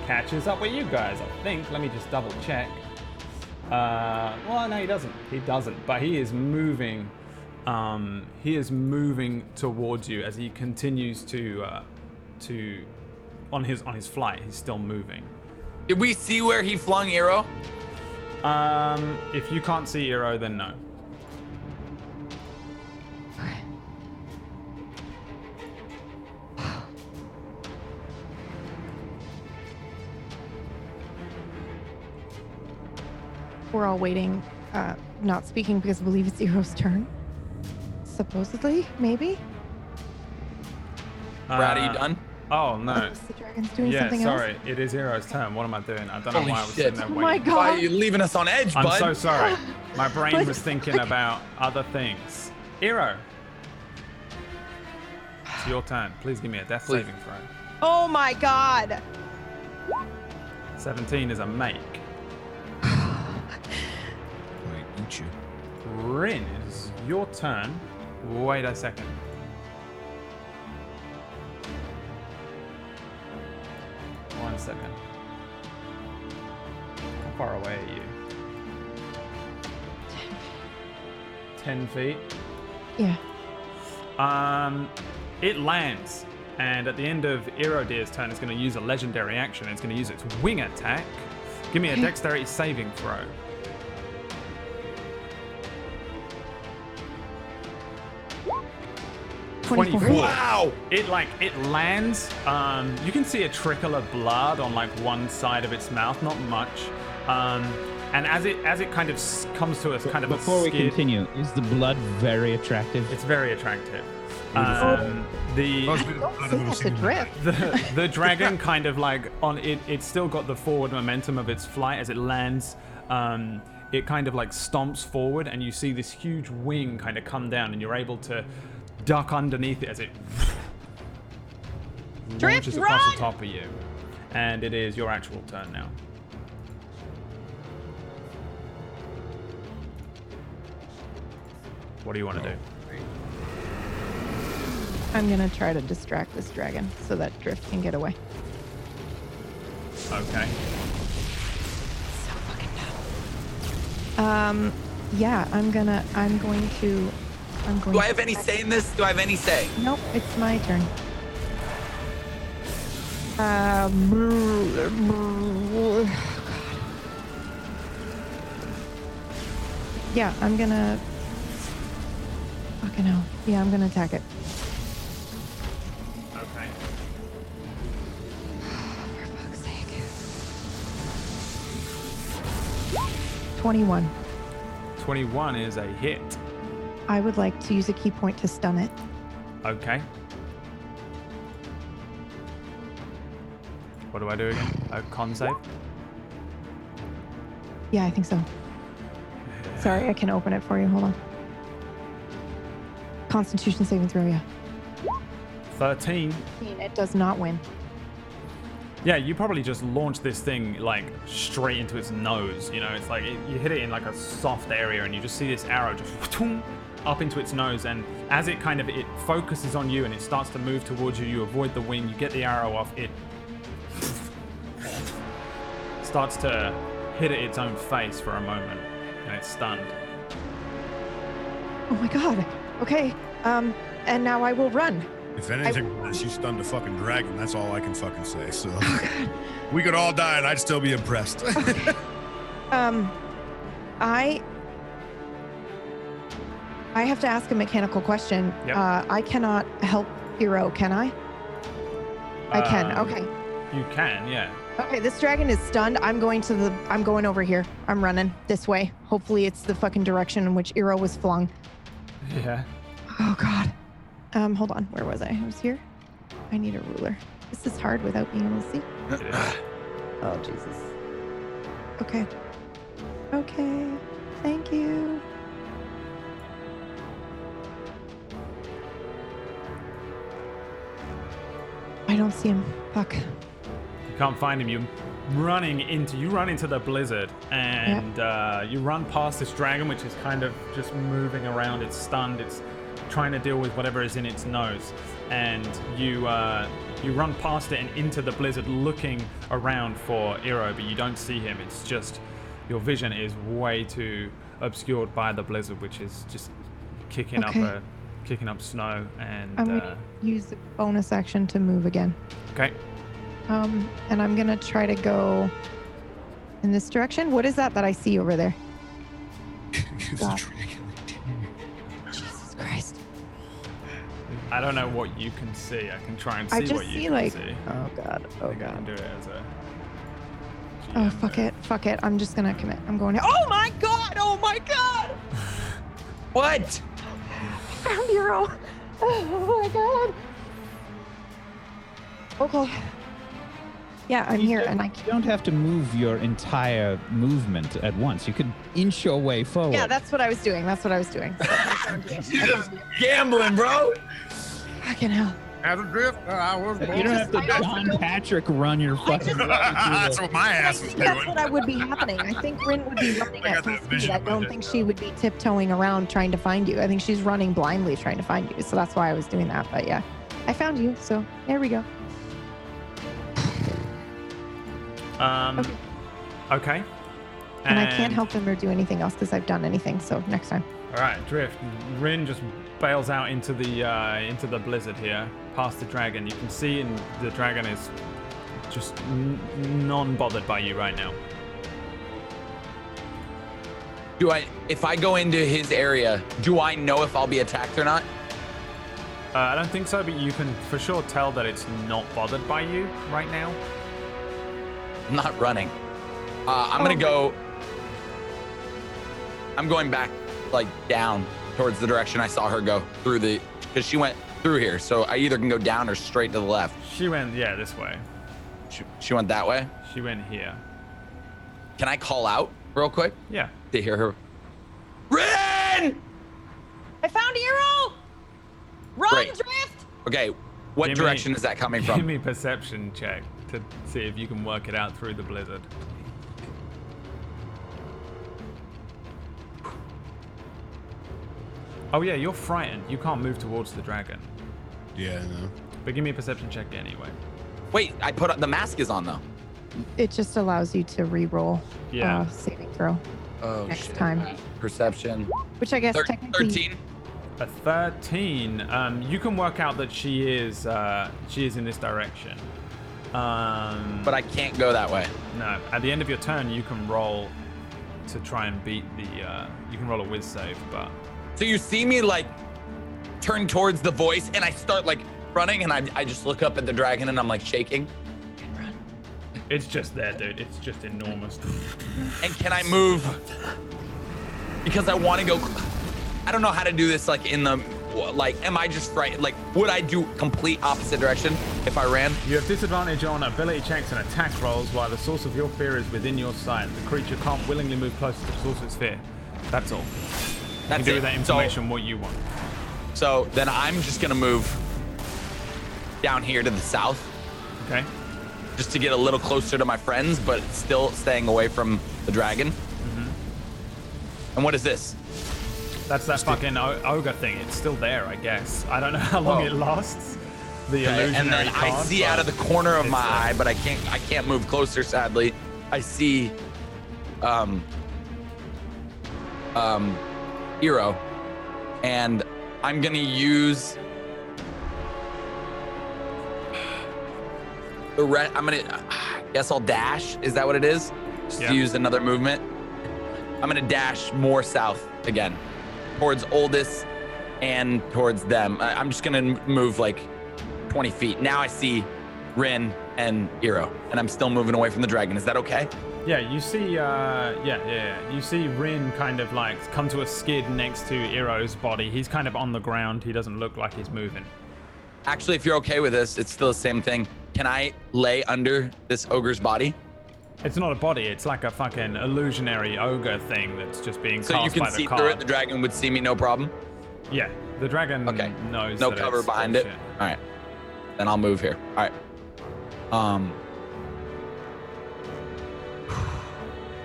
catches up with you guys, I think. Let me just double check. Well, no, he doesn't. He doesn't. But he is moving. He is moving towards you as he continues to on his flight. He's still moving. Did we see where he flung Eero? If you can't see Eero, then no. We're all waiting, not speaking because I believe it's Eero's turn. Supposedly, maybe. Brad, are you done? Oh no. Unless the dragon's doing Yeah, something sorry. else. It is Eero's turn. What am I doing? I don't know Holy why I was shit. sitting there Oh waiting. my Why God. are you leaving us on edge, I'm bud? so sorry. My brain What? was thinking about other things. Eero. It's your turn. Please give me a death saving throw. Oh my God. 17 is a make. Wait, eat you. Rin, it is your turn. Wait a second. One second. How far away are you? 10 feet. Yeah. It lands, and at the end of Eero Deer's turn, it's going to use a legendary action. It's going to use its wing attack. Give me a dexterity saving throw. Wow! It lands. You can see a trickle of blood on like one side of its mouth, not much. And as it kind of comes to us, kind of Before we skid, continue, is the blood very attractive? it's very attractive. That's a drift. The dragon kind of like on it. It's still got the forward momentum of its flight as it lands. It kind of like stomps forward, and you see this huge wing kind of come down, and you're able to duck underneath it as it launches across the top of you. And it is your actual turn now. What do you want to do? I'm gonna try to distract this dragon so that Drift can get away. Okay. So fucking dumb. Yeah, I'm going to. Do I have any say in this? Do I have any say? Nope, it's my turn. Yeah, I'm gonna. Fucking hell. Yeah, I'm gonna attack it. Okay. For fuck's sake. 21. 21 is a hit. I would like to use a key point to stun it. Okay. What do I do again? A con save? Yeah, I think so. Sorry, I can open it for you. Hold on. Constitution saving throw, yeah. 13. It does not win. Yeah, you probably just launch this thing like straight into its nose. You know, it's like you hit it in like a soft area, and you just see this arrow just up into its nose. And as it focuses on you and it starts to move towards you, you avoid the wing. You get the arrow off. It starts to hit its own face for a moment, and it's stunned. Oh my god. Okay. And now I will run. If anything, she stunned a fucking dragon. That's all I can fucking say. So we could all die, and I'd still be impressed. Okay. I have to ask a mechanical question. Yep. I cannot help Hero, can I? I can. Okay. You can, yeah. Okay, this dragon is stunned. I'm going over here. I'm running this way. Hopefully it's the fucking direction in which Hero was flung. Yeah. Oh god. Hold on. Where was I? I was here. I need a ruler. This is hard without being able to see. Oh Jesus. Okay. Okay. Thank you. I don't see him. Fuck. You can't find him. You run into the blizzard, and you run past this dragon, which is kind of just moving around. It's stunned. It's trying to deal with whatever is in its nose, and you run past it and into the blizzard, looking around for Iro, but you don't see him. It's just your vision is way too obscured by the blizzard, which is just kicking up snow. And I'm gonna use the bonus action to move again. Okay. And I'm gonna try to go in this direction. What is that I see over there? God. Jesus Christ. I don't know what you can see. I can try and see what you can see. Oh god. Oh I can god. do it as a Oh fuck it. Fuck it. I'm just gonna commit. I'm going. Oh my god. Oh my god. What? Found Hero. Oh my god. Okay. Yeah, I'm here, and I You don't have to move your entire movement at once. You could inch your way forward. Yeah, that's what I was doing. That's what I was doing. You're just gambling, bro. Fucking hell. As a drift, I was born. You don't have to John Patrick run your fucking. That's what my ass was That's doing. what would be happening. I think Rin would be running at full speed. I don't think she would be tiptoeing around trying to find you. I think she's running blindly trying to find you. So that's why I was doing that. But yeah, I found you. So there we go. Okay. And I can't help him or do anything else because I've done anything. So next time. All right, Drift. Rin just bails out into the blizzard here, past the dragon. You can see, and the dragon is just non-bothered by you right now. If I go into his area, do I know if I'll be attacked or not? I don't think so, but you can for sure tell that it's not bothered by you right now. I'm not running. I'm going back, like down towards the direction I saw her go through because she went through here. So I either can go down or straight to the left. She went, this way. She went that way. She went here. Can I call out real quick? Yeah. To hear her. Rin! I found Hero. Run, Great. Drift. Okay, what direction is that coming from? Give me a perception check to see if you can work it out through the blizzard. Oh yeah, you're frightened. You can't move towards the dragon. Yeah, I know. But give me a perception check anyway. Wait, I put the mask is on though. It just allows you to re-roll saving throw next time. Perception. Which I guess technically 13. A 13. You can work out that she is in this direction. But I can't go that way. No. At the end of your turn, you can roll to try and beat the. You can roll a whiz save, but. So you see me like turn towards the voice, and I start like running, and I just look up at the dragon, and I'm like shaking. It's just there, dude. It's just enormous. And can I move? Because I want to go. I don't know how to do this. Like in the, like, am I just right? Like, would I do complete opposite direction if I ran? You have disadvantage on ability checks and attack rolls while the source of your fear is within your sight. The creature can't willingly move closer to the source of its fear. That's all. That's you can do it. with that information what you want. So then I'm just gonna move down here to the south. Okay. Just to get a little closer to my friends, but still staying away from the dragon. And what is this? That's that fucking ogre thing. It's still there, I guess. I don't know how long it lasts. The illusionary and then I card, see out of the corner of my eye, but I can't move closer, sadly. I see Hero, and I'm gonna use I guess I'll dash. Is that what it is? Just to use another movement. I'm gonna dash more south again, towards Oldest and towards them. I'm just gonna move like 20 feet. Now I see Rin and Hero, and I'm still moving away from the dragon. Is that okay? Yeah, you see, you see Rin kind of like come to a skid next to Hero's body. He's kind of on the ground. He doesn't look like he's moving. Actually, if you're okay with this, it's still the same thing. Can I lay under this ogre's body? It's not a body. It's like a fucking illusionary ogre thing that's just being So cast you can by the see card. through it. The dragon would see me, no problem. Yeah, the dragon knows. No that cover it's behind it. bullshit. All right, then I'll move here. All right.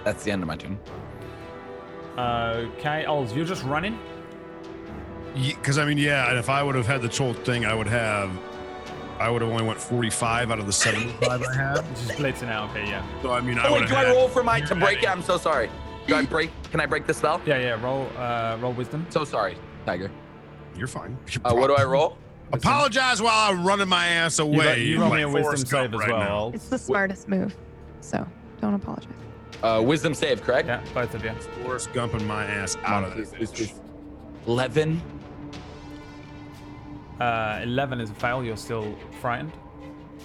That's the end of my turn. Okay, Ols, you're just running? Because I mean, yeah, and if I would have had the whole thing, I would have only went 45 out of the 75 I had. Just blitzing out, okay, yeah. So I mean, Oh, wait, do I roll for to break it? I'm so sorry. Can I break the spell? Yeah, roll wisdom. So sorry, Tiger. You're fine. What do I roll? Apologize while I'm running my ass away. You roll me a like wisdom Forrest save Gump as right well, now. Ols. It's the smartest move, so don't apologize. Wisdom save, correct? Yeah, both of you. Forrest Gumping my ass out of this bitch. 11. 11 is a fail. You're still frightened.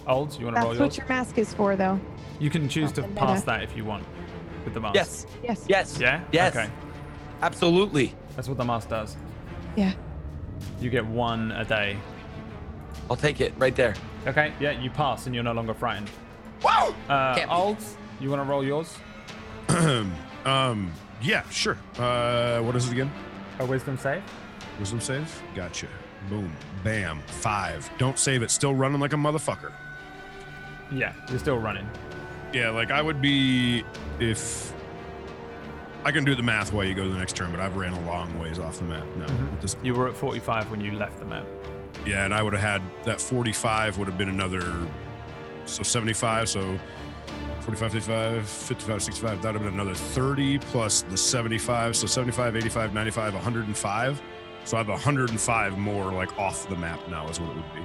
Olds, you want to roll That's yours? what your mask is for, though. You can choose to Nothing pass better. that if you want with the mask. Yes. Yes. Yes. Yeah? Yes. Okay. Absolutely. That's what the mask does. Yeah. You get one a day. I'll take it right there. Okay, yeah, you pass and you're no longer frightened. Wow. Can't be. Olds, you want to roll yours? Yeah, sure. What is it again? A wisdom save? Wisdom save? Gotcha. Boom. Bam. 5. Don't save it. Still running like a motherfucker. Yeah, you're still running. Yeah, like I would be if I can do the math while you go to the next turn, but I've ran a long ways off the map now. At this You were at 45 when you left the map. Yeah, and I would have had that 45 would have been another, so 75, so 45, 55, 55, 65, that would have been another 30 plus the 75, so 75, 85, 95, 105. So I have 105 more like off the map now is what it would be,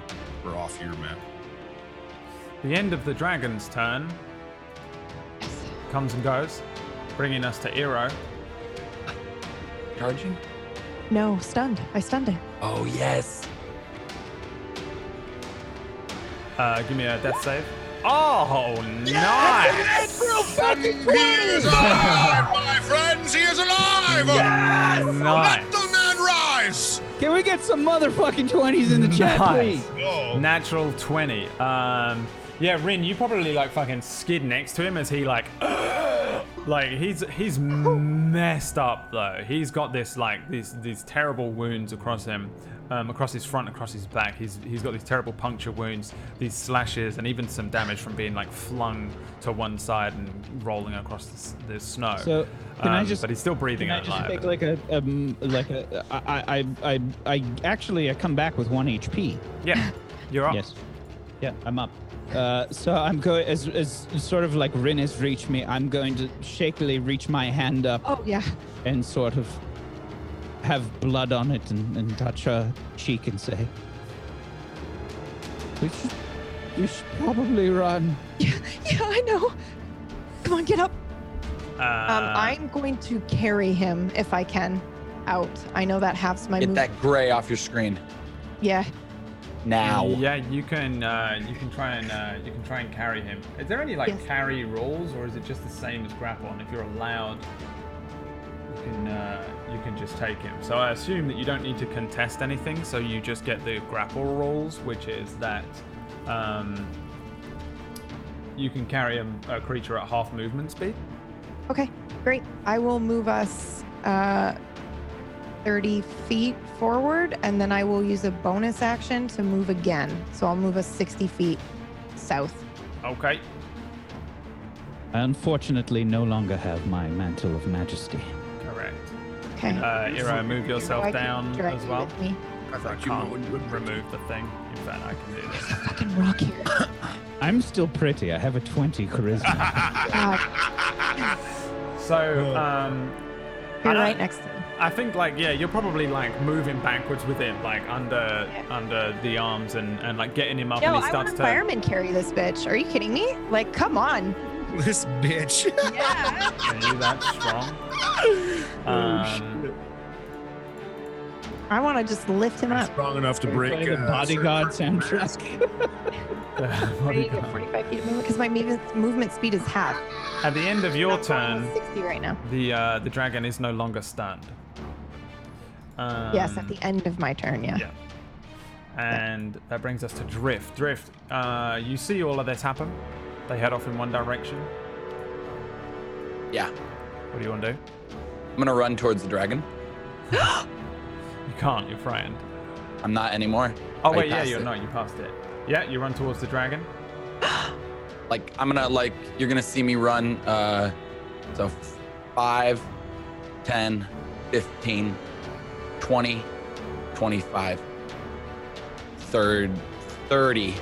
or off your map. The end of the dragon's turn comes and goes, bringing us to Eero. Charging? No, stunned. I stunned him. Oh, yes. Give me a death save. Oh, nice! He is alive, my friends! He is alive! Nice. Let the man rise! Can we get some motherfucking 20s in the chat, Nice. please? Oh. Natural 20. Yeah, Rin, you probably like fucking skid next to him as he like he's messed up though. He's got this like these terrible wounds across him, across his front, across his back. He's got these terrible puncture wounds, these slashes, and even some damage from being like flung to one side and rolling across the snow. So can I just? But he's still breathing Can I out just alive. I come back with 1 HP. Yeah, you're up. Yes. Yeah, I'm up. So I'm going as sort of like Rin has reached me. I'm going to shakily reach my hand up Oh, yeah. and sort of have blood on it and touch her cheek and say, "You should probably run." Yeah, I know. Come on, get up. Uh, I'm going to carry him if I can out. I know that halves my Get move. that gray off your screen Yeah. now. Yeah, you can try and carry him. Is there any like Yes. carry rules, or is it just the same as grapple? And if you're allowed, you can just take him. So I assume that you don't need to contest anything. So you just get the grapple rules, which is that you can carry a creature at half movement speed. Okay, great. I will move us 30 feet forward, and then I will use a bonus action to move again. So I'll move us 60 feet south. Okay. I unfortunately no longer have my mantle of majesty. Correct. Okay. Ira, move yourself I can down drag as you well. with me. I I thought you can't would remove the thing. In fact, I can do this. Fucking rock here. I'm still pretty. I have a 20 charisma. God, So, you're I- right next to me. I think like you're probably like moving backwards with him, like under the arms and like getting him up, No, and he I want starts a to. fireman carry this bitch. Are you kidding me? Like, come on. This bitch. Yeah. Are you that strong? I want to just lift him up. Strong enough to break Play the bodyguard soundtrack. What do you got? 45 feet of movement because my movement speed is half. At the end of your I'm turn, 60 right now. the dragon is no longer stunned. Yes, at the end of my turn, yeah. Yeah. And that brings us to Drift. Drift, you see all of this happen. They head off in one direction. Yeah. What do you want to do? I'm gonna run towards the dragon. You can't, you're frightened. I'm not anymore. Oh, I wait, yeah, passed you're it. not, you passed it. Yeah, you run towards the dragon. Like I'm gonna you're gonna see me run. So 5, 10, 15, 20, 25, 30. I'm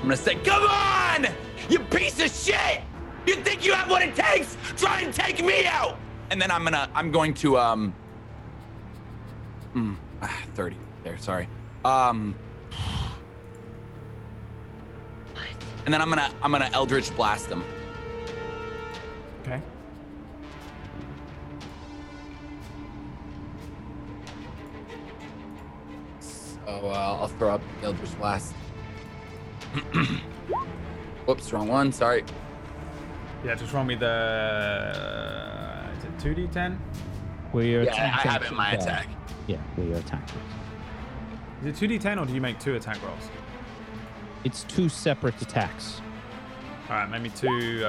gonna say, come on, you piece of shit! You think you have what it takes? Try and take me out! And then I'm going to 30 there, sorry. And then I'm gonna Eldritch Blast him. Okay. So I'll throw up Eldritch Blast. Whoops, wrong one, sorry. Yeah, just roll me the. Is it 2d10? Where your Yeah, attack I have it in my rolls are. attack. Yeah, where your attack rolls. Is it 2d10 or do you make 2 attack rolls? It's 2 separate attacks. All right, maybe two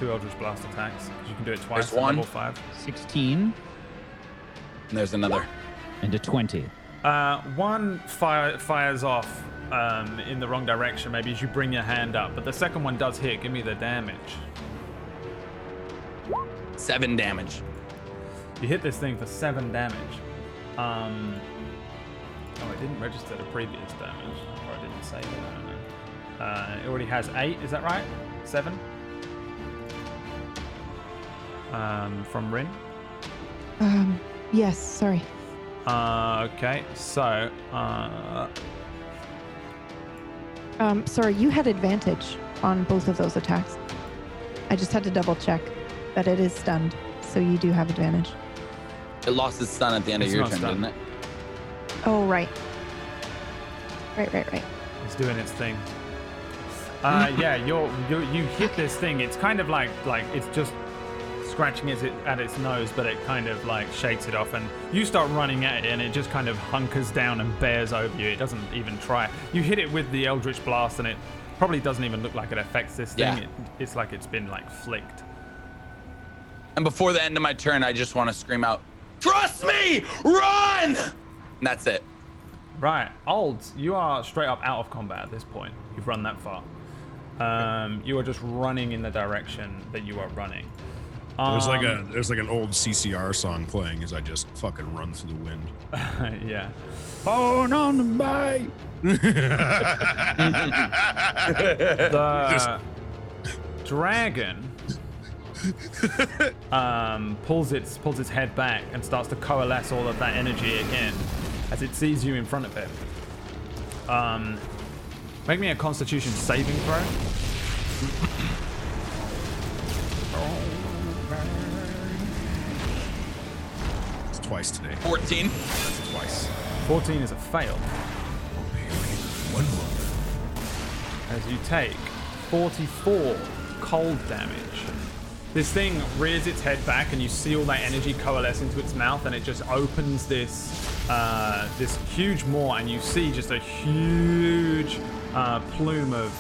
Eldritch Blast attacks. 'Cause you can do it twice. There's one. Level 5. 16 And there's another. and a 20. One fires off in the wrong direction, maybe as you bring your hand up, but the second one does hit. Give me the damage. 7 damage. You hit this thing for 7 damage. Oh, it didn't register the previous damage, or I didn't say that. I don't know. It already has 8. Is that right? 7. From Rin. Yes, sorry. Okay, so Sorry, you had advantage on both of those attacks. I just had to double check that it is stunned, so you do have advantage. It lost its stun at the end It's of your not turn, stunned. didn't it? Oh, right. Right. it's doing its thing. Yeah, you hit this thing. It's kind of like it's just scratching at its nose, but it kind of like shakes it off, and you start running at it, and it just kind of hunkers down and bears over you. It doesn't even try. You hit it with the Eldritch Blast, and it probably doesn't even look like it affects this thing. Yeah. It's like it's been like flicked. And before the end of my turn, I just want to scream out, "Trust me! Run!" And that's it. Right, Olds, you are straight up out of combat at this point. You've run that far. You are just running in the direction that you are running. There's like an old CCR song playing as I just fucking run through the wind. Yeah. Born on the bay. The dragon pulls its head back and starts to coalesce all of that energy again as it sees you in front of it. Make me a Constitution saving throw. It's twice today. 14. Twice. 14 is a fail. One more. As you take 44 cold damage. This thing rears its head back, and you see all that energy coalesce into its mouth, and it just opens this huge maw, and you see just a huge plume of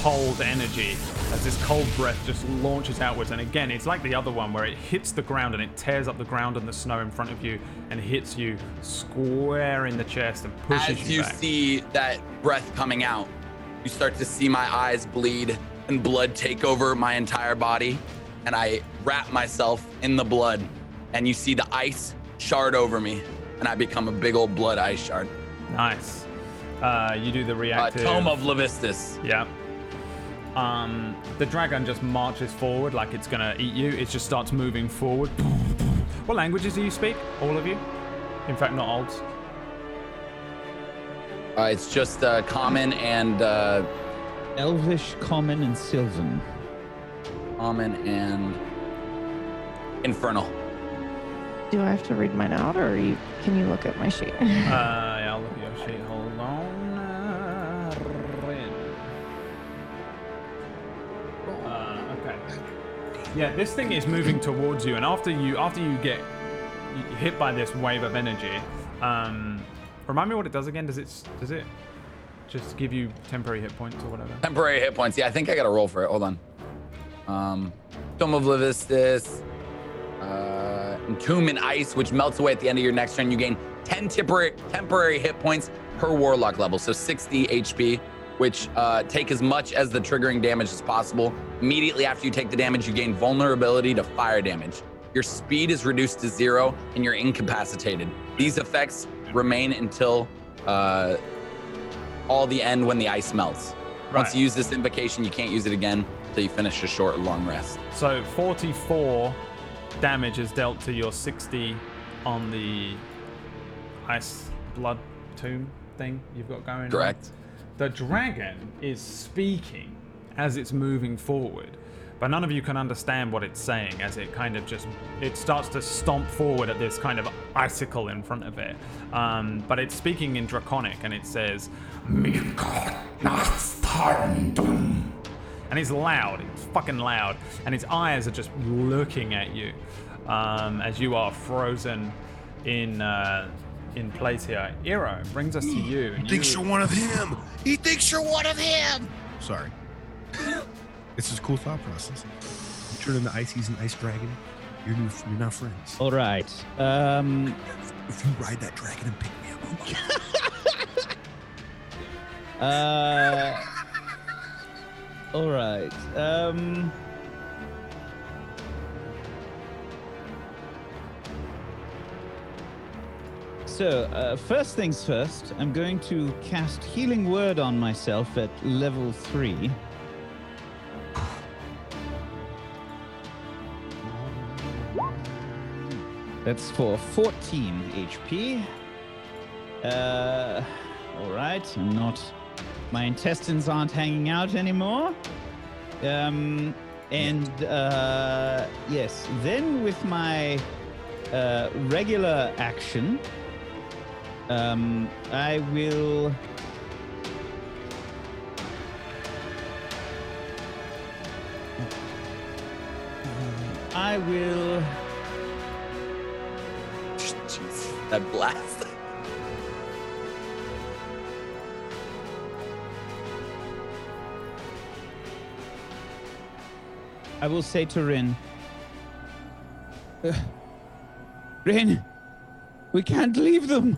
cold energy as this cold breath just launches outwards. And again, it's like the other one where it hits the ground and it tears up the ground and the snow in front of you and hits you square in the chest and pushes As you you back. see that breath coming out, you start to see my eyes bleed and blood take over my entire body. And I wrap myself in the blood and you see the ice shard over me and I become a big old blood ice shard. Nice. You do the reactive. Tome of Levistus. Yeah. The dragon just marches forward like it's gonna eat you. It just starts moving forward. What languages do you speak? All of you? In fact, not olds. It's just common and Elvish, Common, and Sylvan. common and infernal. Do I have to read mine out, or can you look at my sheet? Yeah, I'll look at your sheet. Hold on. Okay. Yeah, this thing is moving towards you, and after you get hit by this wave of energy, remind me what it does again. Does it just give you temporary hit points or whatever? Temporary hit points. Yeah, I think I got to roll for it. Hold on. Tome of Levistus. Entomb in ice, which melts away at the end of your next turn. You gain 10 temporary hit points per warlock level, so 60 HP, which take as much as the triggering damage as possible. Immediately after you take the damage, you gain vulnerability to fire damage. Your speed is reduced to 0, and you're incapacitated. These effects remain until all the end when the ice melts. Once Right. you use this invocation, you can't use it again until you finish a short or long rest. So 44 damage is dealt to your 60 on the ice blood tomb thing you've got going on. Correct. The dragon is speaking as it's moving forward, but none of you can understand what it's saying as it kind of it starts to stomp forward at this kind of icicle in front of it. But it's speaking in Draconic and it says, and it's loud, it's fucking loud, and its eyes are just looking at you as you are frozen in place here. Iro, brings us to you. He thinks you're one of him. He thinks you're one of him. Sorry. It's a cool thought process. You turn into Ices and Ice Dragon. You're now friends. All right. If you ride that dragon and pick me up, All right. So, first things first, I'm going to cast Healing Word on myself at level 3. That's for 14 HP. All right. My intestines aren't hanging out anymore. Yes. Then with my regular action, I will. Jeez, that blast. I will say to Rin, Rin, we can't leave them.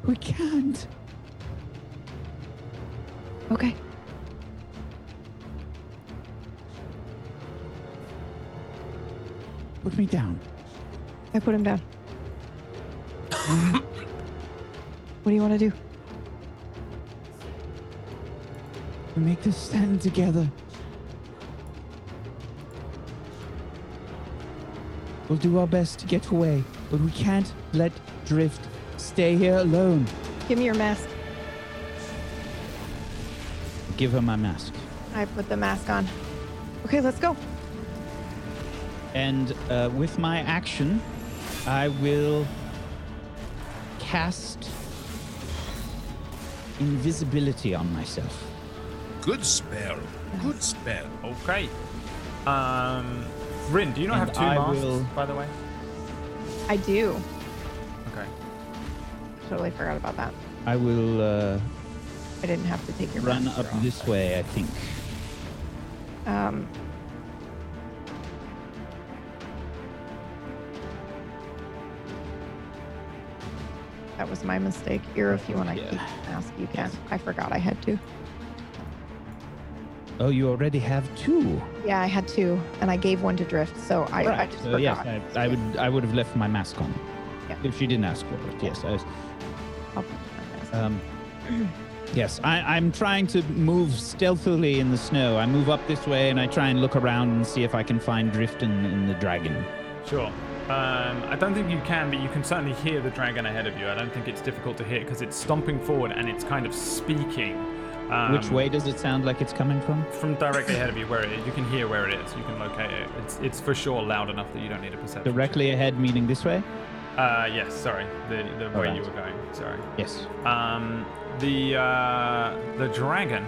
We can't. Okay. Put me down. I put him down. What do you want to do? We make this stand together. We'll do our best to get away, but we can't let Drift stay here alone. Give me your mask. Give her my mask. I put the mask on. Okay, let's go. And with my action, I will cast invisibility on myself. good spell. Good spell. Okay. Rin, do you not have And two I masks, will- by the way? I do. Okay. Totally forgot about that. I will I didn't have to take your Run master up off, this way, I think. Um, that was my mistake. Ira, if you want to Yeah. keep ask, you can. I forgot I had to. Oh, you already have 2. Yeah, I had 2, and I gave one to Drift, so I Right. just So forgot. yes, I would have left my mask on. Yeah. If she didn't ask for it. Yes. I'll put my mask on. Yes, I'm trying to move stealthily in the snow. I move up this way and I try and look around and see if I can find Drift and the dragon. Sure. I don't think you can, but you can certainly hear the dragon ahead of you. I don't think it's difficult to hear because it's stomping forward and it's kind of speaking. Which way does it sound like it's coming from? From directly ahead of you, where it is. You can hear where it is. You can locate it. It's for sure loud enough that you don't need a perception. Directly ahead, meaning this way? Yes. Sorry. The way right. you were going. Sorry. Yes. The dragon.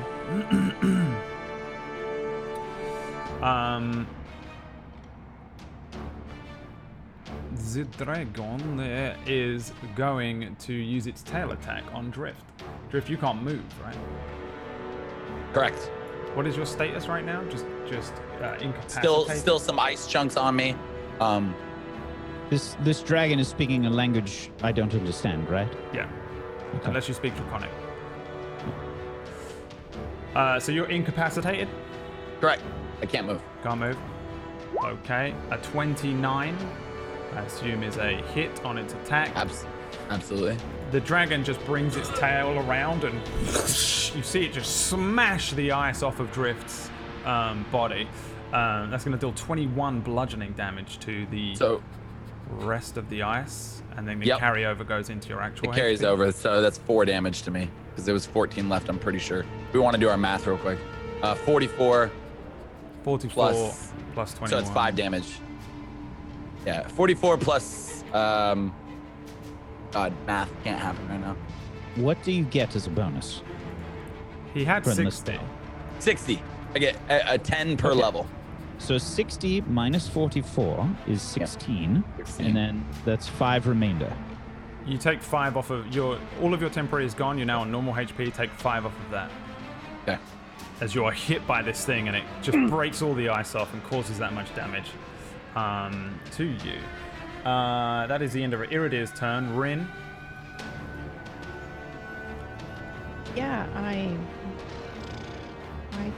The dragon is going to use its tail attack on Drift. Drift, you can't move, right? Correct. What is your status right now? Just incapacitated? Still some ice chunks on me. This dragon is speaking a language I don't understand, right? Yeah. Okay. Unless you speak Draconic. So you're incapacitated? Correct. I can't move. Can't move. Okay. A 29, I assume, is a hit on its attack. Absolutely. The dragon just brings its tail around and you see it just smash the ice off of Drift's body. That's going to deal 21 bludgeoning damage to the rest of the ice, and then the carryover goes into your actual It carries HP. over, so that's 4 damage to me because there was 14 left, I'm pretty sure. We want to do our math real quick. 44 plus 21. So it's 5 damage. Yeah, 44 plus God, math can't happen right now. What do you get as a bonus? He had From the 60. 60. I get a 10 per level. So 60 minus 44 is 16, 16. and then that's 5 remainder. You take 5 off of all of your temporary is gone. You're now on normal HP. Take 5 off of that. Okay. As you are hit by this thing, and it just breaks all the ice off and causes that much damage to you. That is the end of Iridir's turn. Rin. Yeah, I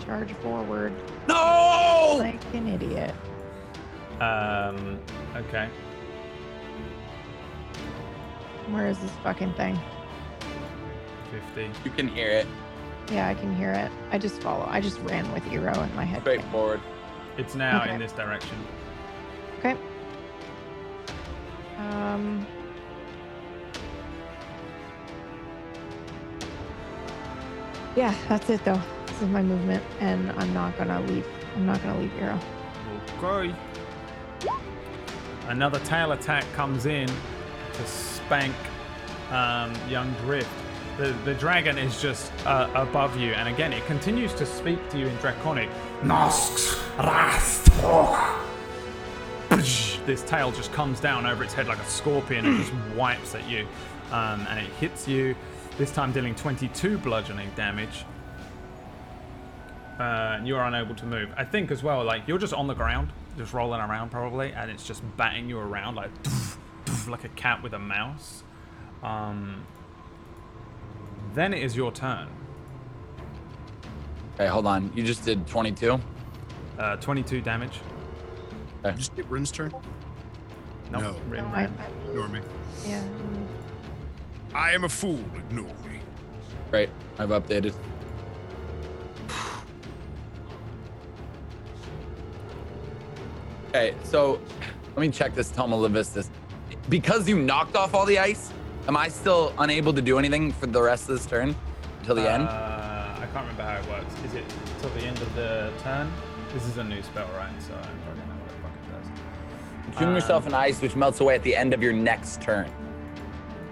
charge forward No! like an idiot. Okay. Where is this fucking thing? 50. You can hear it. Yeah, I can hear it. I just ran with Eero in my head. Straight forward. It's now Okay. in this direction. Okay. Yeah, that's it though. This is my movement, and I'm not gonna leave Eero. Okay. Another tail attack comes in to spank young Drift. The dragon is just above you, and again, it continues to speak to you in Draconic. This tail just comes down over its head like a scorpion and just wipes at you. And it hits you, this time dealing 22 bludgeoning damage. You are unable to move. I think as well, like, you're just on the ground, just rolling around probably, and it's just batting you around like like a cat with a mouse. Then it is your turn. Okay, hold on. You just did 22? 22 damage. Okay. Just get Rin's turn. Nope. No. Rin No, ran. Ignore me. Yeah. I am a fool. Ignore me. Great. I've updated. Okay, so let me check this Thelmecia. Because you knocked off all the ice, am I still unable to do anything for the rest of this turn? Until the end? I can't remember how it works. Is it till the end of the turn? This is a new spell, right? So I don't know what the fuck it does. Consume yourself in ice, which melts away at the end of your next turn.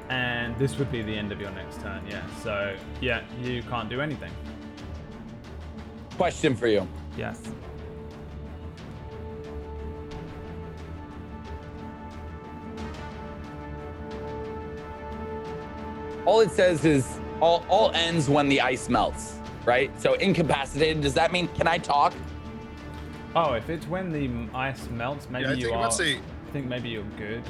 And this would be the end of your next turn, yeah. So, yeah, you can't do anything. Question for you. Yes. All it says is all ends when the ice melts, right? So incapacitated, does that mean, can I talk? Oh, if it's when the ice melts, maybe Yeah, I you think are. let's say I think maybe you're good.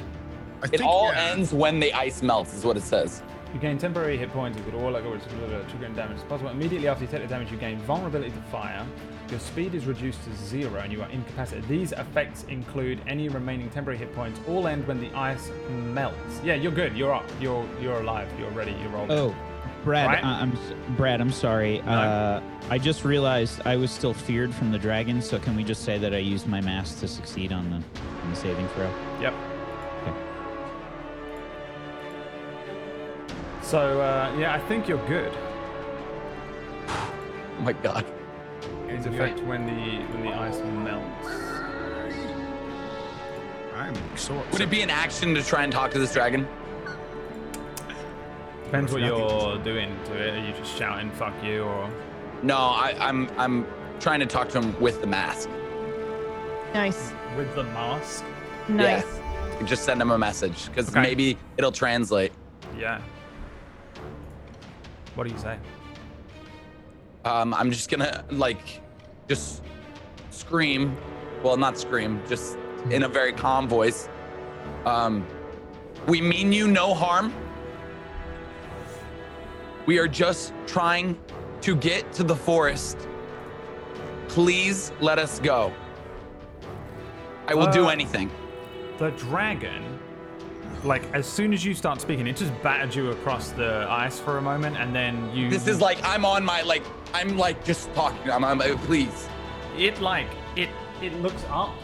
It all ends when the ice melts, is what it says. You gain temporary hit points with all like triggering damage as possible. Immediately after you take the damage, you gain vulnerability to fire. Your speed is reduced to 0 and you are incapacitated. These effects include any remaining temporary hit points. All end when the ice melts. Yeah, you're good. You're up. You're alive. You're ready. You're rolling. Oh, Brad, Right? I'm sorry. No. I just realized I was still feared from the dragon. So can we just say that I used my mask to succeed on the saving throw? Yep. Okay. So yeah, I think you're good. Oh my God. These effect when the ice melts. I'm so upset. Would it be an action to try and talk to this dragon? Depends what you're doing to it. Are you just shouting "fuck you" or? No, I'm trying to talk to him with the mask. Nice. With the mask? Nice. Yeah. Just send him a message, because Okay. maybe it'll translate. Yeah. What do you say? I'm just gonna just scream. Well, not scream, just in a very calm voice. We mean you no harm. We are just trying to get to the forest. Please let us go. I will do anything. The dragon, like as soon as you start speaking, it just battered you across the ice for a moment, and then you. This is like I'm on my I'm just talking. I'm please. It looks up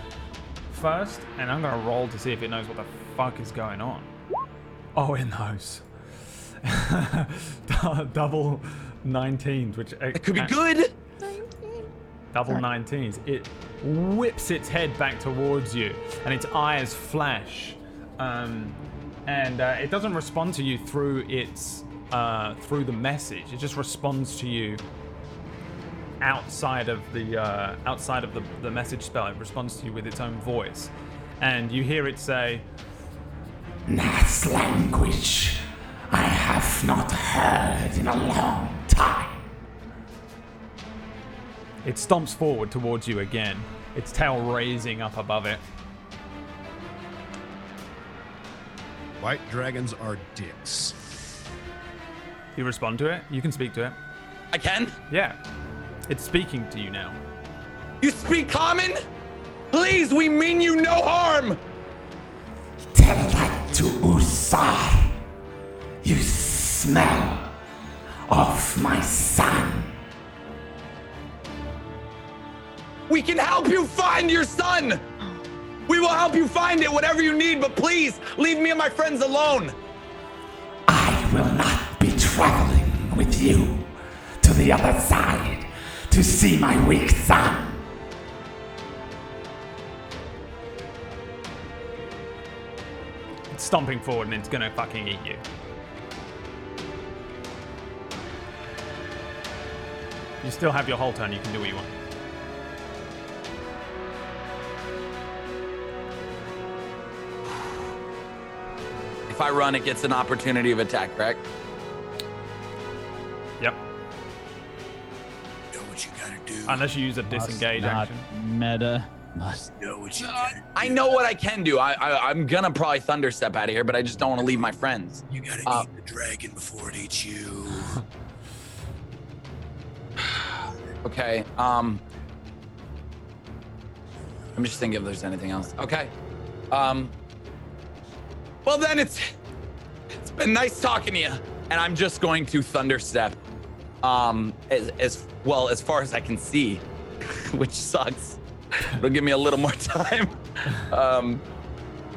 first, and I'm gonna roll to see if it knows what the fuck is going on. Oh, it knows. Double 19s, which It could be good. double 19s. It whips its head back towards you, and its eyes flash, and it doesn't respond to you through through the message. It just responds to you outside of the message spell. It responds to you with its own voice, and you hear it say, That's language I have not heard in a long time. it stomps forward towards you again, its tail raising up above it. White dragons are dicks. You respond to it. You can speak to it. I can. Yeah, it's speaking to you now. You speak common? Please, we mean you no harm. Tell that to Usar. You smell of my son. We can help you find your son. We will help you find it, whatever you need, but please leave me and my friends alone. I will not be traveling with you to the other side to see my weak son. It's stomping forward and it's gonna fucking eat you. You still have your whole turn. You can do what you want. If I run, it gets an opportunity of attack, correct? Yep. Know what you gotta do. Unless you use a disengage Not action. meta. Must. Know what you gotta do. I know what I can do. I'm gonna probably thunderstep out of here, but I just don't want to leave my friends. You gotta eat the dragon before it eats you. Okay. I'm just thinking if there's anything else. Okay. Well then, it's been nice talking to you, and I'm just going to thunderstep, as well as far as I can see, which sucks. It'll give me a little more time.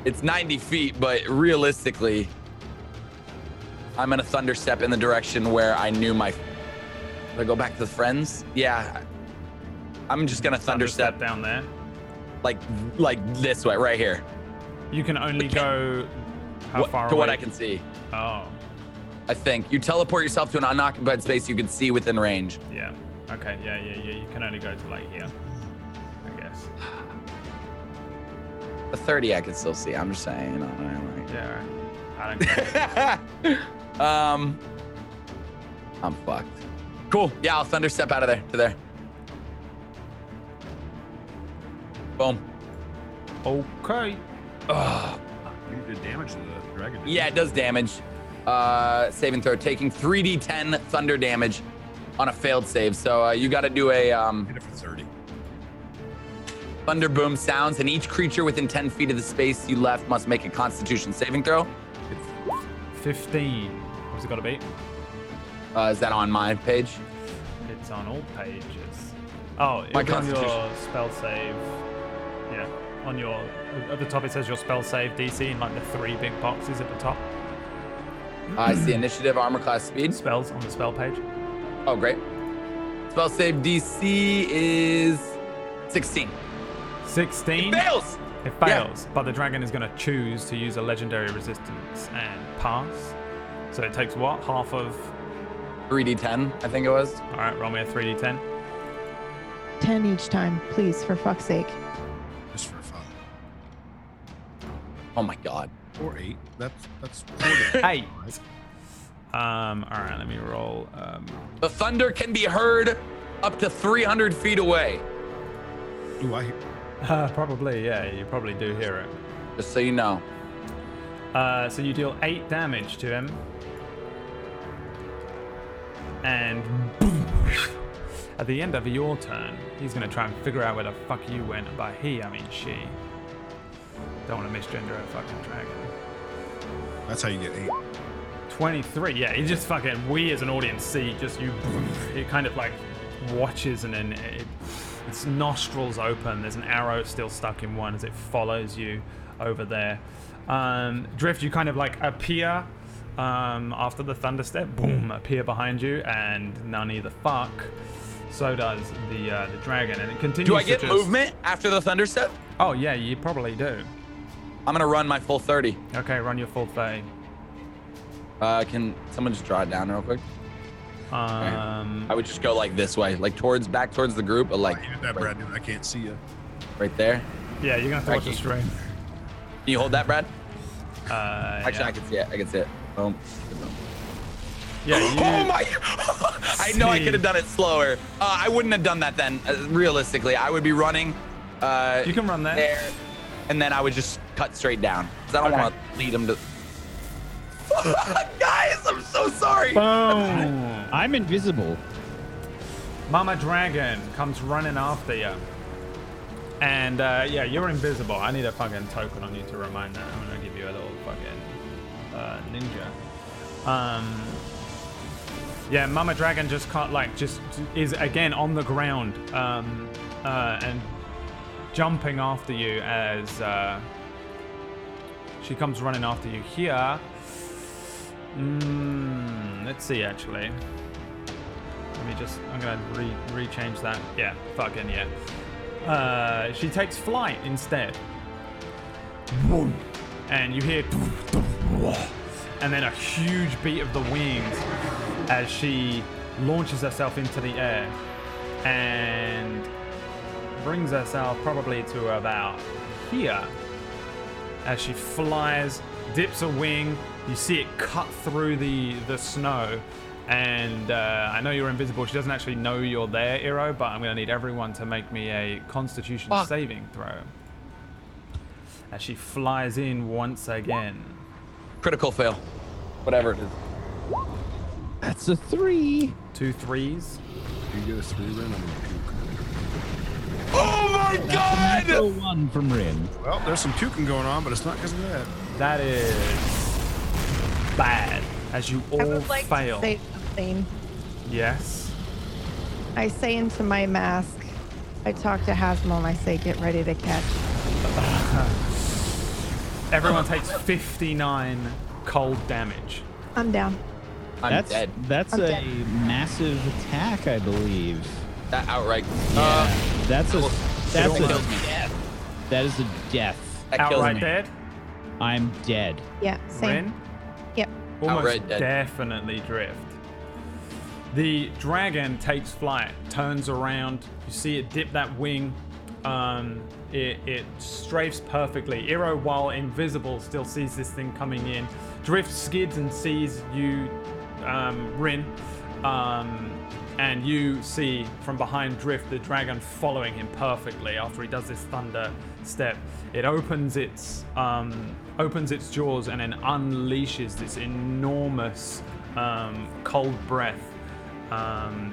It's 90 feet, but realistically, I'm gonna thunderstep in the direction where I knew my. Did I go back to the friends? Yeah. I'm just gonna thunderstep down there. like this way, right here. You can only go how far to away? what I can see. Oh, I think you teleport yourself to an unoccupied space you can see within range. yeah. Okay, yeah. You can only go to like here, I guess. The 30 I can still see. I'm just saying, you know. Yeah, all right. I don't care. I'm fucked. Cool. Yeah, I'll thunder step out of there to there. Boom. Okay. You did damage to the dragon. didn't Yeah, you? it does damage. Saving throw, taking 3d10 thunder damage on a failed save. So you got to do a Hit it for 30. thunder boom sounds, and each creature within 10 feet of the space you left must make a Constitution saving throw. 15. What's it got to be? Is that on my page? It's on all pages. Oh, My it'll be on your Constitution. spell save. Yeah. On your at the top it says your spell save DC in like the 3 big boxes at the top. I see initiative, armor class, speed. Spells on the spell page. Oh, great. Spell save DC is 16. 16. Fails. It fails, but the dragon is going to choose to use a legendary resistance and pass. So it takes what? Half of. 3d10, I think it was. All right, roll me a 3d10. 10 each time, please, for fuck's sake. Just for fun. Oh my god. Or 8. That's 4 8. All right, let me roll. The thunder can be heard up to 300 feet away. Do I? Probably, yeah, you probably do hear it. Just so you know. So you deal 8 damage to him. And at the end of your turn, he's going to try and figure out where the fuck you went. And by he, I mean she. Don't want to misgender a fucking dragon. That's how you get 8. 23, yeah, he just fucking, we as an audience see just you, it kind of like watches and then its nostrils open. There's an arrow still stuck in one as it follows you over there. Drift, you kind of like appear after the thunder step, boom, appear behind you, and none the fuck. So does the dragon, and it continues. Do I to get just... movement after the thunder step? Oh yeah, you probably do. I'm gonna run my full 30. Okay, run your full 30. Can someone just draw it down real quick? I would just go like this way, like back towards the group, but like You did that, Brad. Dude, I can't see you. right there. Yeah, you're gonna have to watch the stream. Can you hold that, Brad? Actually, Yeah. I can see it. I can see it. Boom. Yeah, Oh my! I know I See. could have done it slower. I wouldn't have done that then. Realistically, I would be running. You can run there. And then I would just cut straight down because I don't Okay. want to lead him to. Guys, I'm so sorry. Boom! I'm invisible. Mama Dragon comes running after you. And yeah, you're invisible. I need a fucking token on you to remind that. I'm gonna give you a little fucking ninja. Yeah, Mama Dragon just can't just is again on the ground and jumping after you as she comes running after you here. Let's see actually. Let me just, I'm gonna re-change that. Yeah, fucking yeah. She takes flight instead. And you hear, and then a huge beat of the wings as she launches herself into the air and brings herself probably to about here. As she flies, dips a wing, you see it cut through the snow. And I know you're invisible. She doesn't actually know you're there, Iro, but I'm going to need everyone to make me a Constitution saving throw. As she flies in once again. Critical fail. Whatever it is. That's a 3. 2 3s. You get a 3 Ren, I'm gonna puke. Oh my god! A 1 from Rin. Well, there's some puking going on, but it's not because of that. That is bad. As you I all would like fail. to say something. Yes. I say into my mask, I talk to Hasmal and I say, get ready to catch. Everyone takes 59 cold damage. I'm down. I'm dead. That's I'm a dead. massive attack, I believe. That outright. That's a That kills me. that is a death. That kills Outright me. dead. I'm dead. Yeah, same. Rin? Yep. Almost Outright dead. definitely drift. The dragon takes flight, turns around. You see it dip that wing. It strafes perfectly. Iro, while invisible, still sees this thing coming in. Drift skids and sees you, Rin, And you see from behind Drift the dragon following him perfectly after he does this thunder step. It opens its jaws and then unleashes this enormous cold breath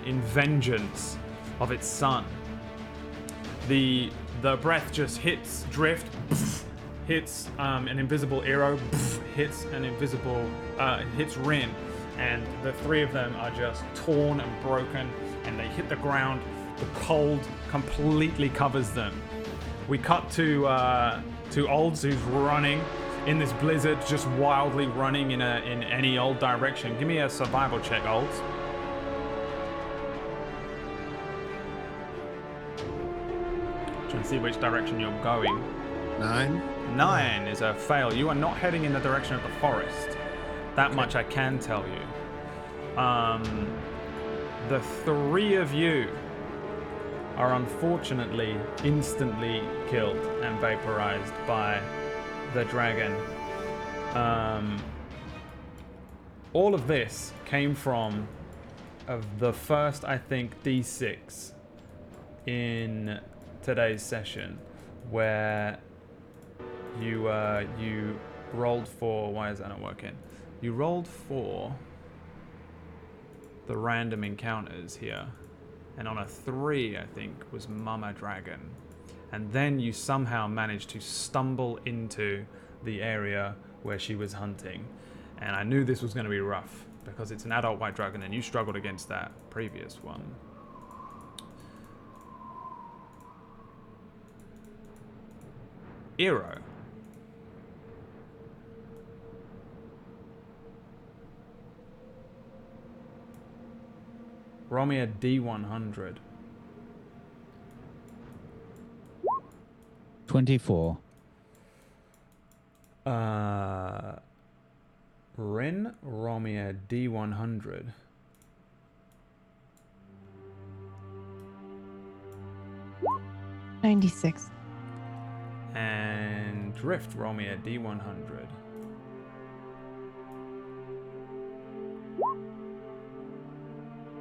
in vengeance of its son. The breath just hits Drift, hits an invisible arrow, hits Rin, and the three of them are just torn and broken, and they hit the ground. The cold completely covers them. We cut to Olds, who's running in this blizzard, just wildly running in any old direction. Give me a survival check, Olds. Trying to see which direction you're going. 9 is a fail. You are not heading in the direction of the forest. That much I can tell you. The three of you are unfortunately instantly killed and vaporized by the dragon. All of this came from the first, I think, D6 in today's session, where you rolled for. Why is that not working? You rolled for the random encounters here, and on a 3, I think, was Mama Dragon, and then you somehow managed to stumble into the area where she was hunting, and I knew this was going to be rough because it's an adult white dragon, and you struggled against that previous one. Eero. Roll me a D100. 24. Rin, roll me a D100. $96. And Drift, roll me a D100.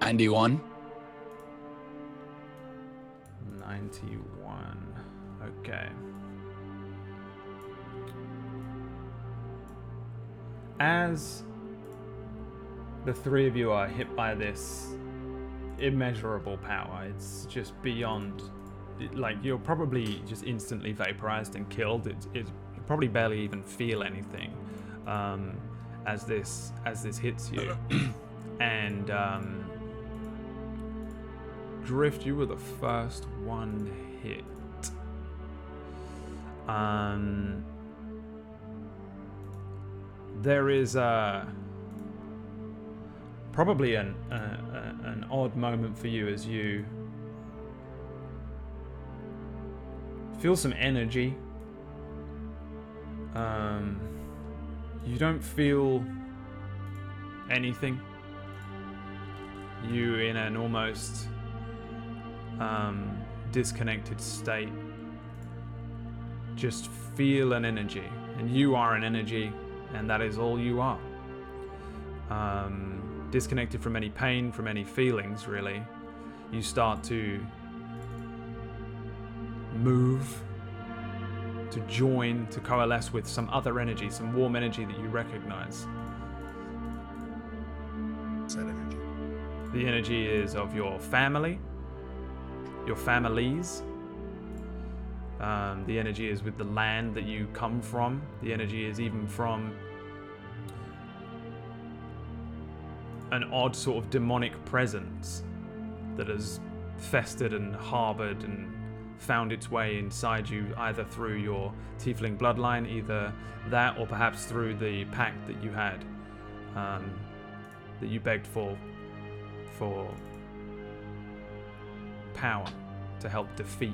91. 91. Okay. As the three of you are hit by this immeasurable power, it's just beyond. Like, you're probably just instantly vaporized and killed. You probably barely even feel anything as this hits you. And Drift, you were the first one hit. There is probably an odd moment for you as you feel some energy. You don't feel anything. You in an almost disconnected state. Just feel an energy, and you are an energy, and that is all you are. Disconnected from any pain, from any feelings, really. You start to move, to join, to coalesce with some other energy, some warm energy that you recognize. What's that energy? The energy is of your family, your families. The energy is with the land that you come from. The energy is even from an odd sort of demonic presence that has festered and harbored and found its way inside you, either through your tiefling bloodline, either that, or perhaps through the pact that you had, that you begged for power to help defeat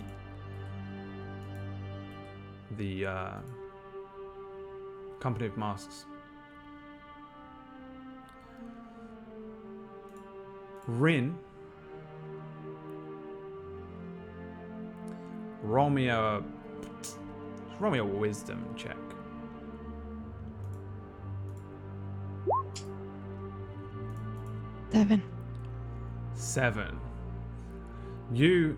the Company of Masks. Rin, roll me a wisdom check. $7. 7. You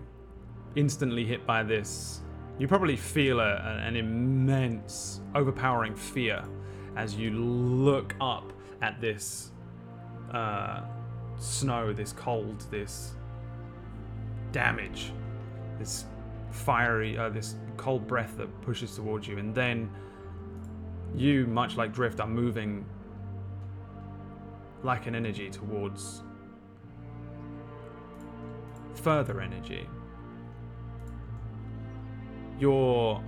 instantly hit by this. You probably feel an immense, overpowering fear as you look up at this snow, this cold, this damage, this fiery, this cold breath that pushes towards you. And then you, much like Drift, are moving like an energy towards further energy. Your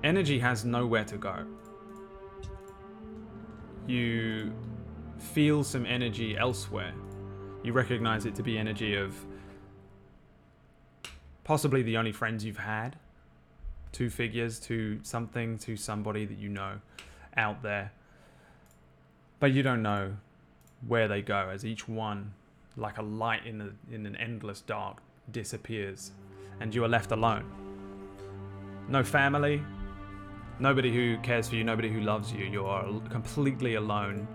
energy has nowhere to go. You feel some energy elsewhere. You recognize it to be energy of possibly the only friends you've had. 2 figures, to something, to somebody that you know out there. But you don't know where they go, as each one, like a light in an endless dark, disappears, and you are left alone. No family, nobody who cares for you, nobody who loves you. You are completely alone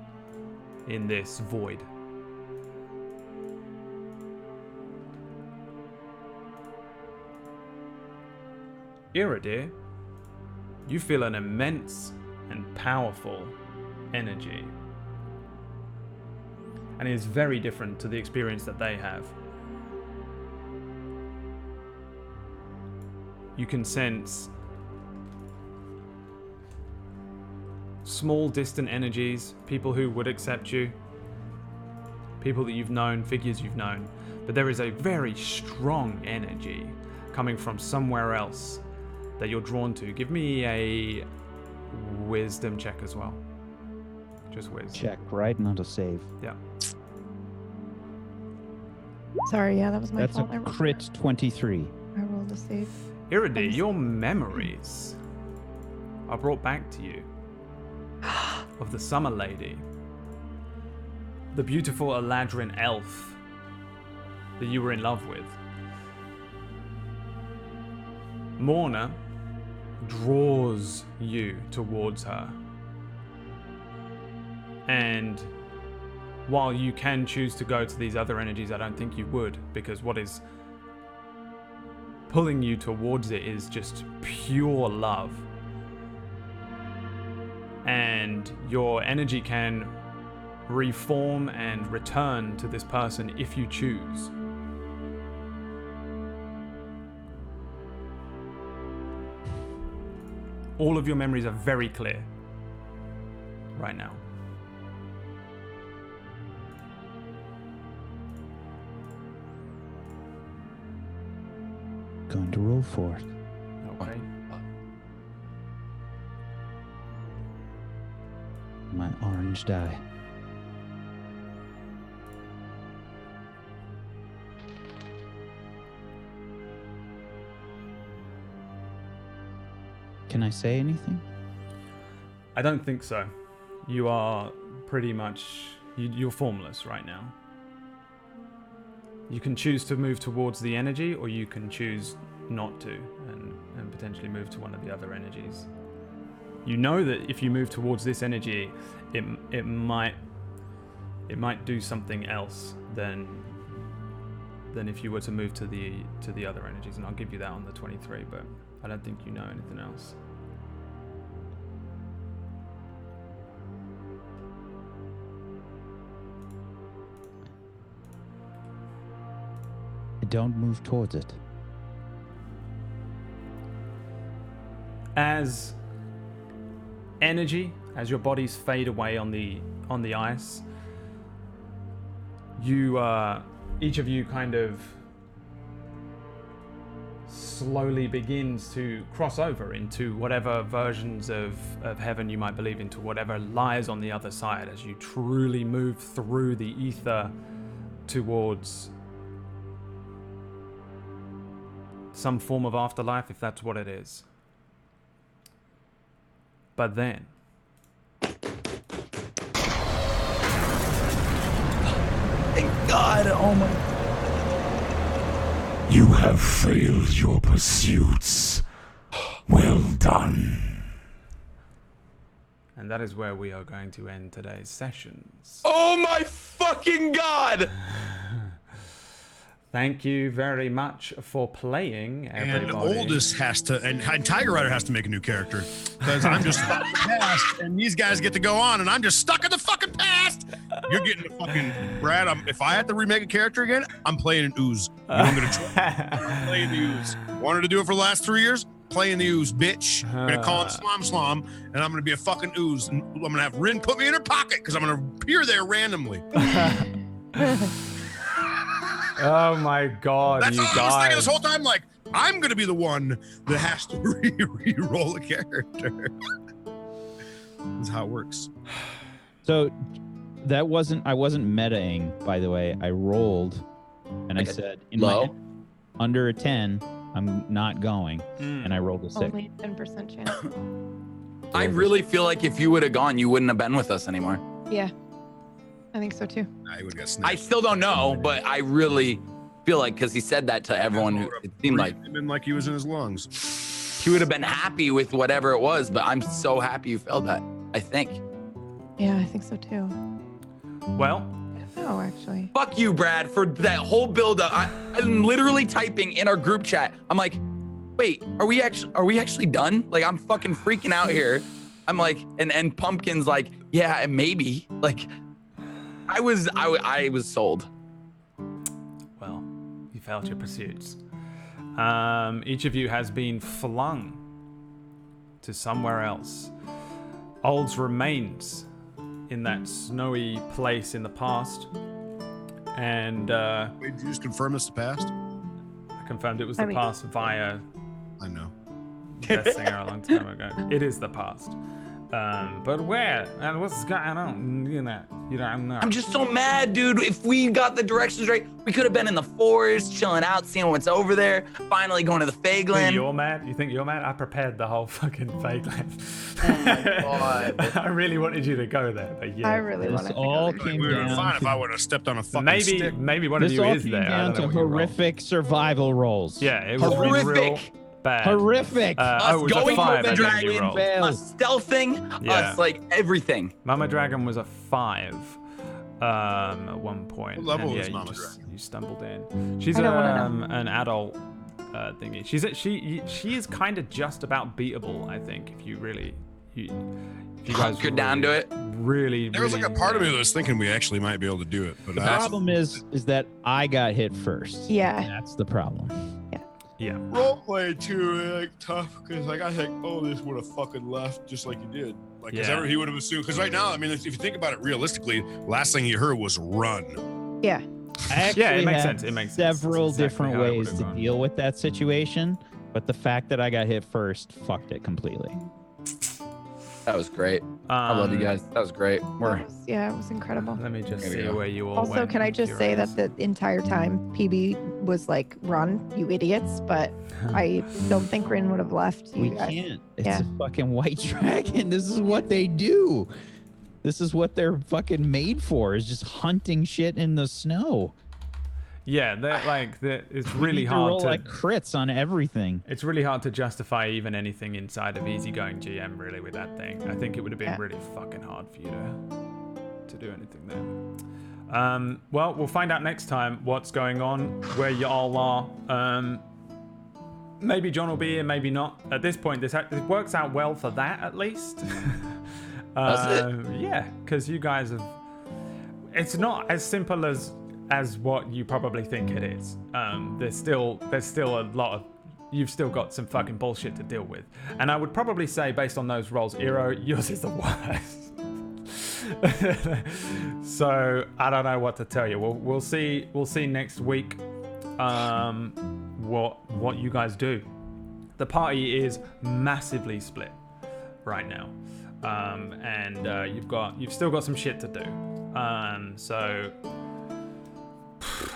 in this void. Iridir, you feel an immense and powerful energy. And it is very different to the experience that they have. You can sense small, distant energies, people who would accept you, people that you've known, figures you've known. But there is a very strong energy coming from somewhere else that you're drawn to. Give me a wisdom check as well. Just wisdom. Check, right? Not a save. Yeah. Sorry, yeah, that was my That's fault. a crit 23. I rolled a save. Iridir, your memories are brought back to you of the Summer Lady, the beautiful Eladrin elf that you were in love with. Morna draws you towards her. And while you can choose to go to these other energies, I don't think you would, because what is pulling you towards it is just pure love. And your energy can reform and return to this person if you choose. All of your memories are very clear right now. Going to roll for it. Okay. My orange die. Can I say anything? I don't think so. You are pretty much... You're formless right now. You can choose to move towards the energy, or you can choose not to, and potentially move to one of the other energies. You know that if you move towards this energy, it might do something else than if you were to move to the other energies, and I'll give you that on the 23, but I don't think you know anything else. Don't move towards it. As energy, as your bodies fade away on the ice, you each of you kind of slowly begins to cross over into whatever versions of heaven you might believe into, whatever lies on the other side, as you truly move through the ether towards some form of afterlife, if that's what it is. But then... Thank God! Oh my... You have failed your pursuits. Well done. And that is where we are going to end today's sessions. Oh my fucking God! Thank you very much for playing, everybody. And Oldest has to, and Tiger Rider has to make a new character because I'm just stuck in the past, and these guys get to go on, and I'm just stuck in the fucking past. You're getting the fucking Brad. If I had to remake a character again, I'm playing an ooze. I'm gonna try. I'm playing the ooze. Wanted to do it for the last 3 years. Playing the ooze, bitch. I'm gonna call him Slom, and I'm gonna be a fucking ooze. And I'm gonna have Rin put me in her pocket because I'm gonna appear there randomly. Oh my God, That's you all I was guys. thinking this whole time. Like, I'm gonna be the one that has to re-roll a character. That's how it works. So I wasn't metaing, by the way. I rolled, and I said in my head, under a 10, I'm not going, and I rolled a 6. Only 10% chance. I really feel like if you would have gone, you wouldn't have been with us anymore. Yeah, I think so too. I would get I snapped. still don't know, but I really feel like, because he said that to everyone who it seemed like he was in his lungs. he would have been happy with whatever it was, but I'm so happy you failed that, I think. Yeah, I think so too. Well, No, actually. Fuck you, Brad, for that whole build-up. I'm literally typing in our group chat. I'm like, wait, are we actually done? Like, I'm fucking freaking out here. I'm like, and Pumpkin's like, yeah, maybe. Like, I was sold. well, you failed your pursuits. Each of you has been flung to somewhere else. Old's remains in that snowy place in the past. And Wait, did you just confirm this the past? I confirmed it was the past via I know. Best Singer a long time ago. It is the past. But where? And what's going on? You don't know. I'm just so mad, dude. If we got the directions right, we could have been in the forest, chilling out, seeing what's over there, finally going to the Fagland. You're mad? You think you're mad? I prepared the whole fucking Fagland. Oh my God. I really wanted you to go there, but yeah. I really want This to. all Like, came we would have been fine down if I would have stepped on a fucking Maybe stick. one of this you all is came there. I down don't to know what you rolled. horrific survival rolls. Yeah, it was Horrific. real bad. Horrific. Oh, Us it was going a 5 for the I think you dragon, rolled. us stealthing, Yeah. us like everything. Mama Dragon was a 5 at one point. What level and, was you Mama Dragon? You stumbled in. She's I don't wanna an adult thingy. She is kind of just about beatable, I think, if you really if you guys Hunker down to it. Really, There was like a really- part of me that was thinking we actually might be able to do it, but The problem is that I got hit first. Yeah. That's the problem. Yeah. roleplay too like tough because like I think this would have fucking left just like you did, like because Yeah. he would have assumed. Because right now, I mean, if you think about it realistically, last thing you heard was run. Yeah. I actually Yeah, it makes had sense. It makes sense. several That's exactly different how it ways would've to gone. deal with that situation, but the fact that I got hit first fucked it completely. That was great. I love you guys. That was great. It was incredible. Let me just There we see go. where you all Also, went. can I just Your say ass. that the entire time PB was like, "Run, you idiots!" But I don't think Rin would have left you We guys. can't. It's Yeah. a fucking white dragon. This is what they do. This is what they're fucking made for, is just hunting shit in the snow. Yeah, it's We really need to hard roll to like crits on everything. It's really hard to justify even anything inside of easygoing GM really with that thing. I think it would have been Yeah. really fucking hard for you to do anything there. Well, we'll find out next time what's going on, where y'all are. Maybe John will be here, maybe not. At this point, it works out well for that at least. Does it? Yeah, because you guys have. It's not as simple as what you probably think it is. There's still a lot of. You've still got some fucking bullshit to deal with, and I would probably say, based on those rolls, Eero, yours is the worst. So I don't know what to tell you. We'll see. We'll see next week. What you guys do. The party is massively split right now, and you've still got some shit to do. So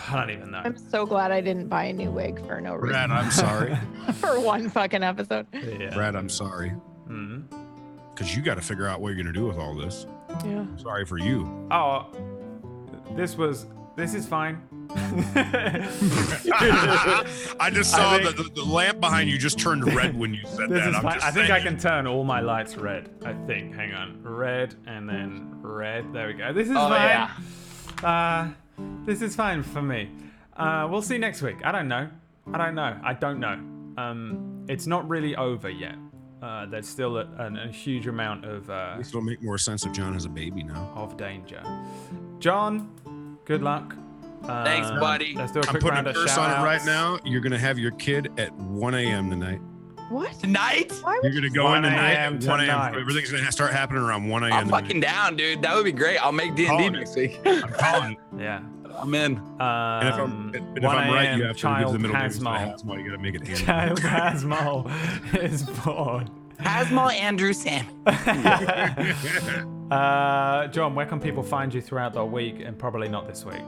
I don't even know. I'm so glad I didn't buy a new wig for no reason. Brad, I'm sorry. For one fucking episode. Yeah. Brad, I'm sorry. Because you got to figure out what you're gonna do with all this. Yeah. Sorry for you. Oh, this is fine. I just saw the lamp behind you just turned red when you said This that. is I'm fine. just I think saying. I can turn all my lights red. I think. Hang on. Red and then red. There we go. This is fine. yeah. This is fine for me. We'll see next week. I don't know. It's not really over yet. There's still a huge amount of This will make more sense if John has a baby now. of danger. John, good luck. Thanks, buddy. Let's do a I'm quick putting round a of curse on it right shout-outs. now. You're gonna have your kid at 1 a.m. tonight. What? Tonight? Why You're would gonna you? go 1 in tonight a.m. at 1 a.m. tonight. Everything's gonna start happening around 1 a.m. I'm tonight. fucking down, dude. That would be great. I'll make D&D Calling next week. I'm calling it. Yeah. I'm in. And if I'm right, you have to give Child the middle name to Hasmal. Hasmal. You gotta make it Andrew. Child Hasmal is born. Hasmal, Andrew, Sam. John, where can people find you throughout the week and probably not this week?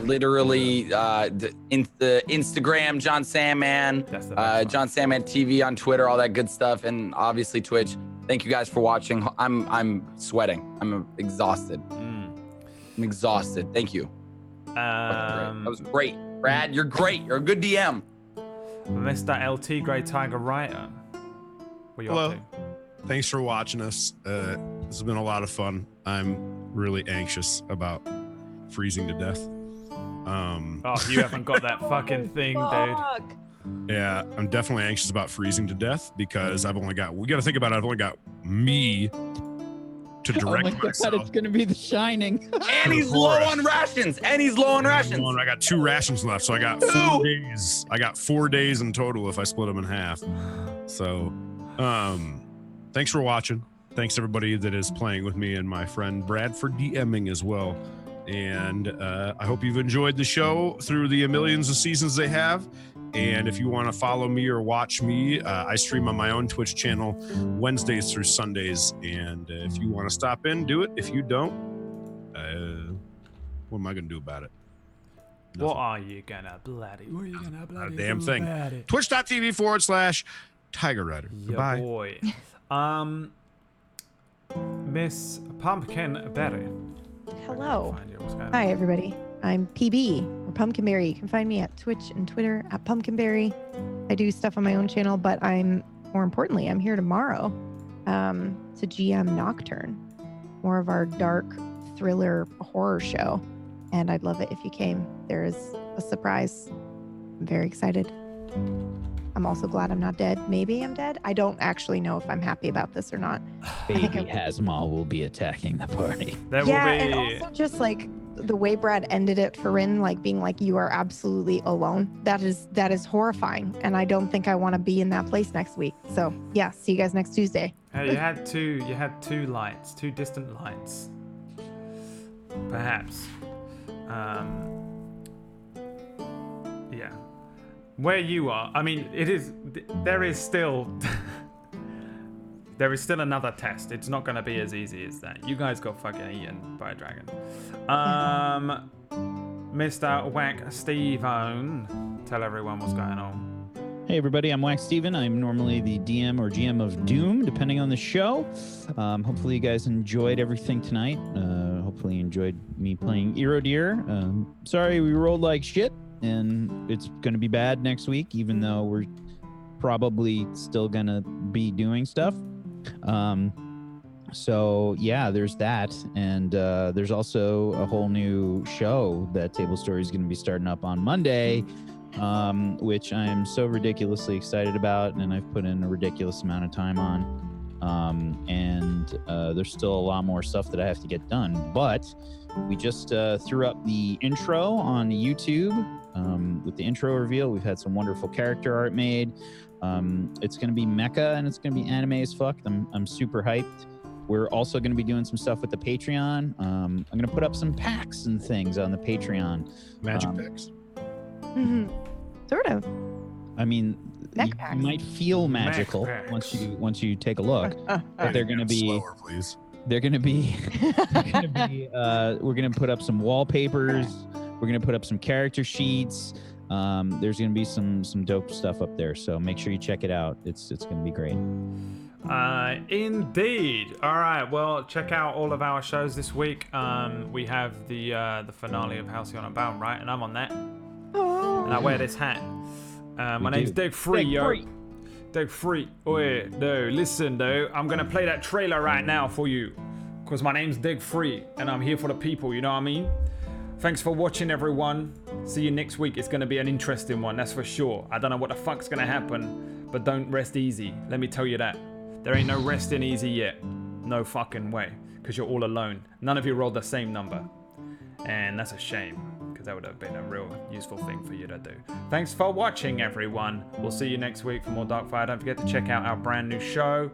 Literally, the Instagram, John Sandman, That's the best one. John Sandman TV on Twitter, all that good stuff, and obviously Twitch. Thank you guys for watching. I'm sweating. I'm exhausted. I'm exhausted. Thank you. That was great. Brad, you're great. You're a good DM. Mr. LT Grey Tiger Writer. What are you Hello. up to? Thanks for watching us. This has been a lot of fun. I'm really anxious about freezing to death. Oh, you haven't got that fucking thing, dude. Fuck. Yeah, I'm definitely anxious about freezing to death because we got to think about it. I've only got me to direct Oh my God, myself. it's gonna be The Shining. And he's low on rations. I got 2 rations left, so I got 4 days. I got 4 days in total if I split them in half. So, thanks for watching. Thanks everybody that is playing with me and my friend Brad for DMing as well. And I hope you've enjoyed the show through the millions of seasons they have. And if you want to follow me or watch me, I stream on my own Twitch channel Wednesdays through Sundays. And if you want to stop in, do it. If you don't, what am I going to do about it? What are you gonna bloody Not a damn do thing. about it? Twitch.tv/Tiger Rider. Yeah, Goodbye. boy. Miss Pumpkin Berry. Hello. Find you. What's going on? Hi, everybody. I'm PB or Pumpkinberry. You can find me at Twitch and Twitter at Pumpkinberry. I do stuff on my own channel, but more importantly, I'm here tomorrow to GM Nocturne, more of our dark thriller horror show. And I'd love it if you came. There is a surprise. I'm very excited. I'm also glad I'm not dead. Maybe I'm dead. I don't actually know if I'm happy about this or not. Baby Hasmal will be attacking the party. There Yeah, will be. and also just like the way Brad ended it for Rin, like being like, you are absolutely alone. That is horrifying. And I don't think I want to be in that place next week. So yeah, see you guys next Tuesday. Hey, you had two lights, 2 distant lights. Perhaps. Yeah. Where you are, I mean, there is still another test. It's not going to be as easy as that. You guys got fucking eaten by a dragon. Mr. Whack Steve-Own, tell everyone what's going on. Hey everybody, I'm Wax Steven. I'm normally the DM or GM of Doom, depending on the show. Hopefully you guys enjoyed everything tonight. Hopefully you enjoyed me playing Erodeer. Sorry we rolled like shit, and it's going to be bad next week, even though we're probably still going to be doing stuff. So yeah, there's that. And there's also a whole new show that Tablestory is going to be starting up on Monday, which I'm so ridiculously excited about, and I've put in a ridiculous amount of time on. And there's still a lot more stuff that I have to get done, but we just threw up the intro on YouTube. With the intro reveal, we've had some wonderful character art made. It's going to be mecha and it's going to be anime as fuck. I'm super hyped. We're also going to be doing some stuff with the Patreon. I'm going to put up some packs and things on the Patreon. Magic picks. Sort of. I mean, Mech you packs. might feel magical packs. once you take a look. But they're going to be slower, please. we're going to put up some wallpapers. We're going to put up some character sheets. There's going to be some dope stuff up there, so make sure you check it out. It's going to be great. Indeed. All right. Well, check out all of our shows this week. We have the finale of Halcyon Unbound, right? And I'm on that. And I wear this hat. My name's Dig Free, yo. Dig Free. Oi, no, listen, though. I'm gonna play that trailer right now for you, cause my name's Dig Free, and I'm here for the people. You know what I mean? Thanks for watching, everyone. See you next week. It's going to be an interesting one, that's for sure. I don't know what the fuck's going to happen, but don't rest easy. Let me tell you that. There ain't no resting easy yet. No fucking way. Because you're all alone. None of you rolled the same number. And that's a shame, because that would have been a real useful thing for you to do. Thanks for watching, everyone. We'll see you next week for more Darkfire. Don't forget to check out our brand new show.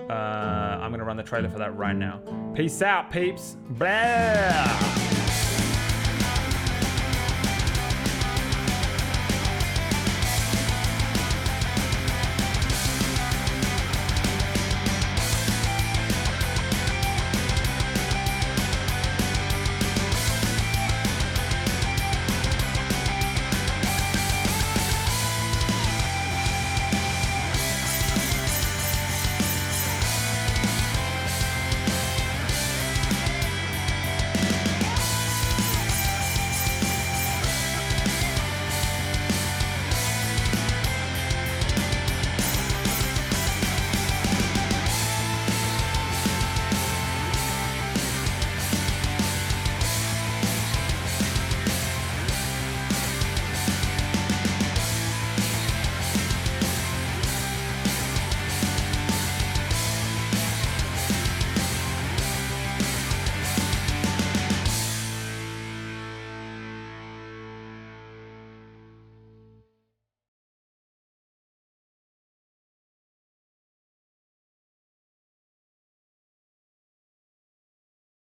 I'm going to run the trailer for that right now. Peace out, peeps. Blah!